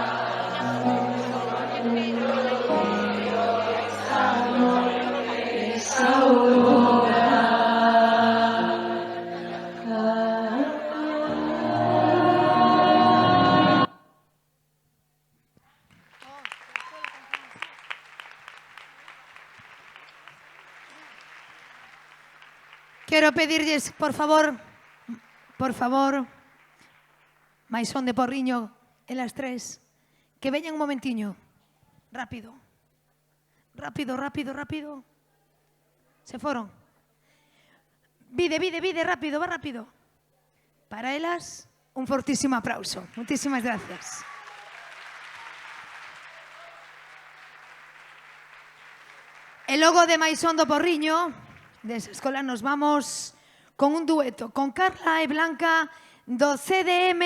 A: Quiero pedirles, por favor, Maisón de Porriño, elas tres, que veñan un momentiño. Rápido. Rápido. Se foron. Vide, rápido, va rápido. Para elas, un fortísimo aplauso. Muchísimas gracias. E logo de Maisón do Porriño, desa escola, nos vamos con un dueto con Carla e Blanca do CDM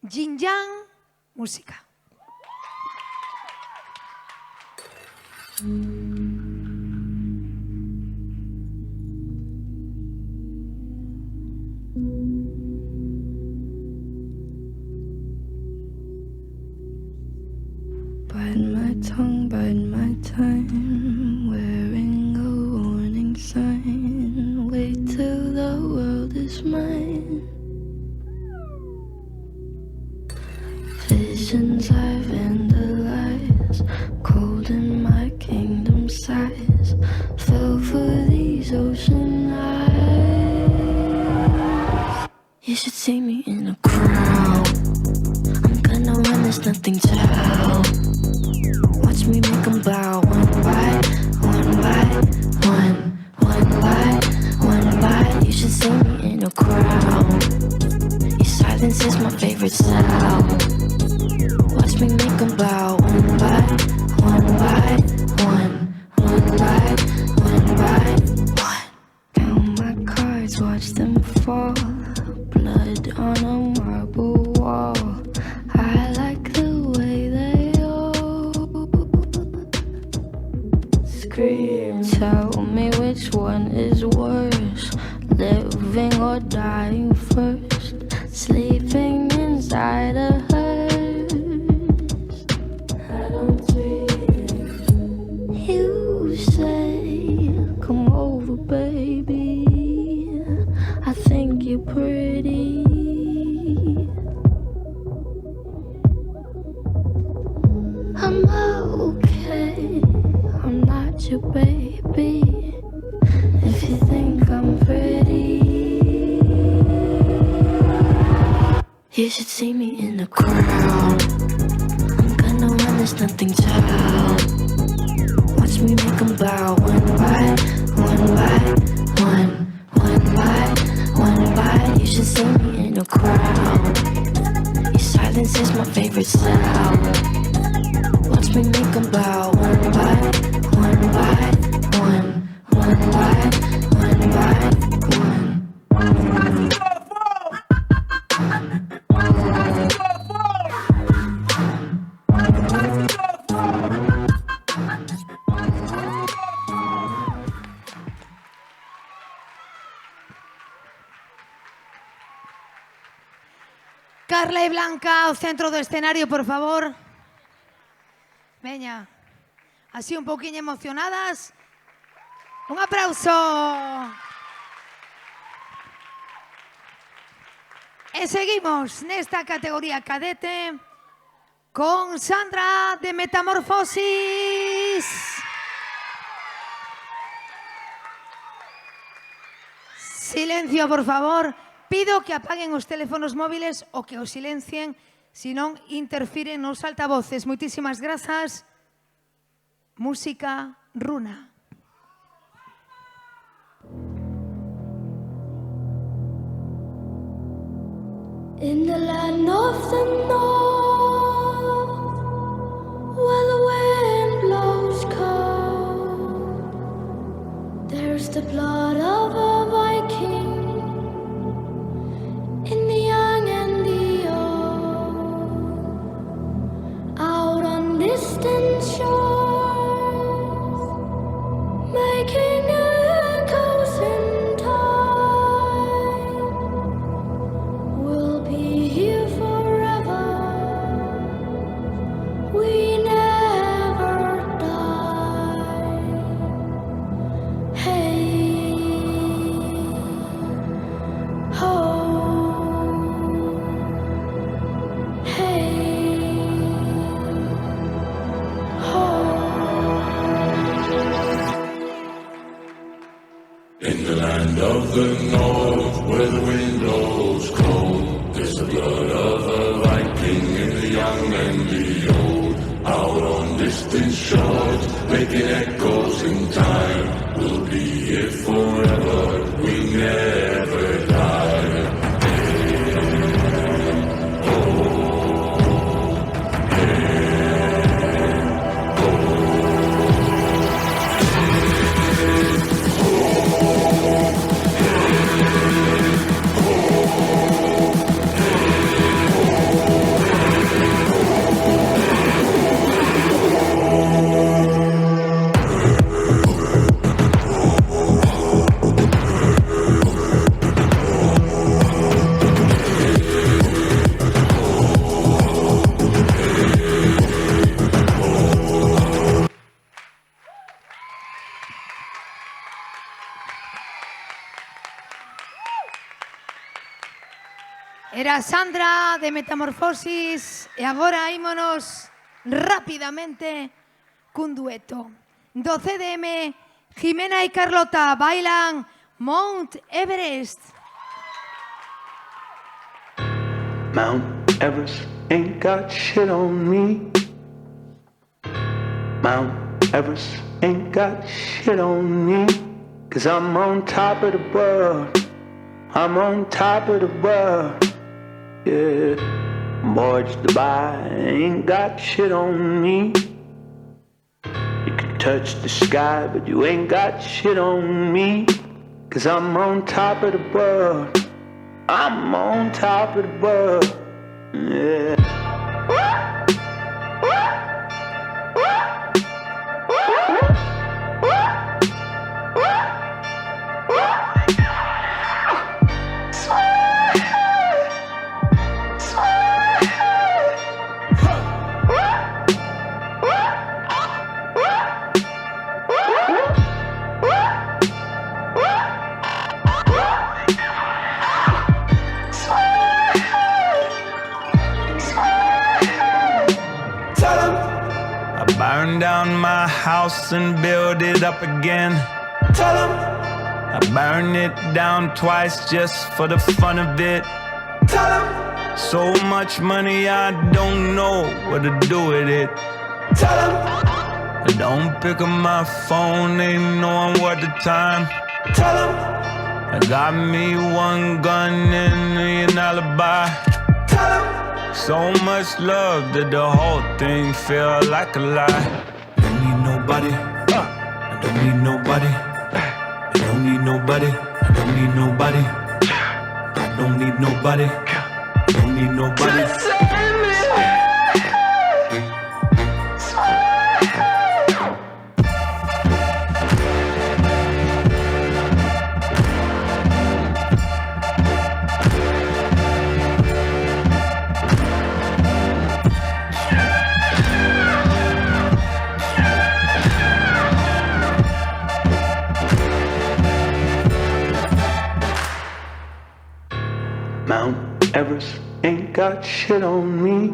A: Yin Yang Música.
N: Bite my time, wearing a warning sign. Wait till the world is mine. Visions I vandalize, cold in my kingdom size. Fell for these ocean eyes. You should see me in a crowd. I'm gonna run, there's nothing to help. Watch me make them bow, one by one. You should see me in a crowd. Your silence is
G: sound. Watch me make them bow one by one by one, one by one by one. Count my cards, watch them fall. Blood on a marble wall. I like the way they all scream. Tell me which one is worse, living or dying first. Sleeping inside a hearse. I don't dream. You say, come over, baby. I think you're pretty. I'm okay. I'm not your baby. If you think I'm pretty, you should see me in the crowd. I'm gonna run, there's nothing to. Watch me make them bow one by one by one, one by one by. You should see me in the crowd. Your silence is my favorite sound. Watch me make them bow one by one by one, one by one by one.
A: Carla y Blanca ao centro do escenario, por favor. Veña, así un poquinho emocionadas. Un aplauso. E seguimos nesta categoría cadete con Sandra de Metamorfosis. Silencio, por favor. Pido que apaguen os teléfonos móviles ou que os silencien, senón interfiren nos altavoces. Moitísimas grazas. Música runa.
R: In the land of the north, where the wind blows cold, there's the blood of a Viking in the young and the old, out on distant shores, making echoes in time. We'll be here forever, we never die. Hey, ho.
J: In the land of the north, where the wind blows cold, there's the blood of a Viking in the young and the old. Out on distant shores, making echoes in time. We'll be here forever, we never die.
A: Era Sandra de Metamorfosis e agora ímonos rapidamente cun dueto. Do CDM, Jimena e Carlota bailan Mount Everest.
S: Mount Everest ain't got shit on me. Mount Everest ain't got shit on me. 'Cause I'm on top of the world. I'm on top of the world. Yeah. Mortgage to buy, ain't got shit on me. You can touch the sky, but you ain't got shit on me. 'Cause I'm on top of the world. I'm on top of the world. Yeah.
T: Burn down my house and build it up again. Tell 'em I burn it down twice just for the fun of it. Tell 'em so much money I don't know what to do with it. Tell 'em I don't pick up my phone, ain't knowing what the time. Tell 'em I got me one gun and an alibi. Tell 'em so much love that the whole thing feel like a lie. I don't need nobody. I don't need nobody. I don't need nobody. I don't need nobody. I don't need nobody. I don't need nobody. Mount Everest ain't got shit on me.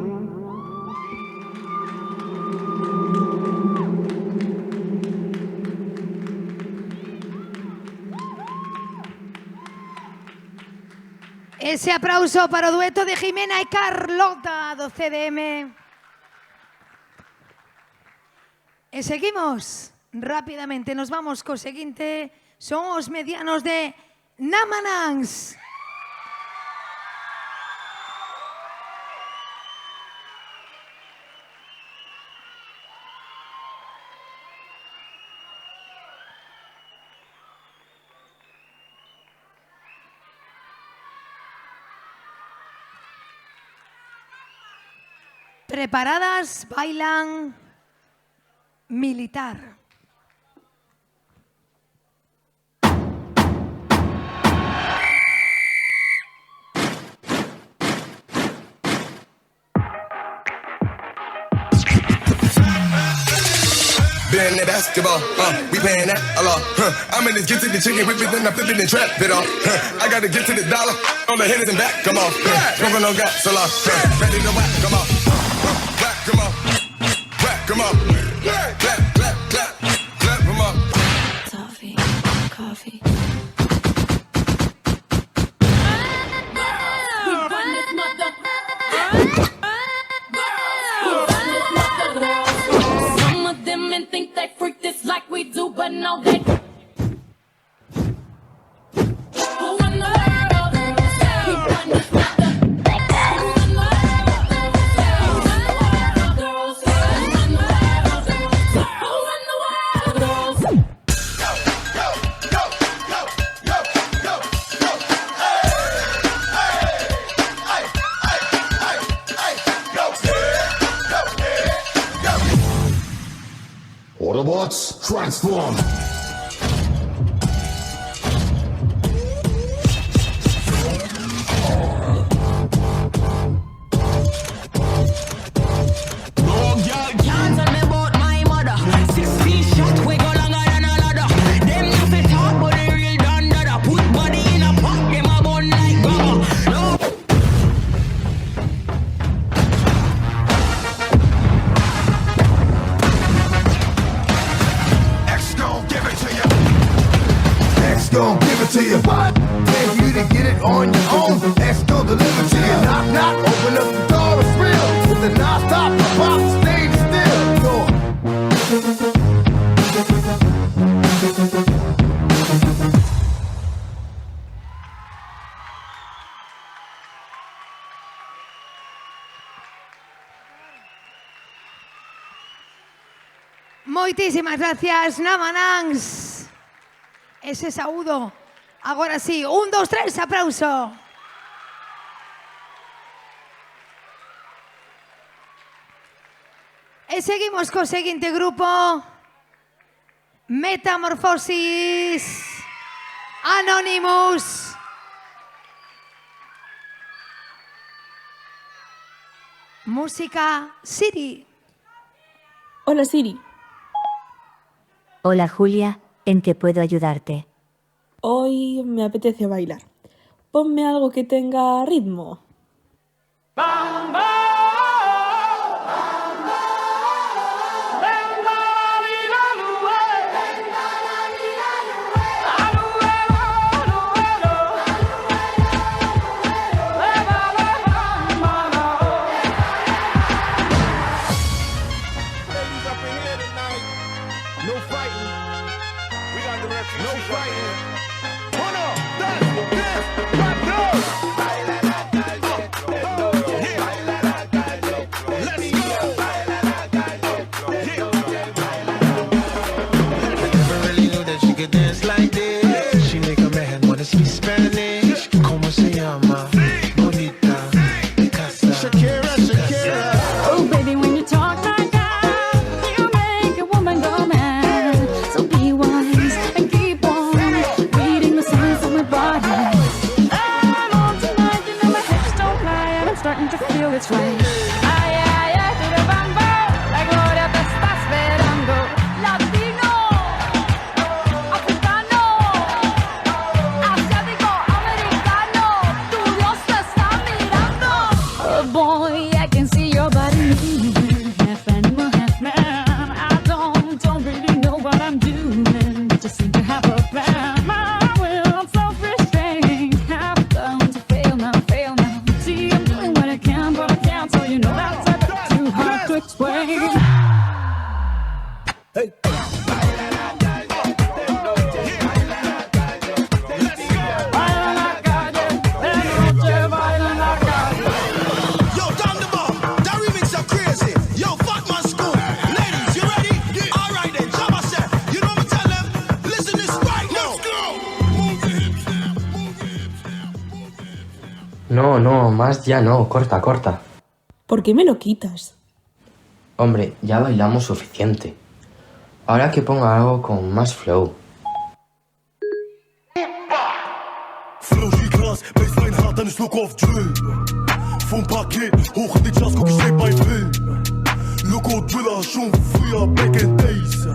A: Ese aplauso para o dueto de Jimena e Carlota do CDM. E seguimos rapidamente, nos vamos co seguinte, son os medianos de Namanans. Preparadas, bailan militar.
U: Been that basketball, we paying that a lot. I'm in this get to the chicken whip it, then I flip it and trap it off. I gotta get to the dollar, on the hitters and back, come on. Smoking on gas, so long. Ready to whack, come on. Whack, come on. Whack, come on. Clap, clap, clap, clap, come on.
G: Coffee, coffee.
K: Some of them men think they freak this like we do, but no, they.
I: Autobots, transform!
V: Can't tell me about my mother. 16 shot, we go longer than a ladder. Them nothing talk, but they real done dada. Put body in a pot, them a bun like gummer. No.
U: X gon' give
A: Moitísimas gracias, Namanans. Ese saúdo. Agora sí, 1, 2, 3, aplauso. E seguimos co seguinte grupo. Metamorfosis. Anonymous. Música Siri.
F: Hola Siri.
P: Hola Julia, ¿en qué puedo ayudarte?
F: Hoy me apetece bailar. Ponme algo que tenga ritmo.
K: Oh, baby, when you talk like that, you make a woman go mad. So be wise and keep on reading the signs of my body. I'm on tonight, you know my hips don't lie, and I'm starting to feel it's right. Ay, ay, ay, to the bambo, la gloria te está esperando. Latino, africano, asiático, americano, tu Dios te está mirando. Oh boy, I can see your body moving, half animal, half man. I don't really know what I'm doing, but just seem to have a plan. My will, I'm self-restrained, have bound to fail now. See, I'm doing what I can, but I can't, so you know that's a bit too hard to explain.
C: Yo, Thunderball, that remix are crazy. Yo, fuck my school. Ladies, you ready? All right then, Jabba said. You know what tell them? Listen this right now.
W: No, más ya no, corta.
F: ¿Por qué me lo quitas?
W: Hombre, ya bailamos suficiente. Ahora que ponga algo con más flow.
C: Flow G-Class, Bassline hart, dann ist Look auf Drill. Vom Paket hoch in die Jazz, guck ich steht bei Film. Loco Driller, schon früher, back in days.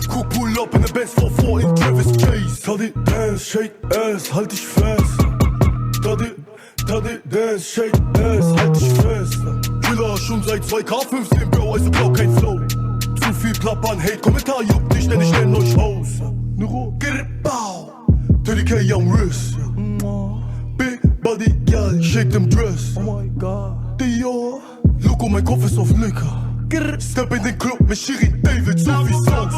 C: Guck, pull up in the Benz 4-4 in Travis Chase. Taddy, dance, shake ass, halt dich fest. Taddy, dance, shake ass, halt dich fest. Driller, schon seit 2K15, Bro, also blau kein Flow. Zu viel plappern, Hate, Kommentar juckt dich, denn ich nenn euch aus. Nero, get it, bow. 30K am wrist. Big body, girl, shake them dress. Oh my god. Dior. Loco, mein Kopf ist auf Liquor. Step in den Club mit Shirin David, so viel Sauce.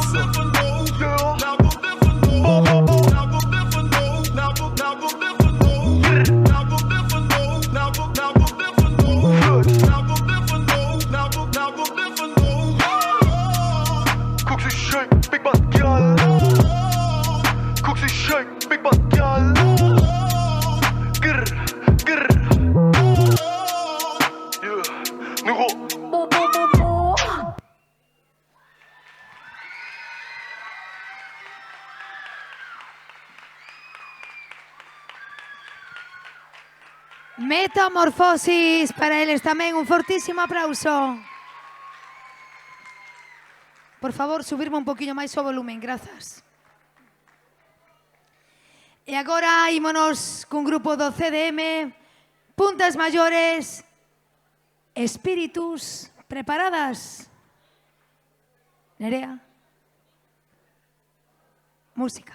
C: Guck sie shake, big bad girl. Guck sie shake, big bad girl. Grr. Yeah, Nero.
A: Metamorfosis, para eles tamén un fortísimo aplauso. Por favor, subirme un poquinho máis o volumen, grazas. E agora ímonos cun grupo do CDM, Puntas Maiores, Espíritus, preparadas? Nerea? Música.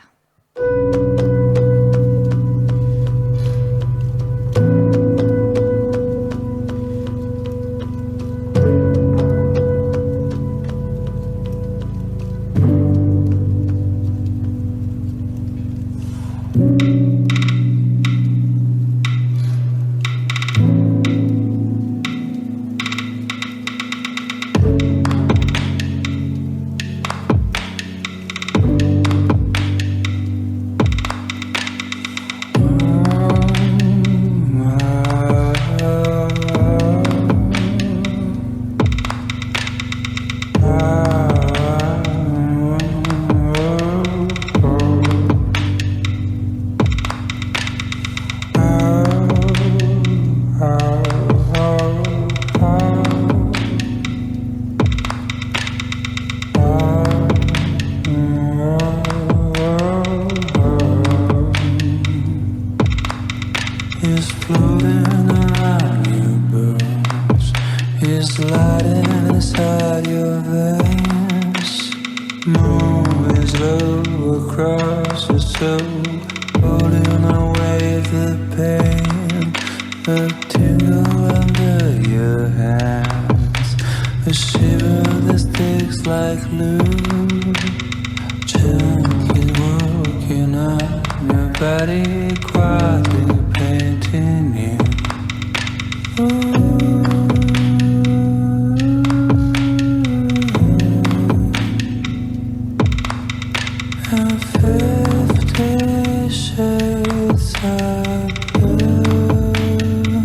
T: is lighting inside your veins. Moon is low across your soul, holding away the pain, the tingle under your hands, a shiver that sticks like glue, gently walking on your body, quietly painting you. And 50 shades of blue.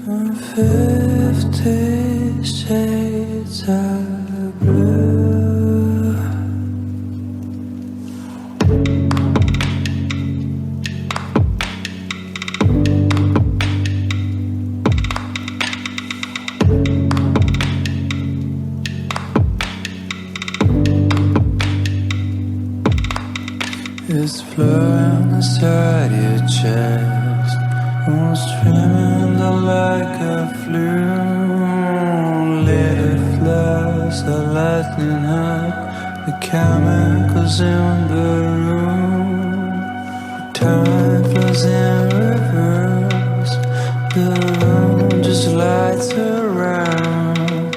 T: And 50 shades of blue. It's flowing inside your chest, wounds streaming like a flume. Little floods are lightening up the chemicals in the room. Time flows in reverse, the room just lights around,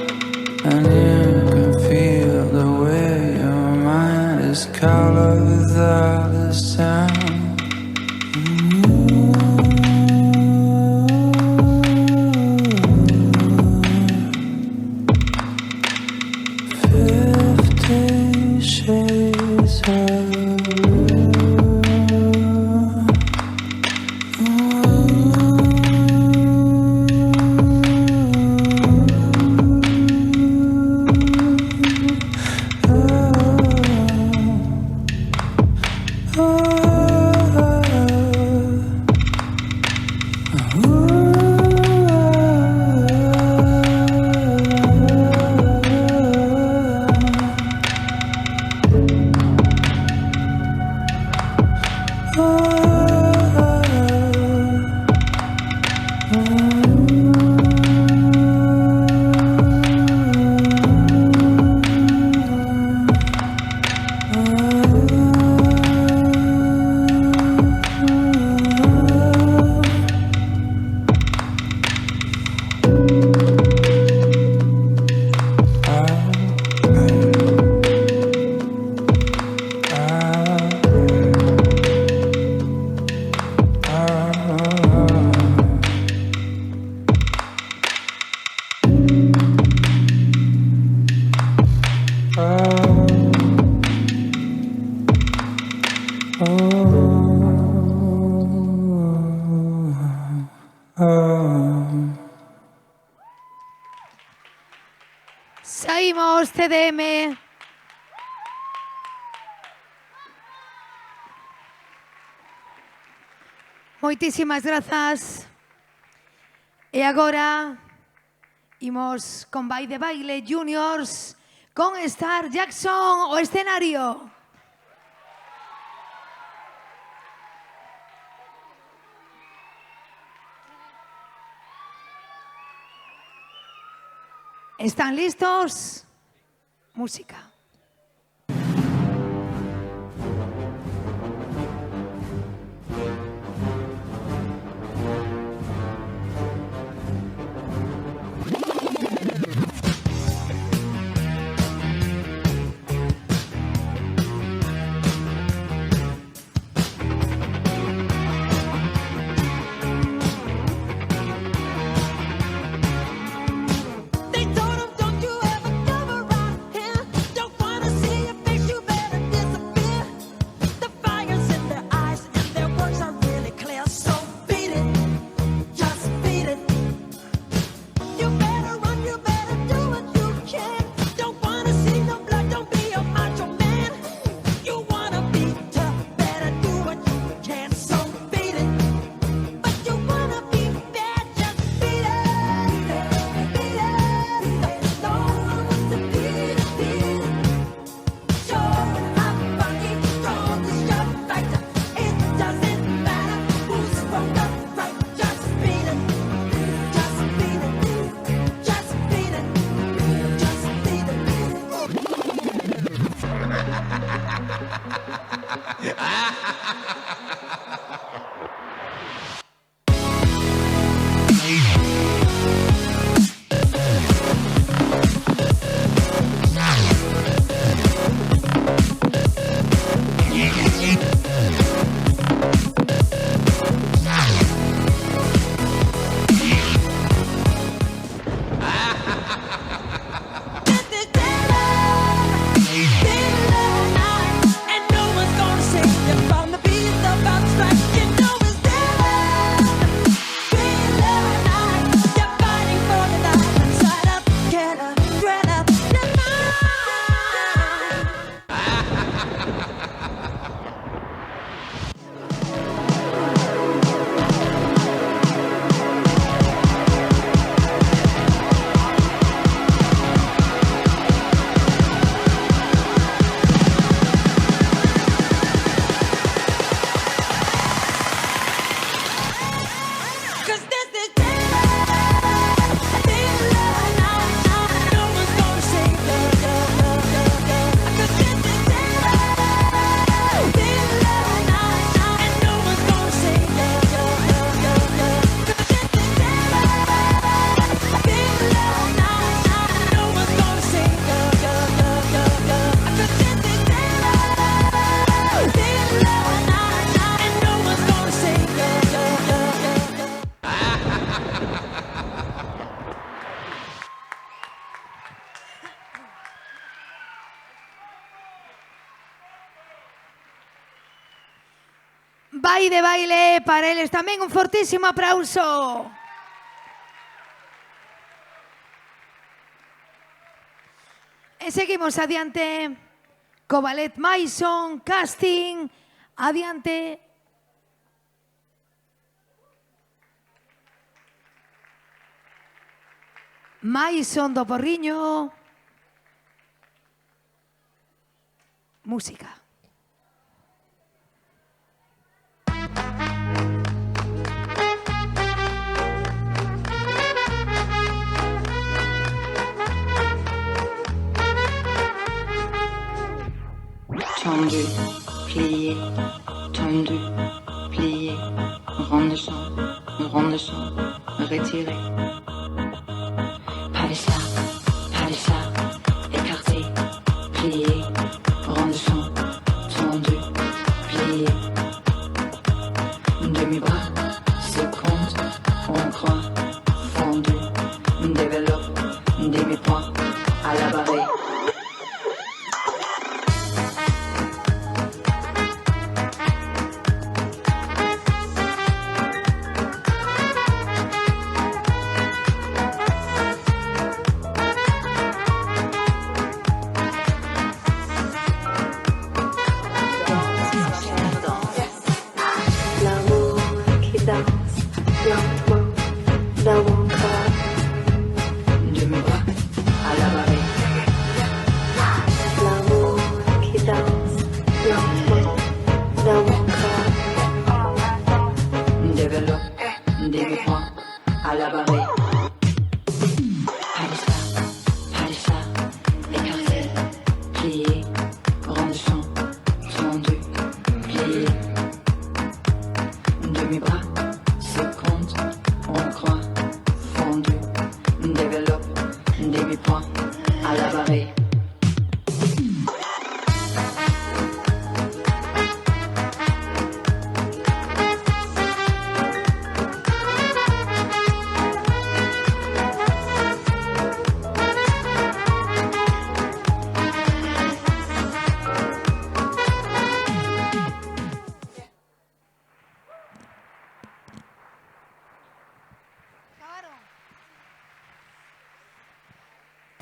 T: and you can feel the way your mind is colored without a sound. 50 shades of blue.
A: Saímos CDM. Moitísimas grazas. E agora imos con Vai de Baile Juniors con Star Jackson o escenario. ¿Están listos? Música.
E: They told him, don't you ever come around here. Don't
A: Vai de baile para eles tamén un fortísimo aplauso. E seguimos adiante co ballet Maison, casting, adiante. Maison do Porriño. Música.
H: Tendu, plié, tendu, plié, rond de champ, retiré. Pas de ça, écarté, plié, rond de champ, tendu, plié. Demi-bras, seconde, on croit, fondu, développe, demi-point, à la barrée.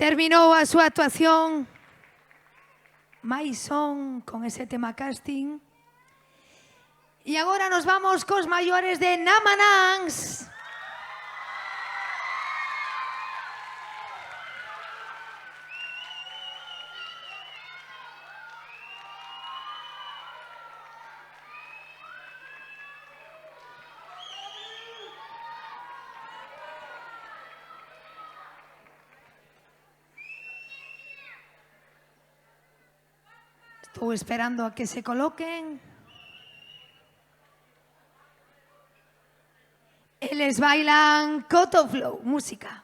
A: Terminou a súa actuación Maison con ese tema casting. E agora nos vamos cos maiores de Namanans. Estou esperando a que se coloquen. Eles bailan Coto Flow, música.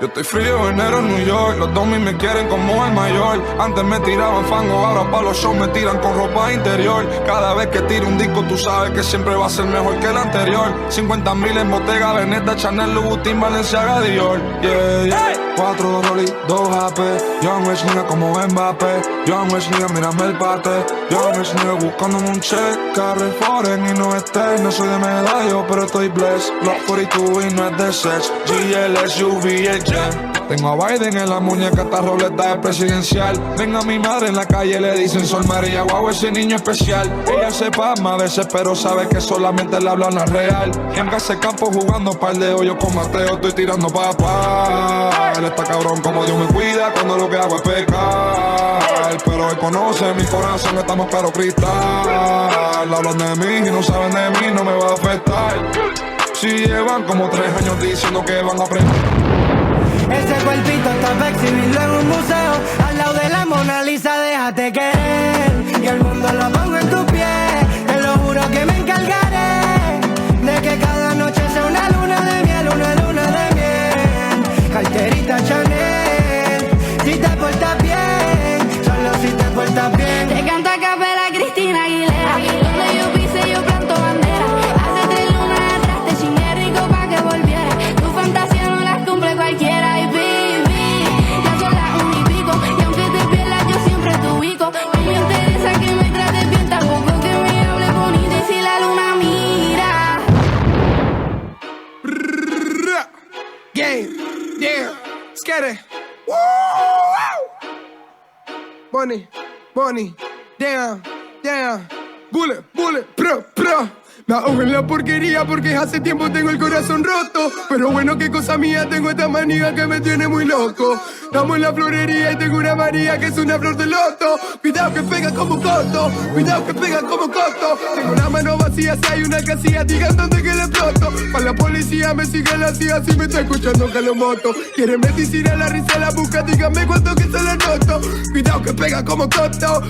M: Yo estoy frío, enero en New York. Los domis me quieren como el mayor. Antes me tiraban fango, ahora pa' los shows me tiran con ropa interior. Cada vez que tiro un disco tú sabes que siempre va a ser mejor que el anterior. 50.000 en Bottega Veneta, Chanel, Louboutin, Balenciaga, Dior. Yeah, yeah. 4 Rolly, 2 AP. Young Rich nigga como Mbappé. Young Rich nigga, mírame el bate. Young Rich nigga buscándome un check. Carry foreign y no estés. No soy de medallo, pero estoy blessed. Block 42 y no es de sex. GLS, UV, el jet. Tengo a Biden en la muñeca, esta roleta es presidencial. Venga mi madre en la calle, le dicen Sol María, guau, ese niño especial. Ella se pasma a veces, pero sabe que solamente le hablan la real. En ese campo jugando par de hoyos con Mateo, estoy tirando papá. Él está cabrón como Dios me cuida cuando lo que hago es pecar. Pero él conoce mi corazón, estamos claro cristal. Hablan de mí y no saben de mí, no me va a afectar. Si llevan como 3 años diciendo que van a aprender.
O: Ese cuerpito está para exhibirlo en un museo. Al lado de la Mona Lisa, déjate querer. Y el mundo lo pongo en tus pies. Te lo juro que me encargaré de que cada noche sea una luna de miel, una luna de miel. Carterita Chanel, si te portas bien, solo si te portas bien.
R: Te canta a capela Cristina Aguilera. Donde yo pise yo planto bandera. Hace 3 lunas atrás te chingué rico pa' que volviera. Tu fantasía no las cumple cualquiera. Y baby, ya son las 1 y pico. Y aunque te pierdas yo siempre te ubico. No me interesa que me trates bien, tampoco que me hable bonito. Y si la luna mira.
O: Game, yeah, scatter. Woo! Bunny, damn, bullet, pro. Me ahogo en la porquería porque hace tiempo tengo el corazón roto. Pero bueno, qué cosa mía, tengo esta manía que me tiene muy loco. Estamos en la florería y tengo una María que es una flor de loto. Cuidado que pega como coto, Tengo una mano vacía, si hay una casilla, digan dónde que le exploto. Para la policía me sigue la CIA, si me está escuchando que lo moto. Quieren medicina, la risa la busca, díganme cuánto que se la noto. Cuidado que pega como coto,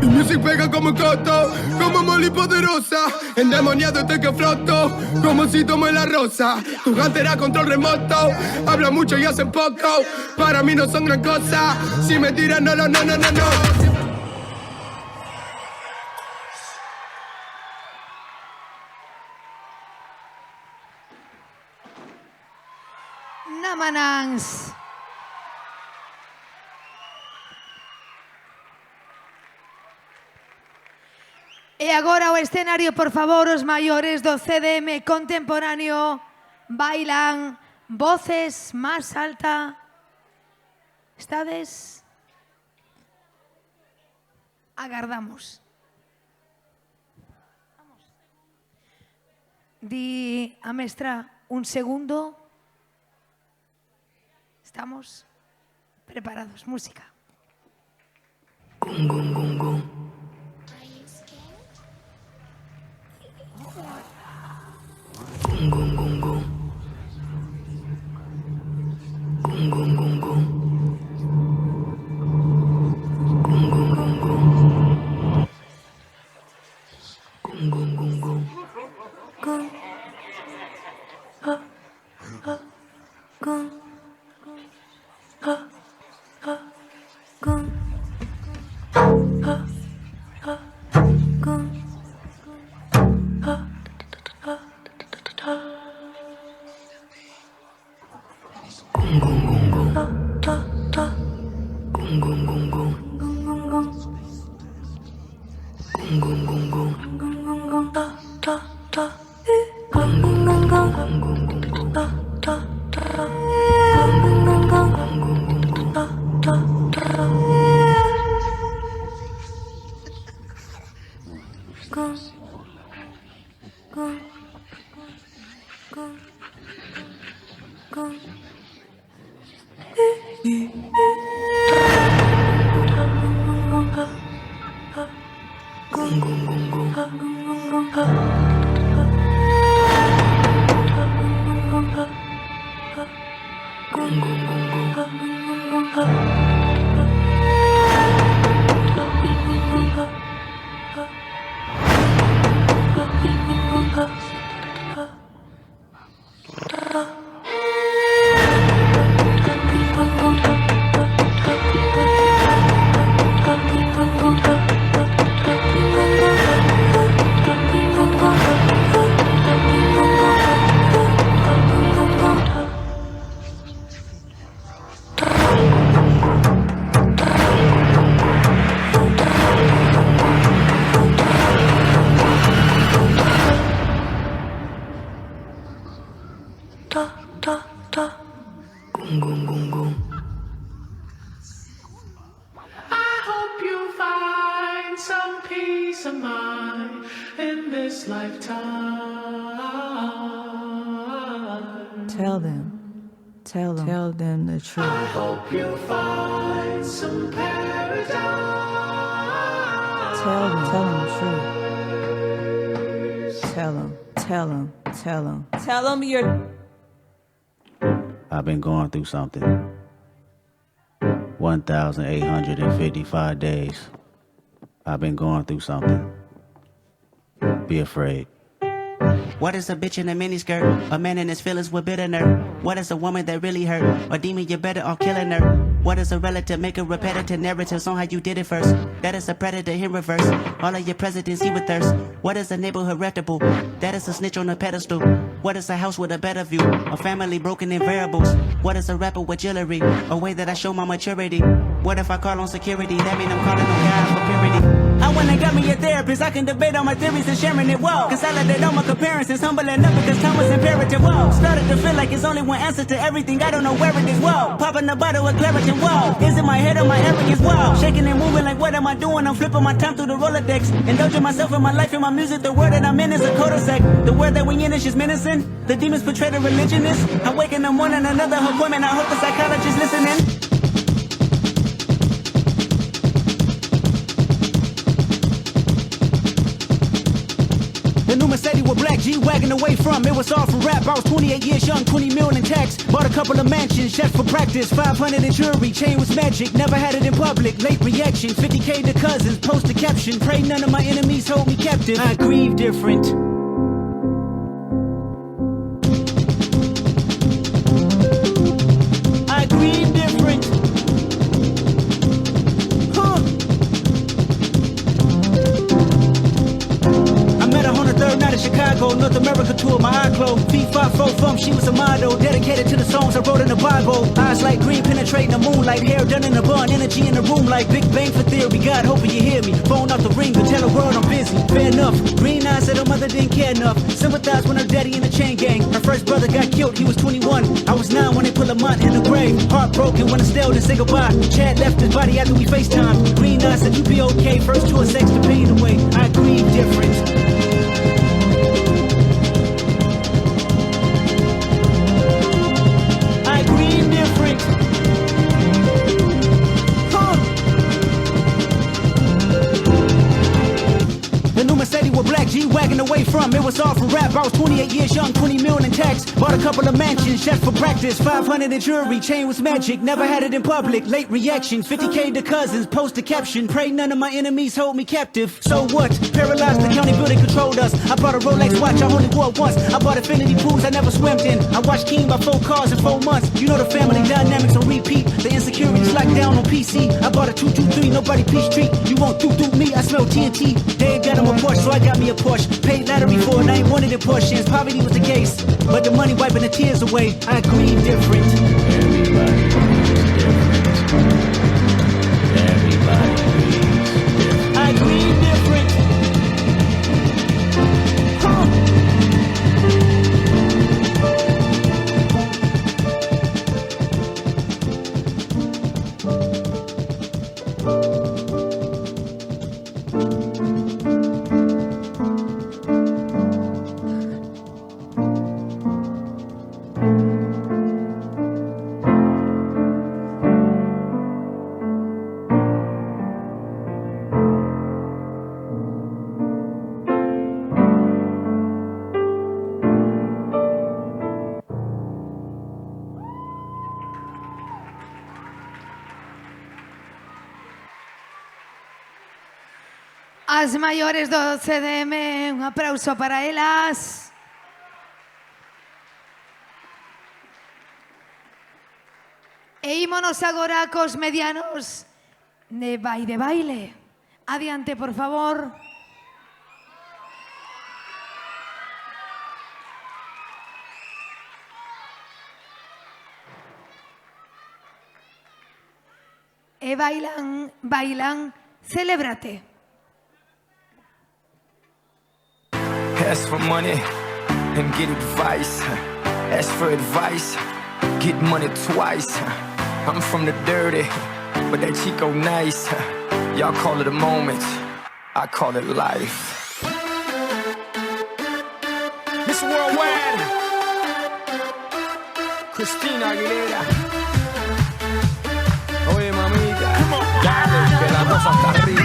O: Mi music pega como coto, como Molly poderosa. Endemoniado estoy que floto, como si tomo la rosa. Tu gantera control remoto, habla mucho y hace poco. Para mí no son gran cosa, si me tiran no.
A: Namanans. E agora o escenario, por favor, os maiores do CDM contemporáneo bailan Voces Más Alta. Estades? Agardamos. Di a mestra un segundo. Estamos preparados. Música.
J: I hope you find some peace of mind in this lifetime.
D: Tell them the truth.
J: I hope you find some paradise.
D: Tell them the truth. Tell them you're.
L: I've been going through something. 1,855 days. I've been going through something. Be afraid.
Q: What is a bitch in a miniskirt? A man in his feelings with bitter nerve. What is a woman that really hurt? Or demon, you better off killing her. What is a relative? Make a repetitive narratives on how you did it first. That is a predator in reverse. All of your presidents he with thirst. What is a neighborhood reputable? That is a snitch on a pedestal. What is a house with a better view? A family broken in variables. What is a rapper with jewelry? A way that I show my maturity. What if I call on security? That mean I'm calling on God for purity. I went and got me a therapist. I can debate on my theories and sharing it. Whoa. Consolidate all my comparisons. Humble enough because time was imperative. Whoa. Started to feel like it's only one answer to everything. I don't know where it is. Whoa. Popping a bottle with Claritin. Whoa. Is it my head or my arrogance? Whoa. Shaking and moving like what am I doing? I'm flipping my time through the Rolodex. Indulging myself in my life and my music. The word that I'm in is a cul-de-sac. The word that we in is just menacing. The demons portray the religionist. I wake in the morning, another appointment. I hope the psychologist listening. The new Mercedes with black G-Wagon away from. It was all for rap. I was 28 years young, 20 million in tax. Bought a couple of mansions, chef for practice. 500 in jewelry, chain was magic. Never had it in public. Late reaction, 50K to cousins. Post a caption. Pray none of my enemies hold me captive. I grieve different. I grieve different. Third night in Chicago, North America tour, my eye closed. Feet 5'4" from, she was a model. Dedicated to the songs I wrote in the Bible. Eyes like green, penetrating the moonlight. Hair done in a bun, energy in the room like Big Bang for theory. God, hoping you hear me. Phone off the ring, but tell the world I'm busy. Fair enough. Green eyes said her mother didn't care enough. Sympathize when her daddy in the chain gang. Her first brother got killed, he was 21. I was 9 when they put Lamont in the grave. Heartbroken when Estelle didn't say goodbye. Chad left his body after we FaceTime. Green eyes said you be okay. First tour sex to pain away. I grieve different. With black G-Wagon away from. It was all for rap. I was 28 years young, 20 million in tax. Bought a couple of mansions, chef for practice. 500 in jewelry, chain was magic. Never had it in public. Late reaction, 50K to cousins. Post a caption. Pray none of my enemies hold me captive. So what? Paralyzed the county building controlled us. I bought a Rolex watch, I only wore once. I bought infinity pools I never swam in. I watched King by 4 cars in 4 months. You know the family dynamics on repeat. The insecurities locked down on PC. I bought a 223, nobody peace treat. You won't do me, I smell TNT. They ain't got him a Porsche, so I got me a Porsche. Paid lottery for it, I ain't wanted in portions. Poverty was the case, but the money wiping the tears away. I grieve different. Everybody grieves different. Everybody grieves different. I grieve different.
A: As maiores do CDM, un aplauso para elas. E ímonos agora cos medianos de baile. Adiante, por favor. E bailan, celébrate.
V: Ask for money and get advice. Ask for advice, get money twice. I'm from the dirty, but that Chico nice. Y'all call it a moment, I call it life. Miss Worldwide, Christina Aguilera. Oye, mamita, dale, que la cosa está rica.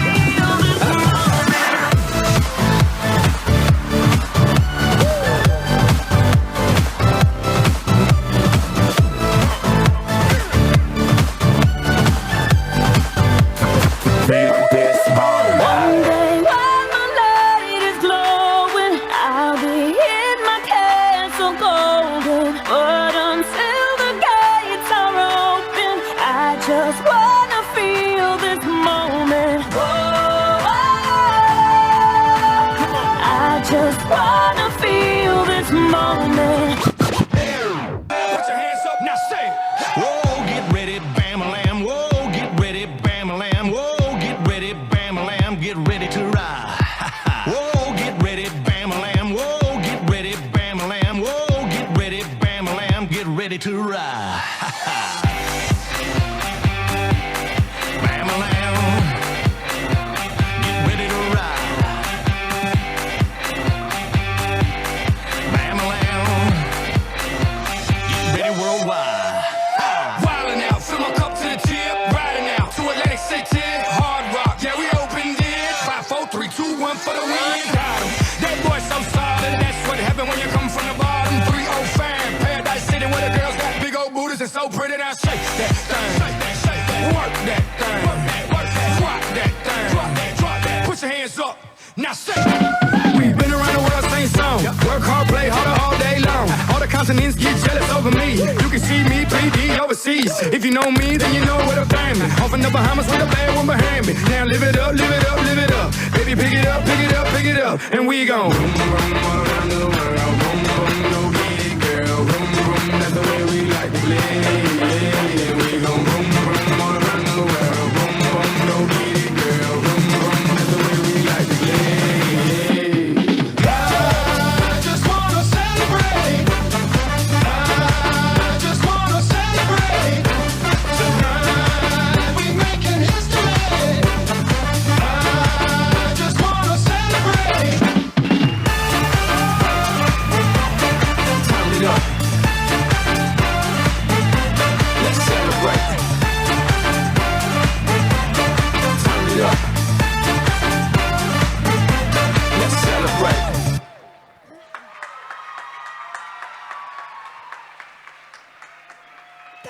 E: One day while my light is glowing, I'll be in my castle golden. But until the gates are open, I just wanna feel this moment. I just wanna feel this moment.
V: Put your hands up, now say. Whoa, get ready, bam-a-lam. Whoa, get ready, bam-a-lam. Whoa, get ready, bam-a-lam. Get ready to ride. Whoa, get ready, bam-a-lam. Whoa, get ready, bam-a-lam. Whoa, get ready, bam-a-lam. Get ready to ride. Bam-a-lam. Get ready to ride. Bam-a-lam. Get ready worldwide. Wildin' out, fill my cup to the tip. Riding out to Atlantic City. Hard rock, yeah, we opened it. 5, 4, 3, 2, 1 for the win. Got 'em. That boy so solid. That's what happened when you come from the bottom. 3-0 fan. Paradise City where the girls got big old booties and so pretty. Now shake that thing. Work that thing. Drop that thing. Put your hands up. Now shake it. We've been around the world, same song. Work hard, play harder all day long. All the continents get jealous over me. You can see me 3D overseas. If you know me, then you know where to find me. Off in the Bahamas with a bad one behind me. Now live it up, live it up, live it up. Baby, pick it up, pick it up, pick it up. And we gon' boom, boom, all around the world. Boom, boom, go get it, girl. Boom, boom, that's the way we like to play. Yeah, we gon' boom, boom, all around the world. Boom, boom, go get it, girl. Boom, boom, that's the way we like to play. I just wanna celebrate. I just wanna celebrate. Tonight we making history. I just wanna celebrate. Turn it up. Let's celebrate. Turn it up. Let's celebrate.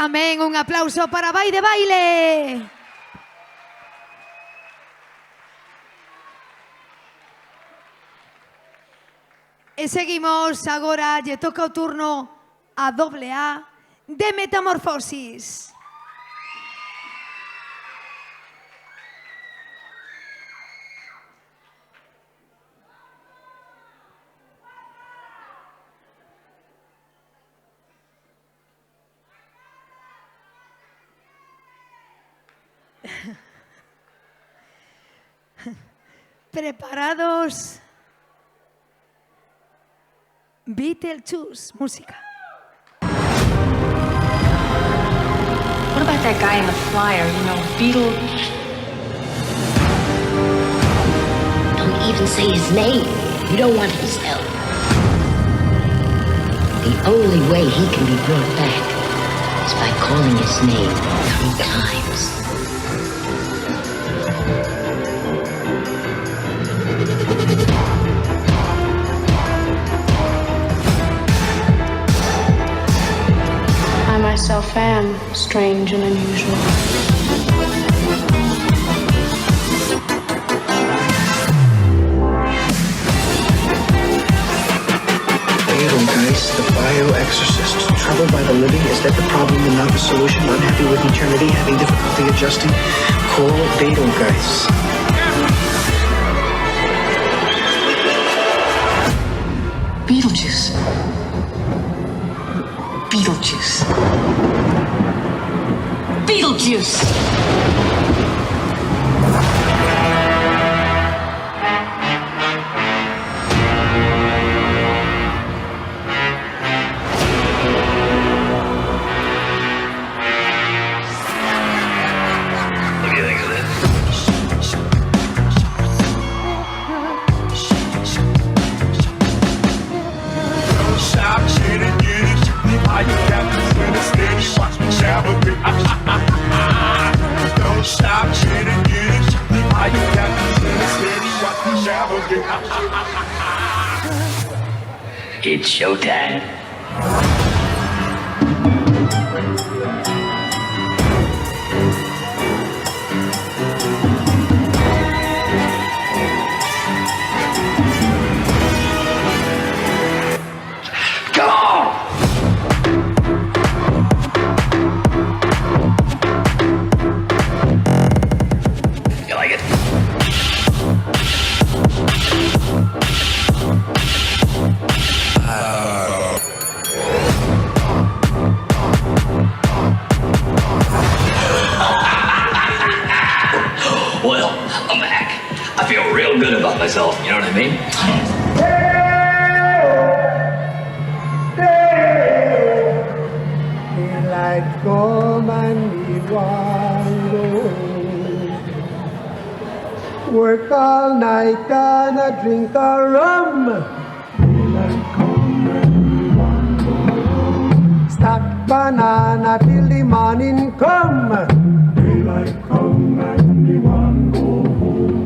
A: Tamén un aplauso para Vai de Baile. E seguimos, agora lle toca o turno a AA de Metamorfosis. ¿Preparados? Beetlejuice, música.
B: What about that guy in the flyer, you know, Beetle?
N: Don't even say his name. You don't want his help. The only way he can be brought back is by calling his name 3 times.
B: I myself am strange and unusual.
G: failed exorcist. Troubled by the living, is that the problem and not the solution? Unhappy with eternity, having difficulty adjusting? Call Betelgeuse.
N: Beetlejuice. Beetlejuice. Beetlejuice!
J: What do you think of this? Don't stop, get it, get it. All you got to do is steady. Watch me travel with Don't stop, get it, get it. All you got to do is steady. Watch me travel with
V: It's showtime. Come on! You like it? Well, I'm back. I feel real good about myself, you know what I mean?
C: Daylight come and we want go. Work all night and I drink a rum. Daylight come and we want go. Stack banana till the morning come. Daylight come and we want go home.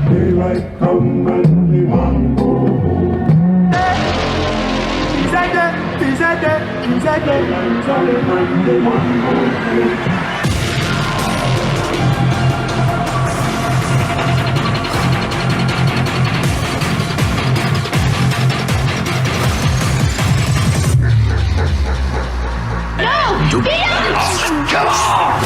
C: Daylight come and we want go home.
V: Come on!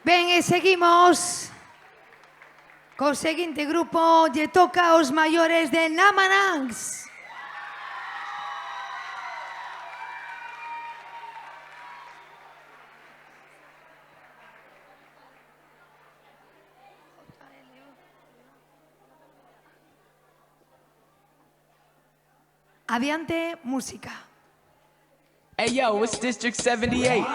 A: Ben, e seguimos co seguinte grupo, lle toca aos maiores de Namanangs. Adiante, música.
I: Hey yo, it's District 78.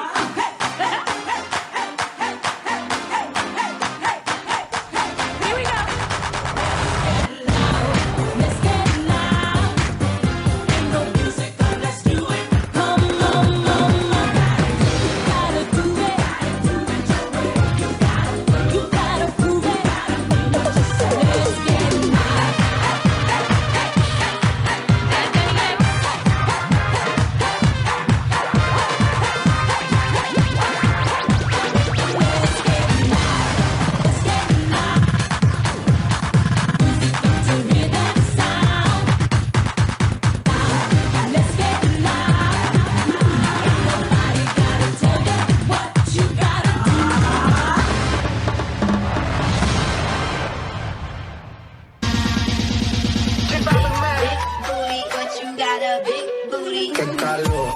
C: Qué calor,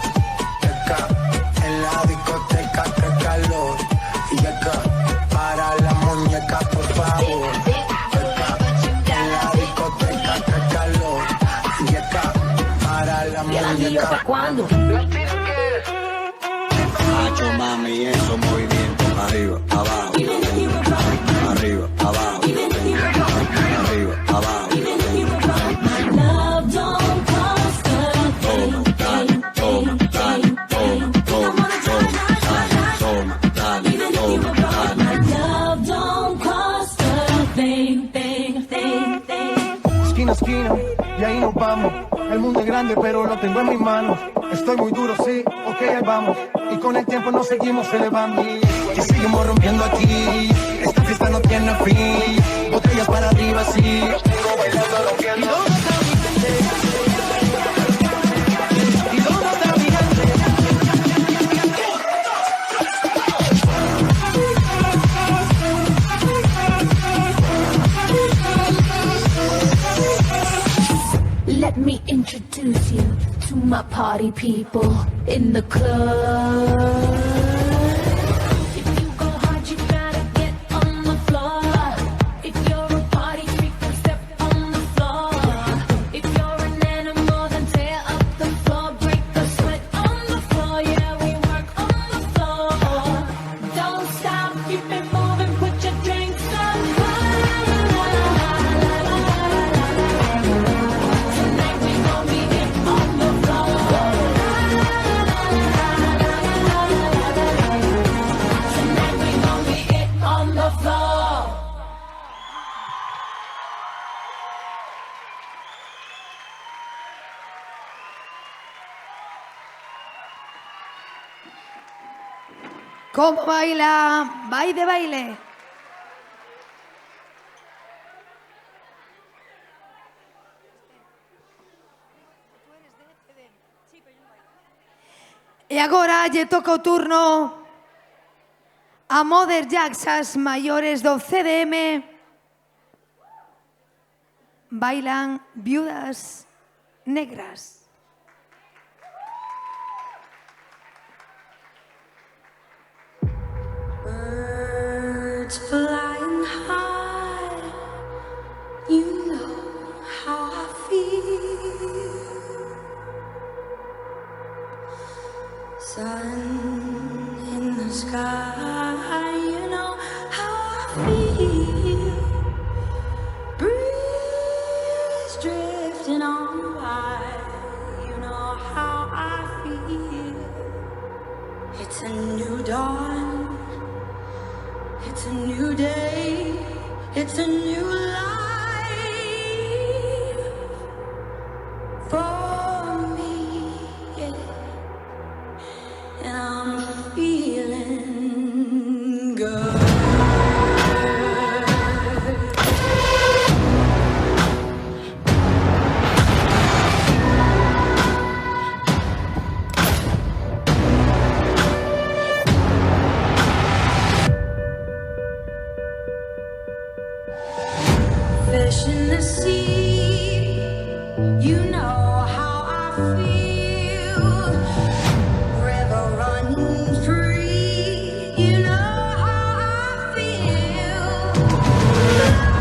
C: en la discoteca, qué calor. Y acá, para la muñeca, por favor. En la discoteca, qué calor. Y acá, para la muñeca.
V: ¿Cuándo?
S: Macho, mami, esos movimientos, arriba, abajo,
C: esquina a esquina y ahí nos vamos. El mundo es grande pero lo tengo en mis manos. Estoy muy duro, sí, ok, ahí vamos. Y con el tiempo nos seguimos elevando. Y seguimos rompiendo aquí. Esta fiesta no tiene fin. Botellas para arriba, sí. Sigo bailando, rompiendo. ¿Y dónde está mi gente? ¿Y dónde está mi gente?
E: Let me introduce you to my party people in the club. If you go hard, you gotta get on the floor. If you're a party freak, then step on the floor. If you're an animal, then tear up the floor. Break the sweat on the floor, yeah, we work on the floor. Don't stop, keep it moving, put your drinks up. Tonight we gon' be it on the floor. Tonight we gon' be it on the floor.
A: ¿Cómo baila? Baile, baile. E agora lle toca o turno a Mother Jacksas maiores do CDM. Bailan Viudas Negras.
R: Birds flying high, you know how I feel. Sun in the sky, you know how I feel. Breeze drifting on by, you know how I feel. It's a new dawn. It's a new day, it's a new life for me, yeah. And I'm feeling good. Fish in the sea, you know how I feel. River running free, you know how I feel.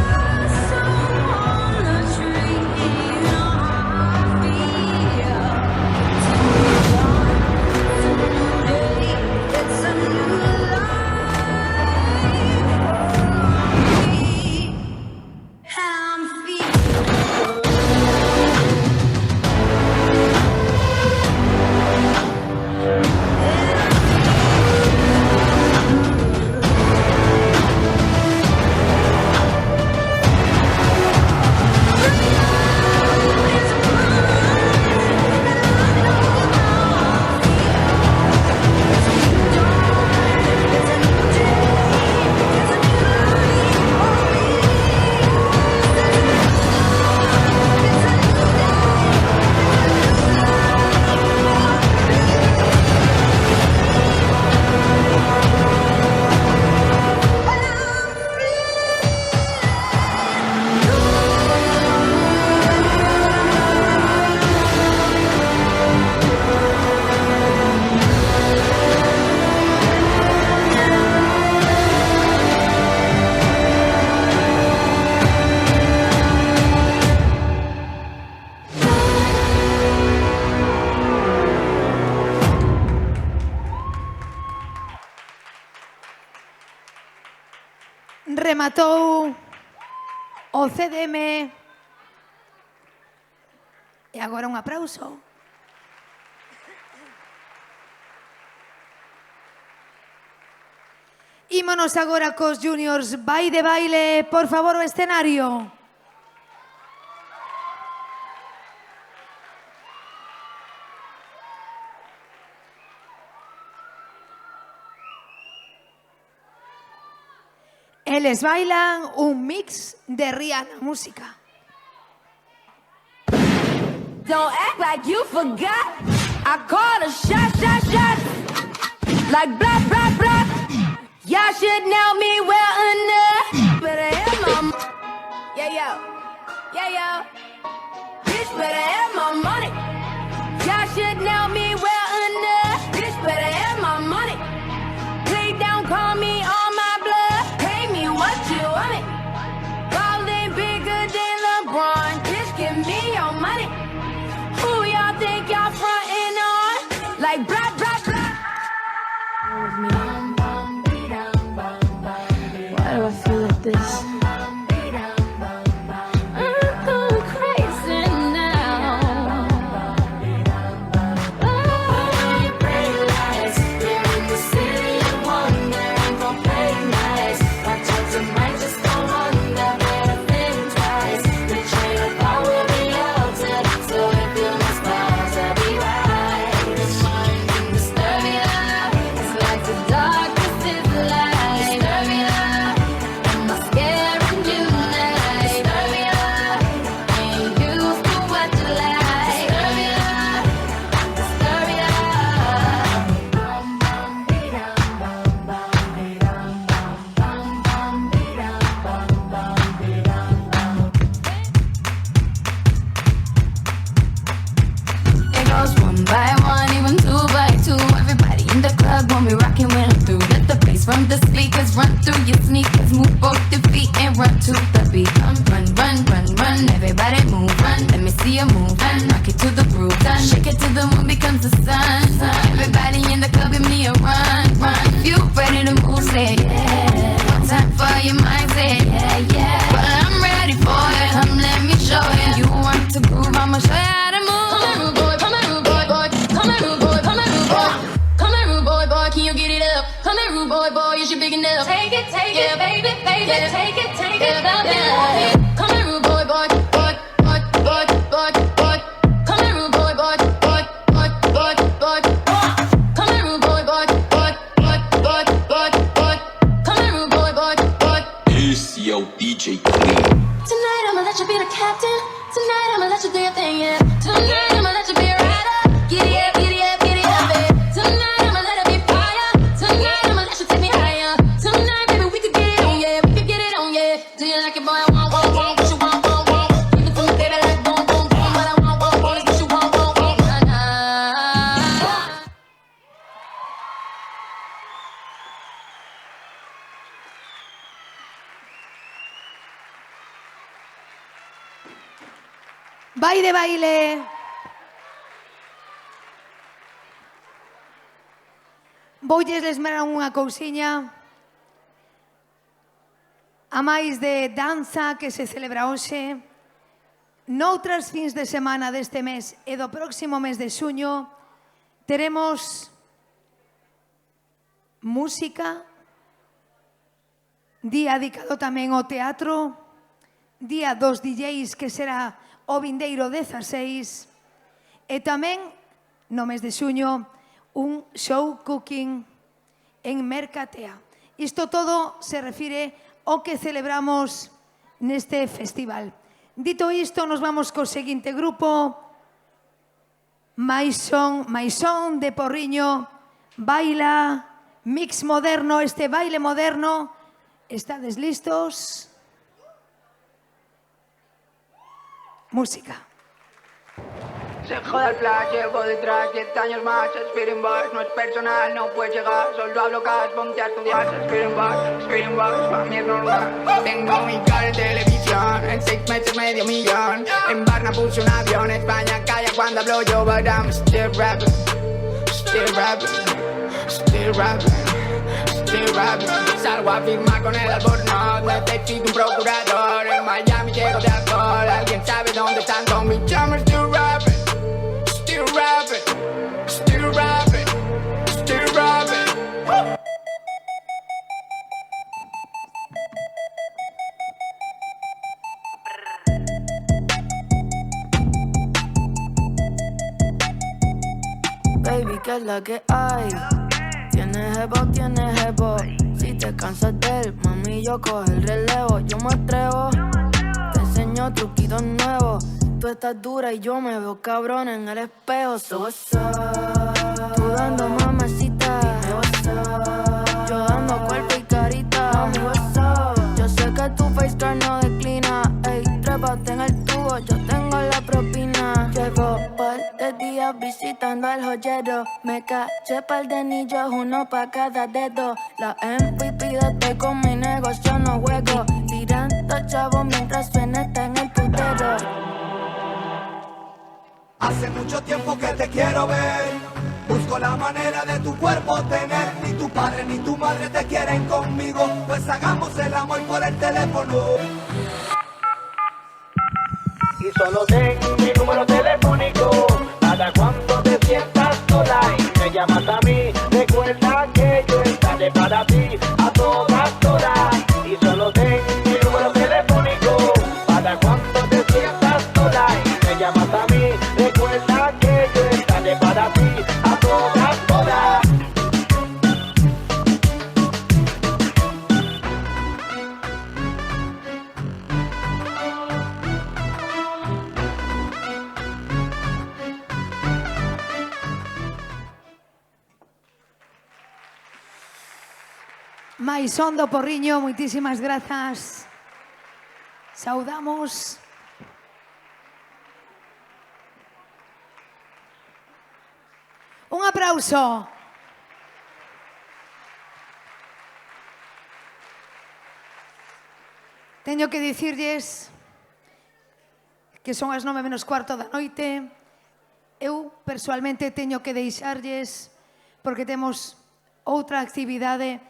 R: Blossom on the tree, you know how I feel. It's a new day, it's a new life. I'm
A: Rematou o CDM. E agora un aplauso. Ímonos agora cos juniors. Vai de baile, por favor, o escenario. Eles bailan un mix de Rihanna música.
R: Don't act like you forgot. I called a shot. Like blah, blah, blah. Y'all should know me well enough. Better have my yo. Bitch better have my money. Y'all should know me well enough. Bitch better have my money. Please don't call me on my bluff. Pay me what you want it. Ballin' bigger than LeBron. Bitch, give me your money. Who y'all think y'all frontin' on? Like blah, blah, blah.
K: Why do I feel like this? I'm going crazy now. Oh, bright lights, they're in the city of wonder. I'm gon' play nice. Watch out, tonight, just don't wonder. Better think twice. The train of thought will be altered. So if you miss bars, I'll be right. It's fine, disturb me love. It's like the darkest is light. Disturb me love. Am I scaring you now? Disturb me love. Ain't used to what you like. Disturb me love. Disturb me love. Bum bum be-dum bum bum be-dum bum bum be-dum bum bum be-dum bum. It goes one by one, even two by two. Everybody in the club when we rockin' when I'm through. Let the bass from the speakers run through your sneakers. Move both your feet and run to the beat. Run, run, run, run. Everybody move, run. Let me see you move, run. Rock it to the groove, done. Shake it till the moon becomes the sun. Everybody in the club give me a run, run. If you ready to move, say yeah. One time for your mind, say yeah. Well, I'm ready for it. Come, let me show you. You want to groove, I'ma show you how to move. Come here, rude boy, come here, rude boy, boy. Come here, rude boy, come here, rude boy. Come here, rude boy, boy, can you get it up? Come here, rude boy, boy, is you big enough? Take it, yeah, baby, baby, yeah. Take it, love it, love it. Come here, rude boy, boy, boy, boy, boy, boy, boy. Come here, rude boy, boy, boy, boy, boy, boy. Come here, rude boy, boy, boy, boy, boy, boy, boy. Come here, rude boy, boy, boy.
J: It's your DJ Khaled.
K: Tonight I'ma let you be the captain. Tonight I'ma let you do your thing, yeah. Tonight I'ma let you be a rider. Giddy up, giddy up, giddy up, babe. Tonight I'ma let it be fire. Tonight I'ma let you take me higher. Tonight, baby, we could get it on, yeah. We could get it on, yeah. Do you like it, boy? I want, what you want, Give it to me, baby, like boom, boom, boom. What I want is what you want, nah, nah.
A: Baile. Voulles lesmerar unha cousiña. A máis de danza que se celebra hoxe, noutras fins de semana deste mes e do próximo mes de xuño, teremos música, día dedicado tamén ao teatro, día dos DJs que será o vindeiro 16 e tamén no mes de xuño un show cooking en Mercatea. Isto todo se refire ao que celebramos neste festival. Dito isto, nos vamos co seguinte grupo, Maison de Porriño, baila mix moderno, este baile moderno. ¿Estades listos? Música.
P: Se joda el flash, llevo detrás 10 años más. Speeding bars, no es personal, no puedes llegar. Solo hablo cash, ponte a estudiar. Speeding bars, para mí es normal. Tengo mi cara en televisión, en 6 meses medio millón. En Barna puse un avión, España calla cuando hablo yo. But I'm still rapping, still rapping, still rapping, still rapping. Salgo a firmar con el albornoz, necesito un procurador. En Miami llego de alcohol, alguien sabe dónde están con mis chamas. Still rapping. Still rapping, still rapping, still rapping.
R: Baby, ¿qué es la que hay? Tienes jevo, si te cansas de él, mami, y yo cojo el relevo. Yo me atrevo, te enseño truquitos nuevos. Tú estás dura y yo me veo cabrón en el espejo. So what's up? Tú dando mamacita, dime what's up. Yo dando cuerpo y carita, mami what's up. Yo sé que tu face card no declina. Ey, trépate en el tubo, yo tengo la propina. Llevo par de días visitando al joyero. Me caché par de anillos, uno pa' cada dedo. La MVP de estoy con mi negocio, no juego. Tirando chavos mientras suena está en el putero.
C: Hace mucho tiempo que te quiero ver. Busco la manera de tu cuerpo tener. Ni tu padre ni tu madre te quieren conmigo. Pues hagamos el amor por el teléfono. Y solo ten mi número telefónico. Para cuando te sientas sola y me llamas a mí, recuerda que yo estaré para ti a todas horas. Y solo ten mi número telefónico. Para cuando te sientas sola y me llamas a mí, recuerda que yo estaré para ti a todas horas.
A: Maisondo Porriño, muchísimas gracias. Saudamos. Un aplauso. Teño que dicirlles que son as 9:15 da noite. Eu, persoalmente, teño que deixarlles porque temos outra actividade,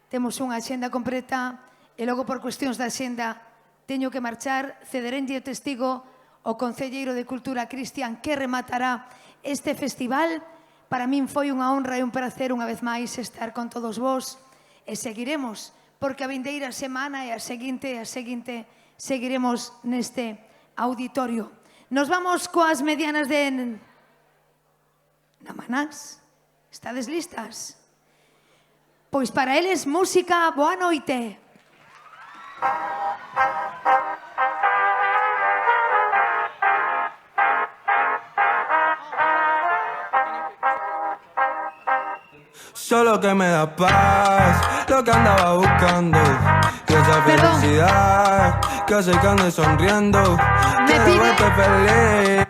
A: temos unha axenda completa e logo por cuestións da axenda teño que marchar. Cederenlle o testigo o Concelleiro de Cultura, Cristian, que rematará este festival. Para min foi unha honra e un prazer unha vez máis estar con todos vos e seguiremos, porque a vindeira semana e a seguinte seguiremos neste auditorio. Nos vamos coas medianas de Namanás. Estades listas? Pois para eles música, boa noite.
O: Solo que me da paz, lo que andaba buscando. Que esa felicidad, que hace que ande sonriendo. Quiero verte feliz.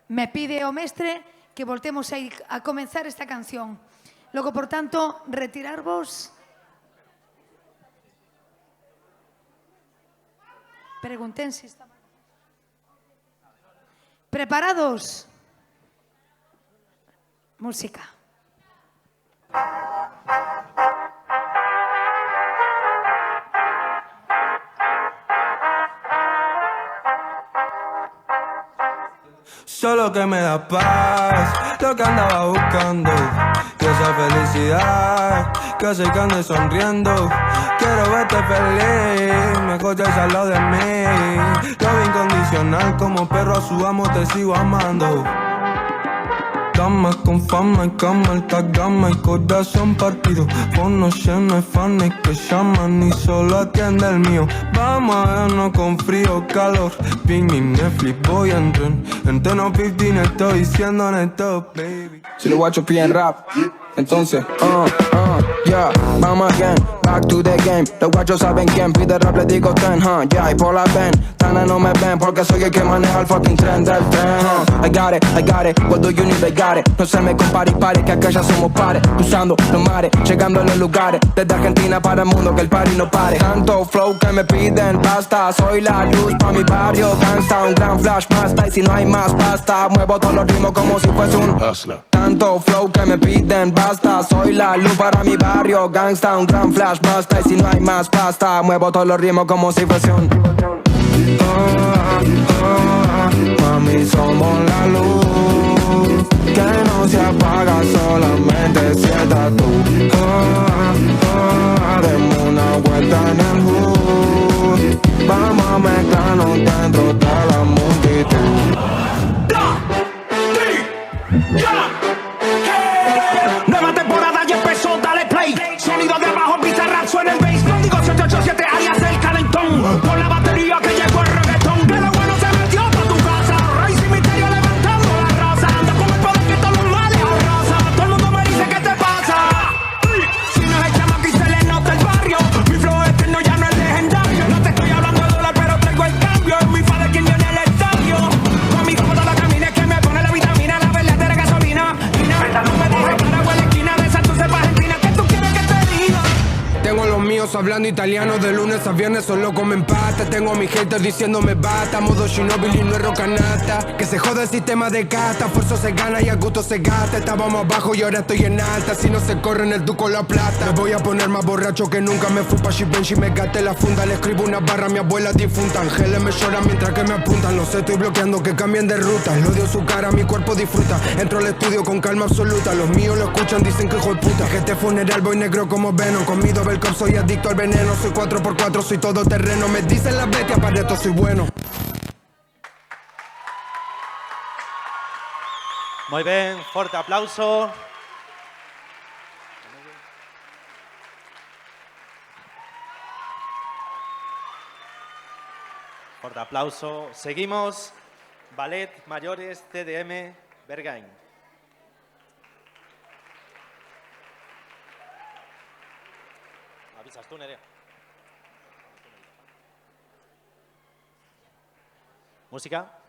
A: Me pide o mestre que voltemos a comenzar esta canción. Logo, por tanto, retirarvos. Pregunten si está... ¿Preparados? Música.
O: Solo que me da paz, lo que andaba buscando. Que esa felicidad, que hace que ande sonriendo. Quiero verte feliz, mejor te al lado de mí. Love incondicional, como perro a su amo te sigo amando. Dama con fama y cama, alta gama y corazón partido. Fonos llenos de fans que llaman y solo atiende el mío. Vamos a vernos con frío, calor. Ping y Netflix, voy a entrar. En tono 15 estoy diciendo honesto, baby.
F: Si lo guachos piden rap, entonces, yeah, vamos again, back to the game. Los guachos saben quién pide rap, les digo ten, yeah, y por la ven, tana no me ven, porque soy el que maneja el fucking tren del tren, I got it, what do you need, I got it. No se me compare y pare, que acá ya somos pares, cruzando los mares, llegando a los lugares, desde Argentina para el mundo, que el party no pare. Tanto flow que me piden pasta, soy la luz pa' mi barrio, gangsta, un gran flash pasta, y si no hay más pasta, muevo todos los ritmos como si fuese un hustler. Tanto flow que me piden basta, soy la luz para mi barrio, gangsta, un gran flash basta, y si no hay más pasta, muevo todos los ritmos como si fuese un mami, somos la luz que no se apaga, solamente si estás tú. Demos una vuelta en el hood, vamos a mezclarnos dentro de la multitud.
V: Nueva temporada ya empezó, dale play. Sonido de abajo, pizarra, suena el bass. No digo 88
O: míos hablando italiano de lunes a viernes solo comen pasta. Tengo a mis haters diciéndome bata, modo Ginóbili no es rocanata. Que se joda el sistema de casta, esfuerzo se gana y a gusto se gasta. Estábamos abajo y ahora estoy en alta, si no se corre en el duco la plata. Me voy a poner más borracho que nunca, me fui pa' Givenchy, me gasté la funda. Le escribo una barra a mi abuela difunta, ángeles me lloran mientras que me apuntan. No sé, estoy bloqueando que cambien de ruta. El odio su cara, mi cuerpo disfruta. Entro al estudio con calma absoluta. Los míos lo escuchan, dicen que hijo de puta. Que este funeral voy negro como Venom. Con mi double cup soy adicto al veneno. Soy 4x4, soy todo terreno. Me dicen las bestias, para esto soy bueno.
S: Muy ben, forte aplauso. Forte aplauso. Seguimos. Ballet Mayores CDM Bergain. Avisas tú, Nerea. Música.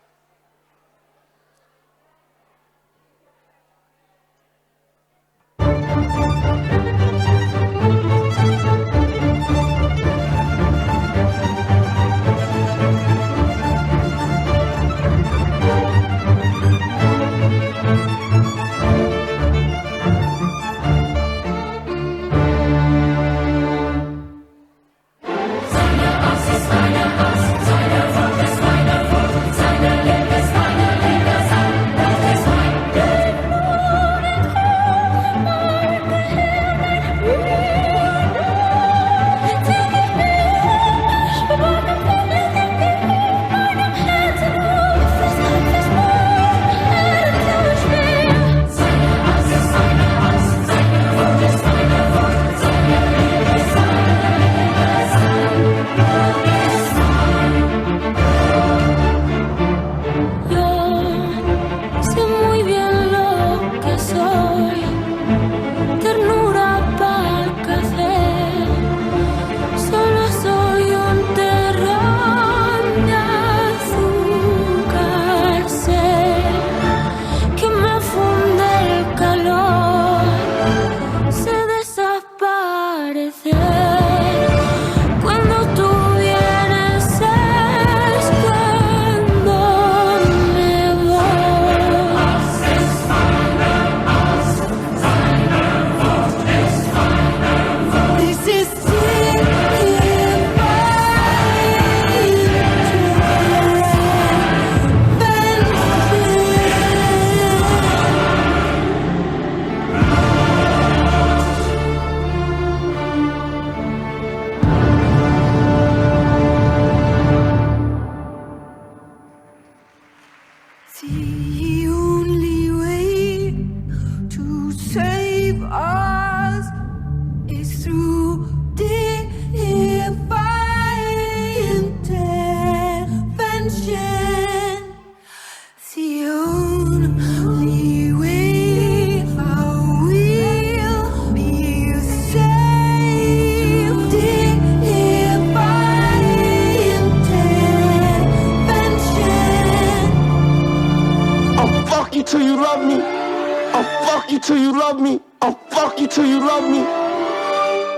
C: till you love me. I'll fuck you till you love me.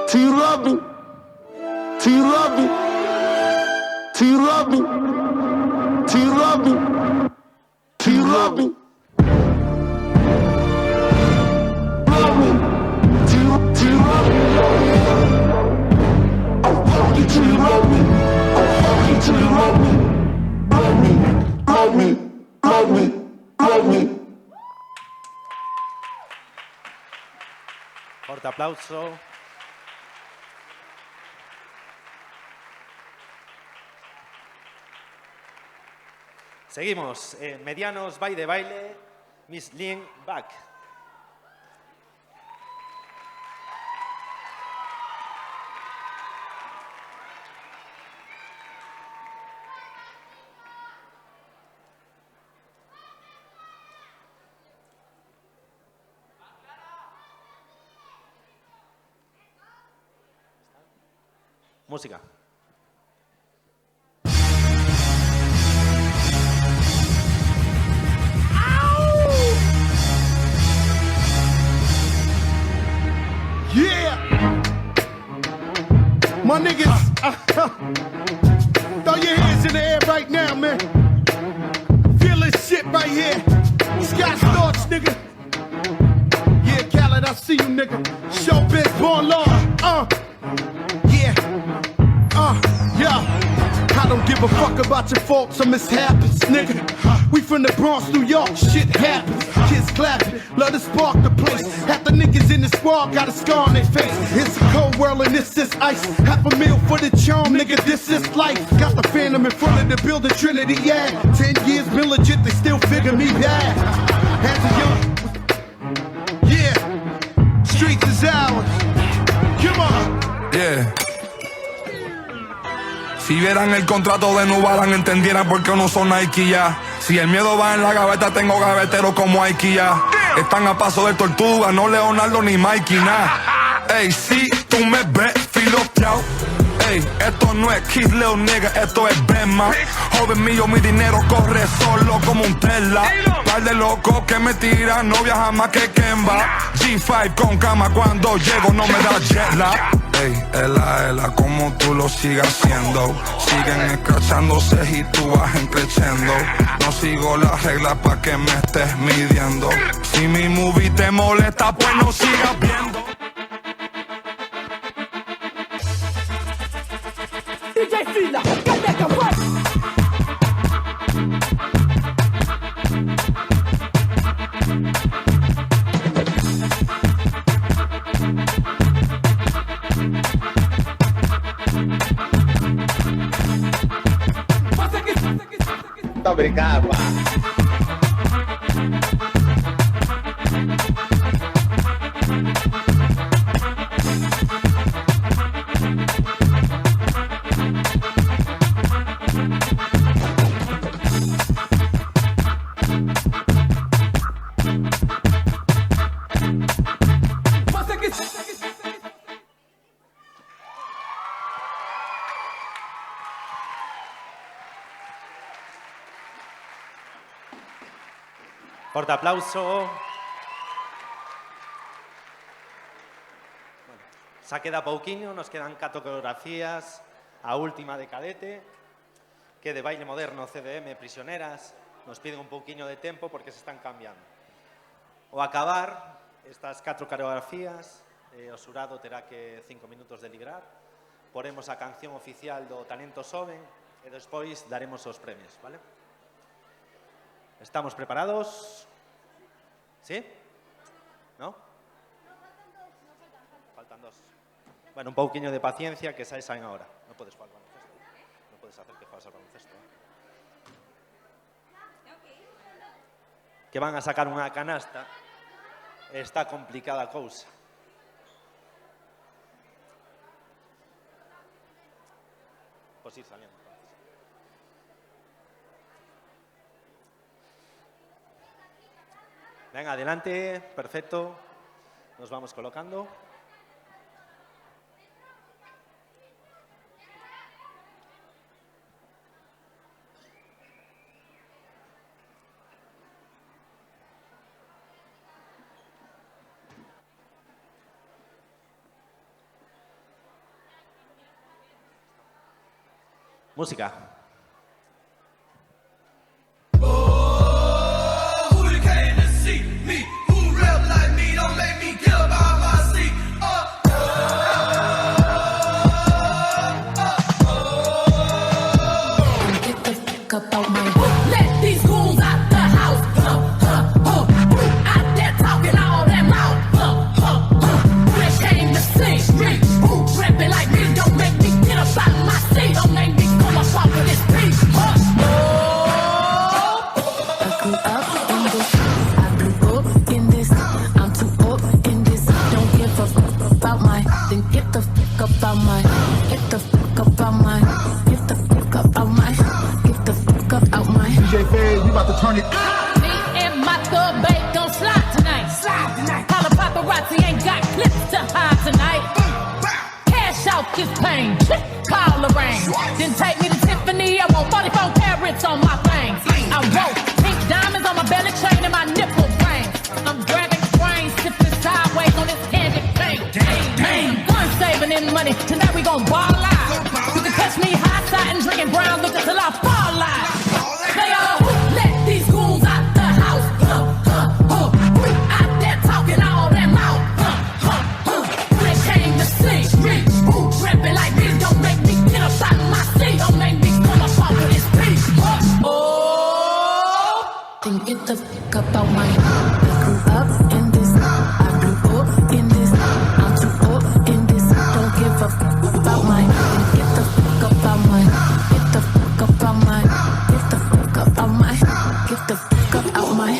C: Till you love me. Till you love me. Till you love me. Till you love me. Till you love me. Love me. Till you love me. I'll fuck you till you love me. I'll fuck you till you love me. Love me. Love me. Love me. Love me.
S: Fuerte aplauso. Seguimos. Medianos Baile Baile, Miss Lien Back. Música.
C: Yeah! My niggas, throw your hands in the air right now, man. Feel this shit right here. Scott Storch, nigga. Yeah, Khaled, I see you, nigga. Showbiz, born law. Yeah. I don't give a fuck about your faults or mishaps, nigga. We from the Bronx, New York, shit happens. Kids clapping, love to spark the place. Half the niggas in the squad got a scar on their face. It's a cold world and this is ice. $500,000 for the charm, nigga, this is life. Got the Phantom in front of the building, Trinity, yeah. 10 years been legit, they still figure me bad. As a young, yeah. Streets is ours. Come on.
M: Yeah. Si vieran el contrato de Nubalan, entendieran por qué no son Nike ya. Si el miedo va en la gaveta, tengo gaveteros como Ike ya. Están a paso de Tortuga, no Leonardo ni Mikey, nah. Ey, si tú me ves filoteado. Ey, esto no es Kid Leo nigga, esto es Benma. Joven mío, mi dinero corre solo como un Tesla. Par de locos que me tiran, no viaja más que Kemba. G5 con cama, cuando llego no me da jet lag. Ey, ela, como tú lo sigas haciendo. Siguen escrachándose y tú vas creciendo. No sigo las reglas pa' que me estés midiendo. Si mi movie te molesta, pues no sigas viendo.
C: DJ Fila, get that come right.
T: Muito obrigado, pá.
S: Fuerte aplauso. Bueno, se queda pouquiño, nos quedan 4 coreografías, a última de cadete, que de baile moderno, CDM, prisioneras, nos piden un pouquiño de tempo porque se están cambiando. Ao acabar estas 4 coreografías, o xurado terá que 5 minutos de librar, poremos a canción oficial do Talento Xoven e despois daremos os premios, vale? ¿Estamos preparados? ¿Sí? ¿No? Faltan 2. Bueno, un pouquiño de paciencia que saen ahora. No puedes jugar al baloncesto. No puedes hacer que juegues al baloncesto. Que van a sacar unha canasta. Está complicada a cousa. Pues ir saliendo. Venga, adelante, perfecto. Nos vamos colocando. Música.
K: Let these goons out the house. Out there talking all that mouth. We're ashamed to see streets. Rapping like me, don't make me get up out of my seat. Don't make me come up off of this beat. I grew up in this. I'm too old in this. Don't give a fuck about my. Then get the fuck up out my. Get the fuck up out my. Get the fuck up out my.
T: DJ Fade, we about to turn it.
K: Me and my thug babe gon' slide tonight. Holla paparazzi ain't got clips to hide tonight. Cash out this pain, call the rain. Then take me to Tiffany, I want 44 carats on my thing. I wrote pink diamonds on my belly chain and my nipple rings. I'm grabbing brains, sipping sideways on this candy cane. I'm gun saving
V: stepping in money. Tonight we gon' ball out. You can catch me hot side and drinking brown liquor till I fall out. They all let these goons out the house. We out there talking all that mouth. When it came to sing, street, tripping like this, don't make me get up out of my seat. Don't make me come up off of this beat.
K: Then get the fuck up out my. I grew up in this. I grew up in this. I'm too up in this. Don't give a fuck about mine. Then get the fuck up out mine. Get the fuck up out mine. Get the fuck up out mine. Get the fuck up out mine.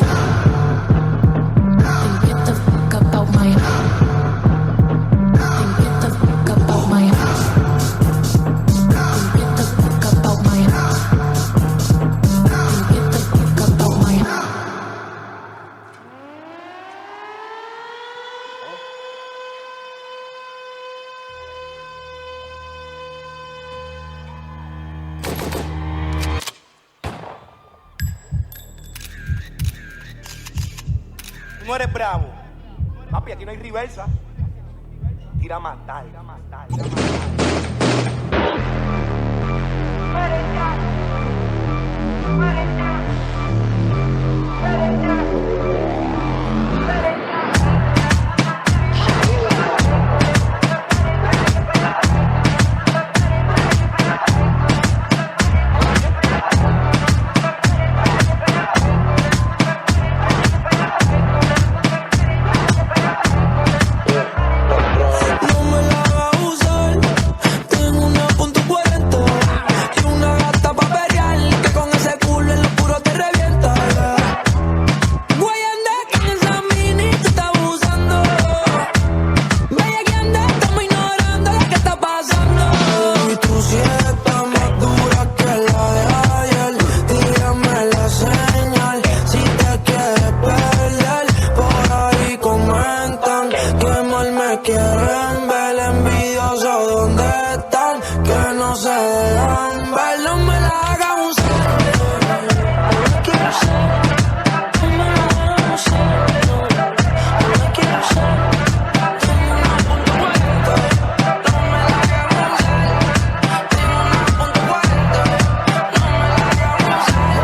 K: Then get the fuck up out mine. Then get the fuck up out mine. Then get the fuck up out mine. Then get the fuck up out mine.
C: Tú no eres bravo. Papi, aquí no hay reversa. Tira a matar.
H: No me la va a usar. Tengo una .40 y una gata pa' pelear, que con ese culo en lo puro te revienta. Voy a andar con esa mini que estás usando. Vaya que anda, estamos ignorando lo que está pasando. Y tú si estás más dura que la de ayer, tírame la señal. Si te quieres perder, por ahí comentan que mal me quieren ver. Envidioso, ¿dónde están? Que no se dejan ver. No me la hagan usar. No quiero ser. No me la hagan usar. No quiero ser. Tengo una .40. No me la hagan usar. Tengo una .40. No me la hagan usar.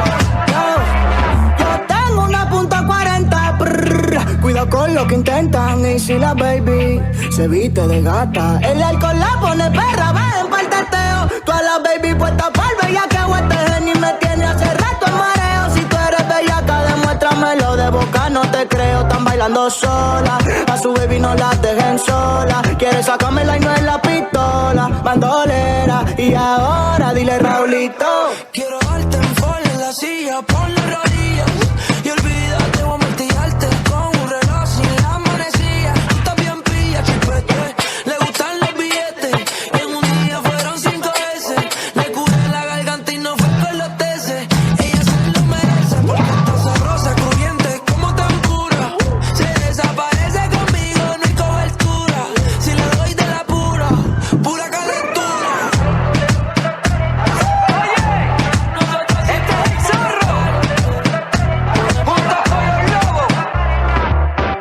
H: Yo tengo una .40. Brr. Cuidado con lo que intentan. Y si la baby se viste de gata, el alcohol la pone perra, va en parteteo. Toda la baby puesta pa'l bellaqueo. Este Jenny me tiene hace rato en mareo. Si tú eres bellaca, demuéstramelo de boca, no te creo. Están bailando sola, a su baby no la dejen sola. Quiere sacármela y no es la pistola. Bandolera, y ahora dile Raulito. Quiero darte en fall en la silla, pon la rodilla. Y olvídate, voy a martillarte con un reloj sin la manecilla. Tú estás bien pilla, chipete. Le gustan los billetes. Y en un día fueron 5 veces. Le curé la garganta y no fue con los teces. Ella se lo merece porque está sabrosa, crujiente como tan pura. Se desaparece conmigo, no hay cobertura. Si le doy de la pura, pura calentura. Oye, nosotros este es el zorro. Junto con los lobos.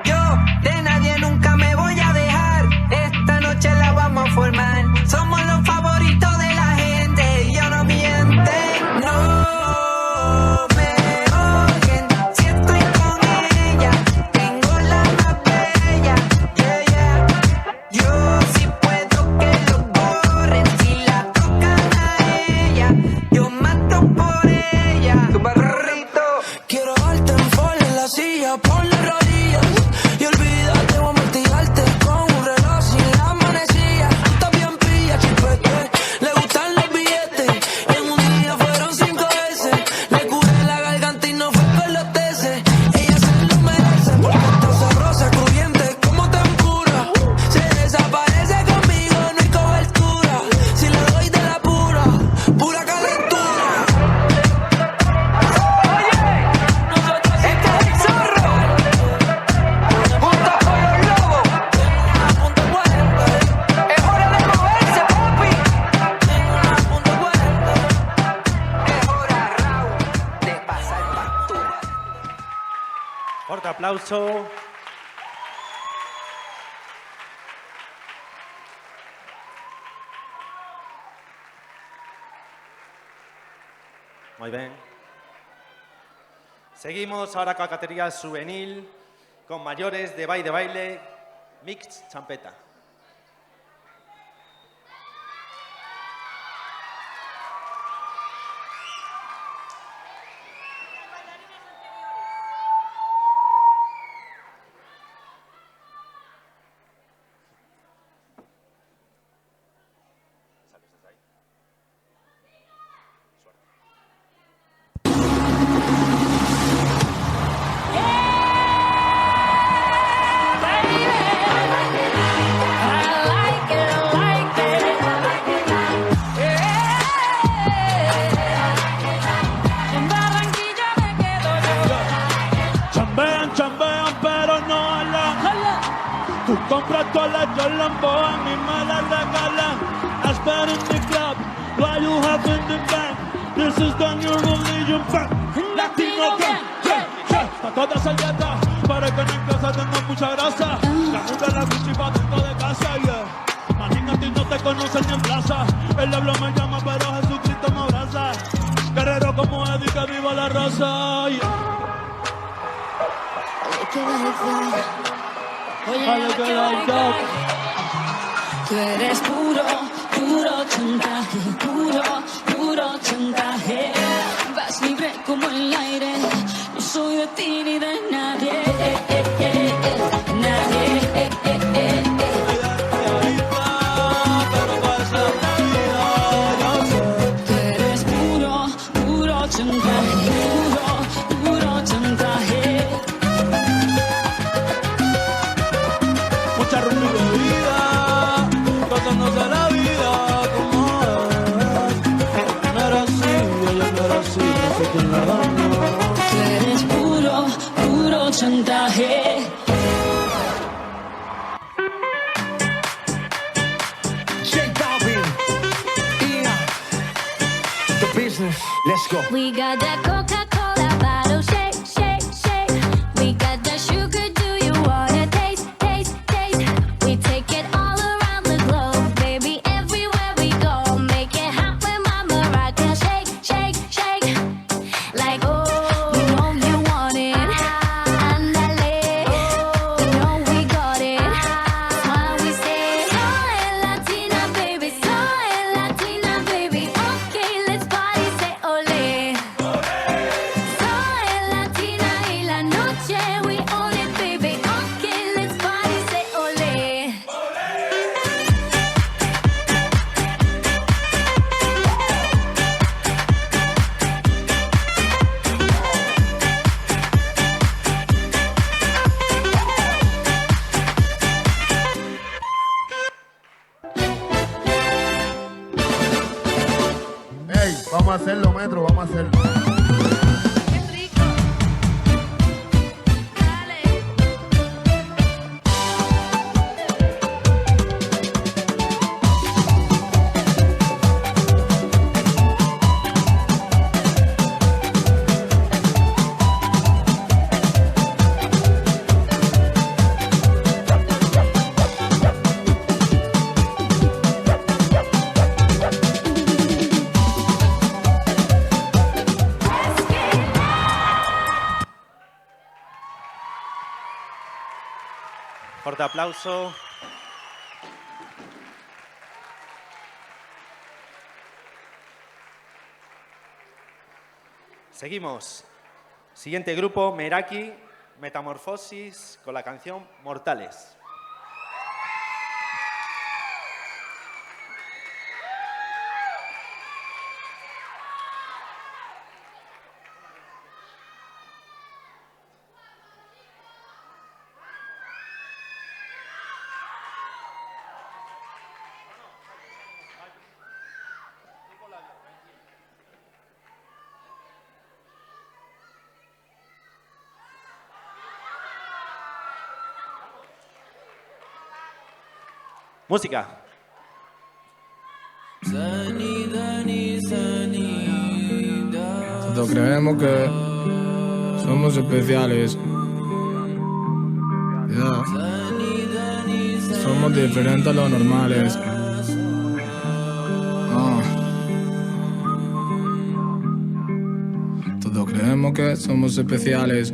H: Yo de nadie nunca me voy a dejar. Esta noche la vamos a formar. Somos los favoritos de la gente. Y no mienten. No me oyen. Si estoy con ella, tengo la más bella. Yeah, yeah. Yo sí puedo que lo borren. Si la tocan a ella, yo mato por ella. Tu barrito. Quiero darte en fall en la silla, pon la rodilla. Y olvídate, voy a martillarte con un reloj sin la manecilla. Tú estás bien pilla, chipete. Le gustan los billetes. Y en un día fueron 5 veces. Le curé la garganta y no fue con los teces. Ella se lo merece porque está sabrosa, crujiente como tan pura. Se desaparece conmigo, no hay cobertura. Si le doy de la pura, pura calentura. Oye, nosotros este es el zorro. Junto con los lobos. Tengo una .40. Es hora de moverse, papi. Tengo una .40. Es hora, Raúl, de pasar factura.
S: Fuerte aplauso. Muy bien. Seguimos ahora con la categoría juvenil, con mayores de baile, mix champeta.
D: Chambean, chambean, pero no hablan. Tú compras todas las Jordan, a mí me las regalan. I spend in the club, what you have in the bank. This is the new religion back. Latino gang, yeah, yeah. Pa' todas esas dietas, para que en casa tengo mucha grasa. La muda la bichi pa' dentro de casa, yeah. Manín, a ti no te conocen ni en plaza. El diablo me llama, pero Jesucristo me abraza. Guerrero como Eddie, que viva la raza, yeah.
E: Tú eres puro, puro chantaje, puro chantaje. Vas libre como el aire, no soy de ti ni de nadie, nadie. Tú eres puro, puro chantaje, puro chantaje.
D: Mucha rumba y bebida, gozándose la vida como es. No era así, ella no era así, no sé quién la dañó.
E: Tú eres puro, puro chantaje.
C: J Balvin, The Business, let's go.
R: We got that Coca-Cola bottle, shake, shake, shake. We got that sugar, do you wanna taste, taste, taste? We take it all around the globe, baby, everywhere we go. Make it hot when Mama rock and shake, shake, shake. Like, oh, you know you want it. Andale, you know we got it. That's why we say, soy Latina, baby, soy Latina, baby. Okay, let's party, say ole. Soy Latina y la noche, we own it, baby. Okay, let's party, say ole.
T: Ey, vamos a hacerlo, Metro, vamos a hacerlo.
S: Fuerte aplauso. Seguimos. Siguiente grupo, Meraki, Metamorfosis, con la canción Mortales. Música.
O: Nosotros creemos que somos especiales. Ya. Somos diferentes a los normales.
M: creemos que somos especiales,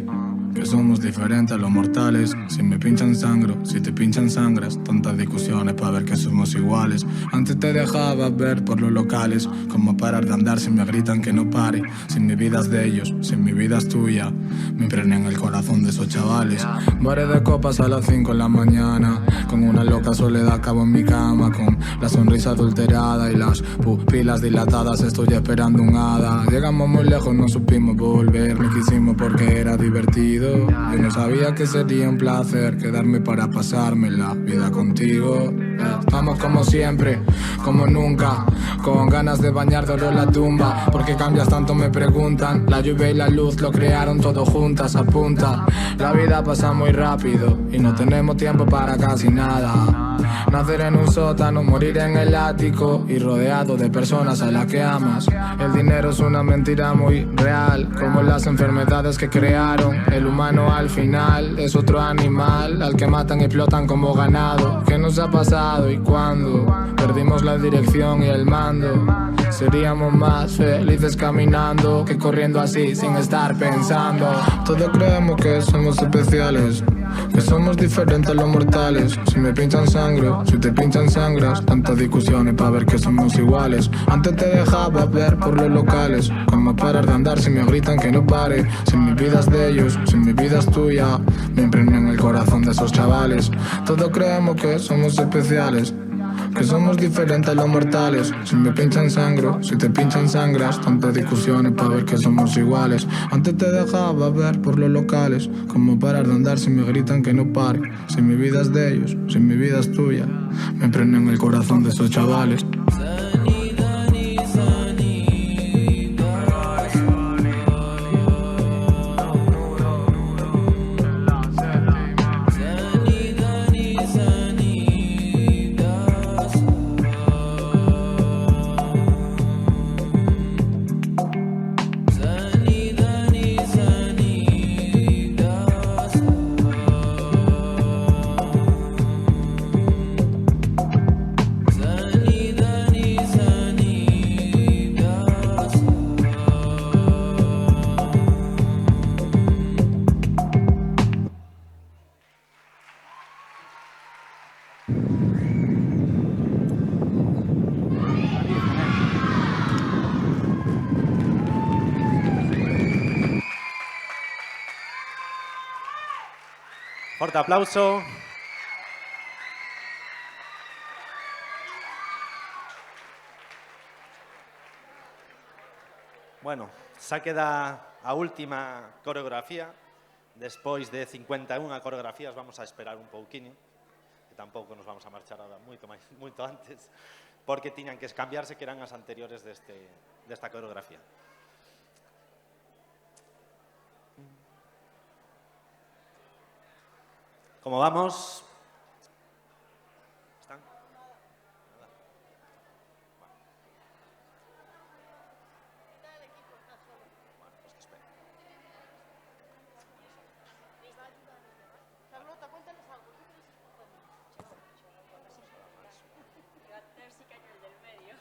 M: que somos diferentes a los mortales. Si me pinchan sangro, si te pinchan sangras. Tantas discusiones para ver que somos iguales. Antes te dejaba ver por los locales. Como parar de andar si me gritan que no pare. Si mi vida es de ellos, si mi vida es tuya. Me impregné en el corazón de esos chavales. Bares de copas a las 5 de la mañana. Con una loca soledad acabo en mi cama. Con la sonrisa adulterada y las pupilas dilatadas. Estoy esperando un hada. Llegamos muy lejos, no supimos volver. Ni quisimos porque era divertido. Yo no sabía que sería un placer quedarme para pasarme la vida contigo. Estamos como siempre, como nunca, con ganas de bañar de oro la tumba. ¿Por qué cambias tanto? Me preguntan. La lluvia y la luz lo crearon todo juntas a punta. La vida pasa muy rápido y no tenemos tiempo para casi nada. Nacer en un sótano, morir en el ático y rodeado de personas a las que amas. El dinero es una mentira muy real, como las enfermedades que crearon. El humano al final es otro animal al que matan y explotan como ganado. ¿Qué nos ha pasado y cuándo? Perdimos la dirección y el mando. Seríamos más felices caminando que corriendo así sin estar pensando. Todos creemos que somos especiales, que somos diferentes a los mortales. Si me pinchan sangro, si te pinchan sangras. Tantas discusiones para ver que somos iguales. Antes te dejaba ver por los locales. Como parar de andar si me gritan que no pare. Si mi vida es de ellos, si mi vida es tuya. Me impregné en el corazón de esos chavales. Todos creemos que somos especiales, que somos diferentes a los mortales. Si me pinchan sangro, si te pinchan sangras. Tantas discusiones para ver que somos iguales. Antes te dejaba ver por los locales. Como parar de andar si me gritan que no pare. Si mi vida es de ellos, si mi vida es tuya. Me impregné en el corazón de esos chavales.
S: Fuerte aplauso. Bueno, xa queda a última coreografía. Despois de 51 coreografías vamos a esperar un pouquiño, que tampouco nos vamos a marchar ahora moito antes, porque tiñan que cambiarse que eran as anteriores desta coreografía. ¿Cómo vamos? ¿Están?
E: Carlota, cuéntanos algo. Sí que hay el del medio.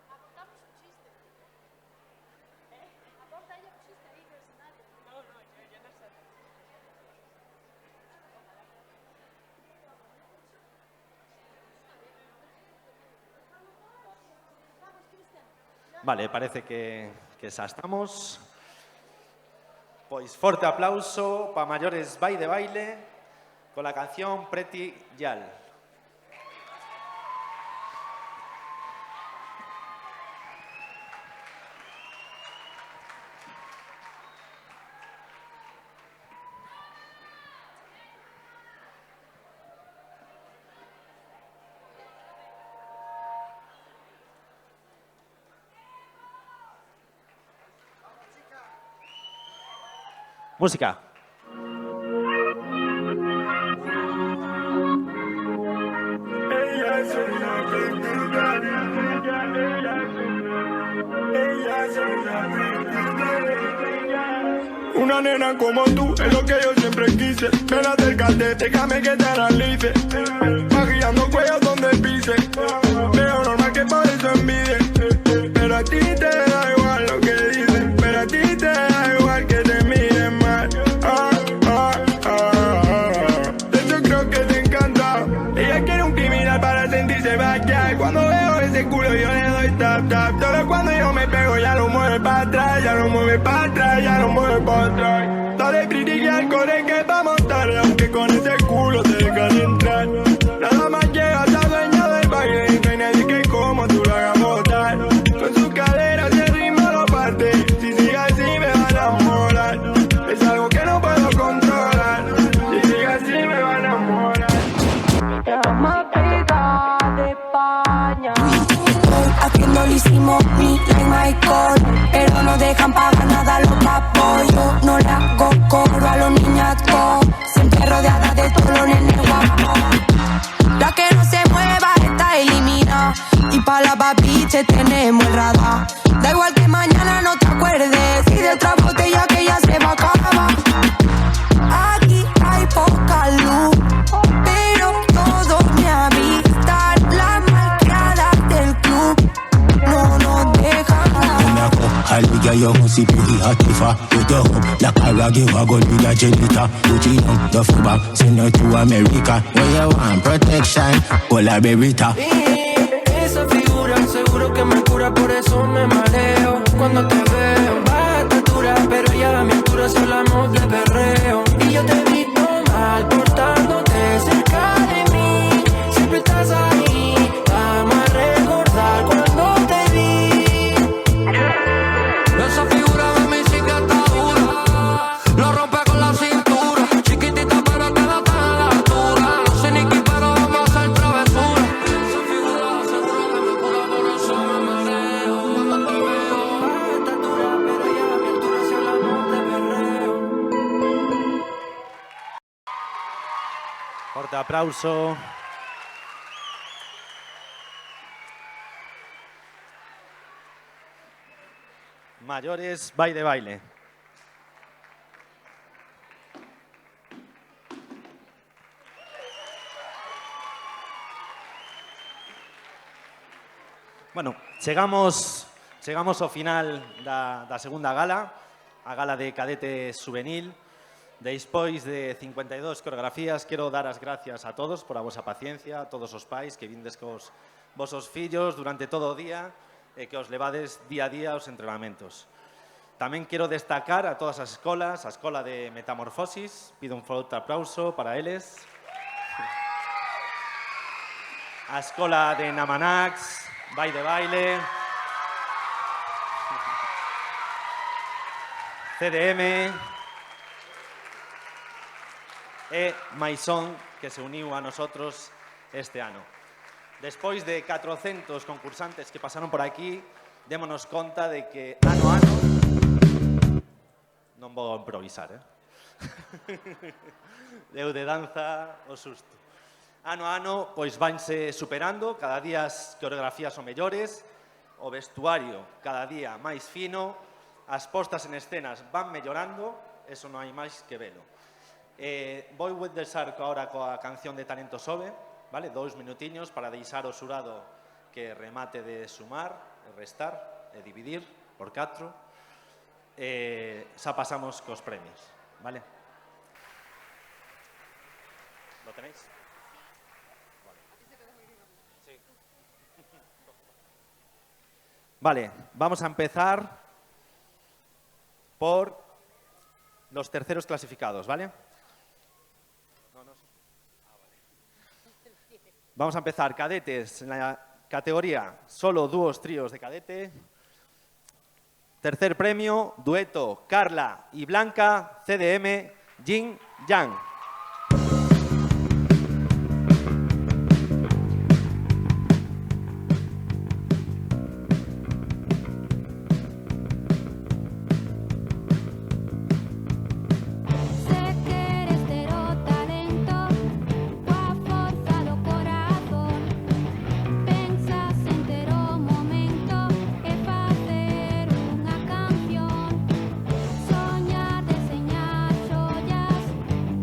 E: Aportamos un chiste. Aporta ella un chiste ahí del escenario. No, yo no sé.
S: Vale, parece que xa estamos. Pois forte aplauso para maiores Vai de Baile con la canción Pretty Yal. Música.
O: Una nena como tú es lo que yo siempre quise. Ven, acércate, déjame que te analice. Magiando cuellos donde pise. Veo normal que por eso envidie.
C: mueve para atrás, ya no mueve para atrás. Dale crítica al core que va a montar, aunque con ese culo te dejan entrar. Nada más llega la dueña del baile y no hay nadie que como tú lo hagas botar. Con sus caderas y el ritmo lo parte, si sigue así me van a morar. Es algo que no puedo controlar, si sigue así me van a morar.
R: De España. Haciendo lo hicimos mi like Michael, pero no dejan pagar nada los apoyos. No le hago coro a los niñatos, siempre rodeada de todos los nenes guapos. La que no se mueva está eliminada, y pa' la papiche tenemos el radar. Da igual que mañana no te acuerdes, y de otra botella que ya se va a acabar. Aquí hay poca luz, pero todos me avistan. Las malcriadas del club no nos dejan.
L: Hallelujah, yo si piggy hatifa. With your home, la cara give a gold with a gelita. Gucci on the fuba, send her to America. Where you want protection, con la bebita.
H: Esa figura seguro que me cura, por eso me mareo cuando te veo. Baja estatura, pero ya a mi altura si hablamos de perreo. Y yo te he visto mal portándote cerca de mí. Siempre estás ahí, vamos a recordar cuando te vi. Esa figura de mí sí que está dura, lo rompe con la cintura. Chiquitita pero te da tan a la altura. No sé ni qué pero vamos a hacer travesura. Esa figura seguro que me cura, por eso me mareo cuando te veo. Baja estatura pero ya a mi altura si hablamos de perreo.
S: Fuerte aplauso. Mayores, baile, baile. Bueno, chegamos ao final da segunda gala, a gala de cadete juvenil. Despois de 52 coreografías, quero dar as gracias a todos por a vosa paciencia, a todos os pais que vindes cos vosos fillos durante todo o día e que os levades día a día aos entrenamentos. Tamén quero destacar a todas as escolas, a escola de Metamorfosis, pido un forte aplauso para eles. A escola de Namanax, Vai de Baile. CDM. E Maisón, que se uniu a nosotros este ano. Despois de 400 concursantes que pasaron por aquí, démonos conta de que ano a ano... Non vou improvisar, Deu de danza o susto. Ano a ano, pois vanse superando, cada día as coreografías son mellores, o vestuario cada día máis fino, as postas en escenas van mellorando, eso non hai máis que velo. Vou deixar agora coa canción de Talento Sobe, vale? 2 minutiños para deixar o xurado que remate de sumar, de restar, de dividir por 4. Xa pasamos cos premios, vale? Lo tenéis? Vale, vamos a empezar por los terceros clasificados, ¿vale? Vamos a empezar, cadetes, en la categoría solo dúos tríos de cadete. Tercer premio, dueto Carla y Blanca, CDM, Yin Yang.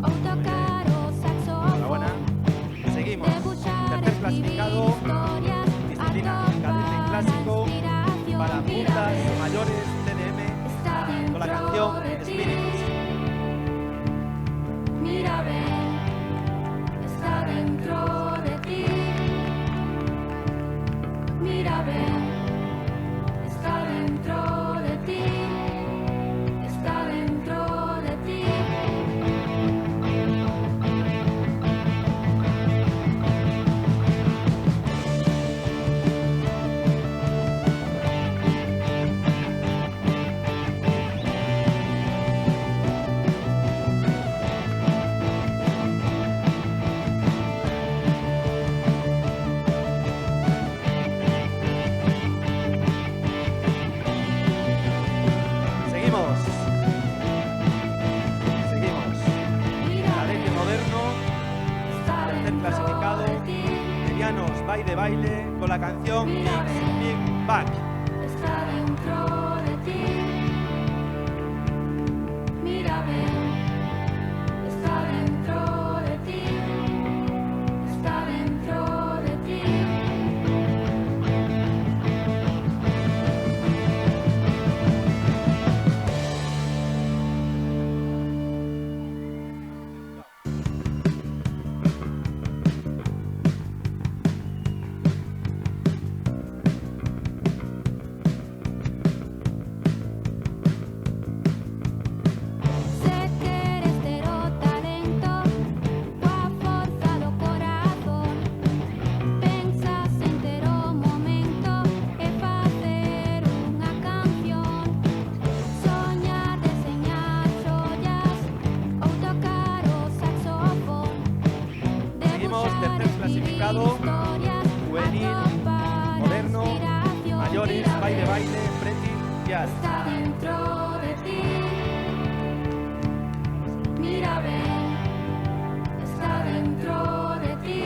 R: Outra
S: clasificado, Medianos Baile de Baile, con la canción Big Big Back.
R: Está dentro de ti. Mira, ven. Está dentro de ti. Está dentro de ti. Sé que eres tero talento, qua forza do corazón. Pensas en tero momento e facer unha canción. Soñar, deseñar xollas ou tocar o saxofón.
S: Seguimos, tercer clasificado, juvenil, moderno, mayores, baile, baile, pretty, jazz.
R: Está dentro de ti. Mira, ven. Está dentro de ti.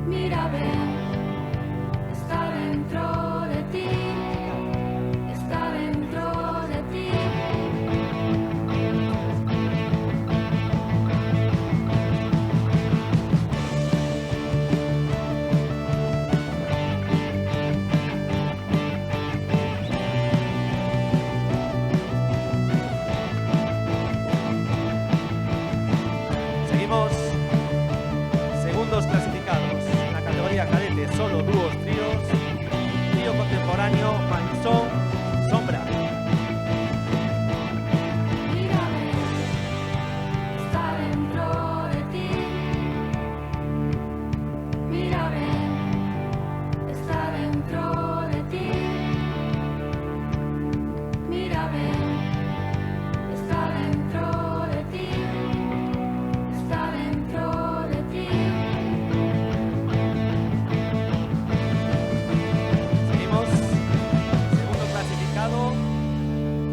R: Mira, ven. Está dentro de ti. Está dentro de ti.
S: Seguimos, segundos clasificados, en la categoría cadete, solo, dúos, tríos, trío contemporáneo, Manson, Sombra.
R: Mira, ven. Está dentro de ti. Mira, ven. Está dentro de ti. Mira, ven. Está dentro de ti. Está dentro de ti.
S: Seguimos, segundo clasificado,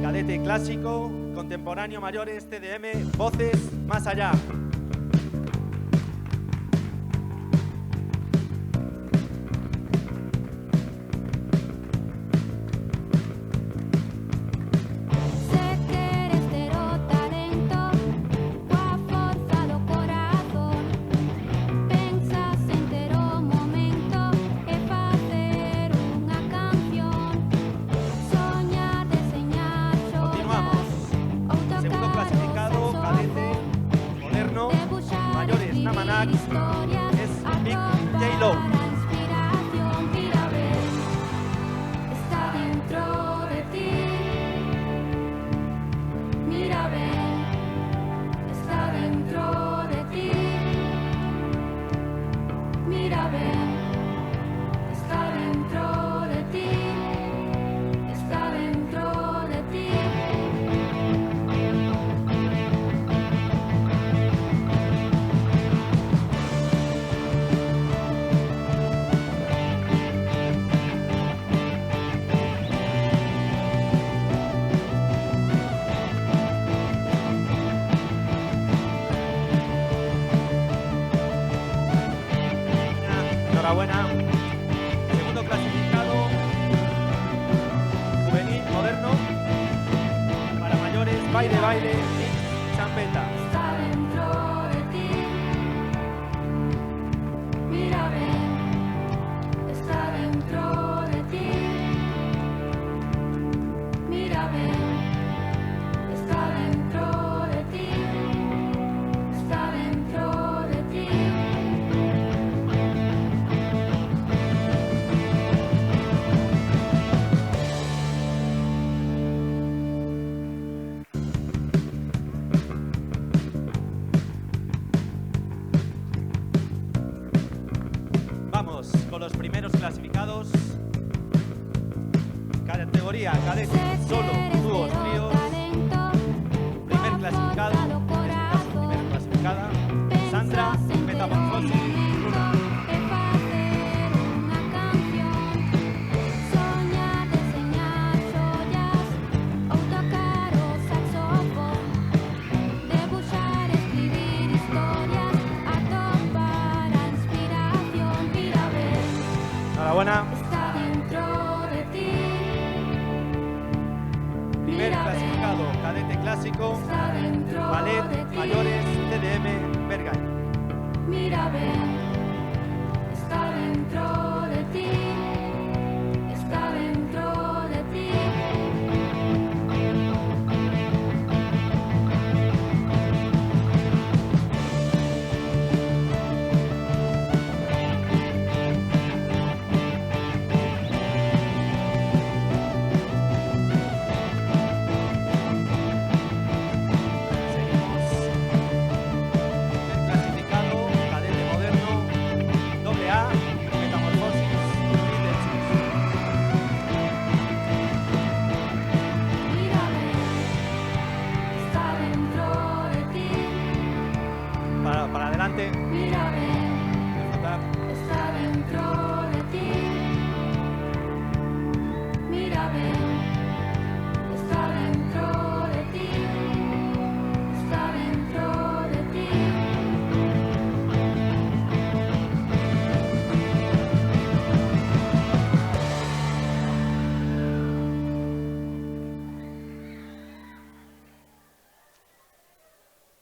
S: cadete clásico, contemporáneo, mayores, TDM, voces, más allá.
R: Sé que eres tero talento, qua forza do corazón. Pensas en tero momento e facer unha canción. Soñar, deseñar
S: Continuamos.
R: xollas ou
S: Segundo
R: tocar o
S: clasificado, cadete, moderno, mayores, Namanak, es Big J-Lo.
R: inspiración. Mira, ven. Está dentro de ti. Mira, ven. Está dentro de ti. Mira, ven. Está dentro de ti. Está dentro de ti.
S: Enhorabuena. Segundo clasificado, juvenil, moderno, para mayores, baile, baile, mix, champeta.
R: Está dentro de ti. Mira, ven. Está dentro de ti. Mira, ven. Está dentro de ti. Está dentro de ti.
S: Vamos con los primeros clasificados. Categoría cadete, solo, dúos, tríos. Primer clasificado, en este caso, primera clasificada, Sandra, Metamorfosis, Luna.
R: Soñar, deseñar xollas ou tocar o saxofón. Debuxar, escribir historias
S: Enhorabuena.
R: está dentro de ti.
S: Primer
R: Mira,
S: clasificado, cadete clásico,
R: está dentro de
S: ballet,
R: ti.
S: mayores, CDM, Bergay.
R: Mira, ven, está dentro de ti, está dentro de ti.
S: Clasificado, cadete moderno, AA, metamorfosis,
R: Mira, ven, está dentro de ti.
S: para adelante.
R: Mira, ven,
S: Disfrutar.
R: está dentro de ti. Mira, ven, está dentro de ti, está dentro de ti.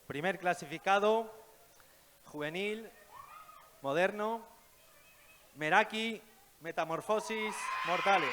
S: Primer clasificado, juvenil, moderno, Meraki, metamorfosis, mortales.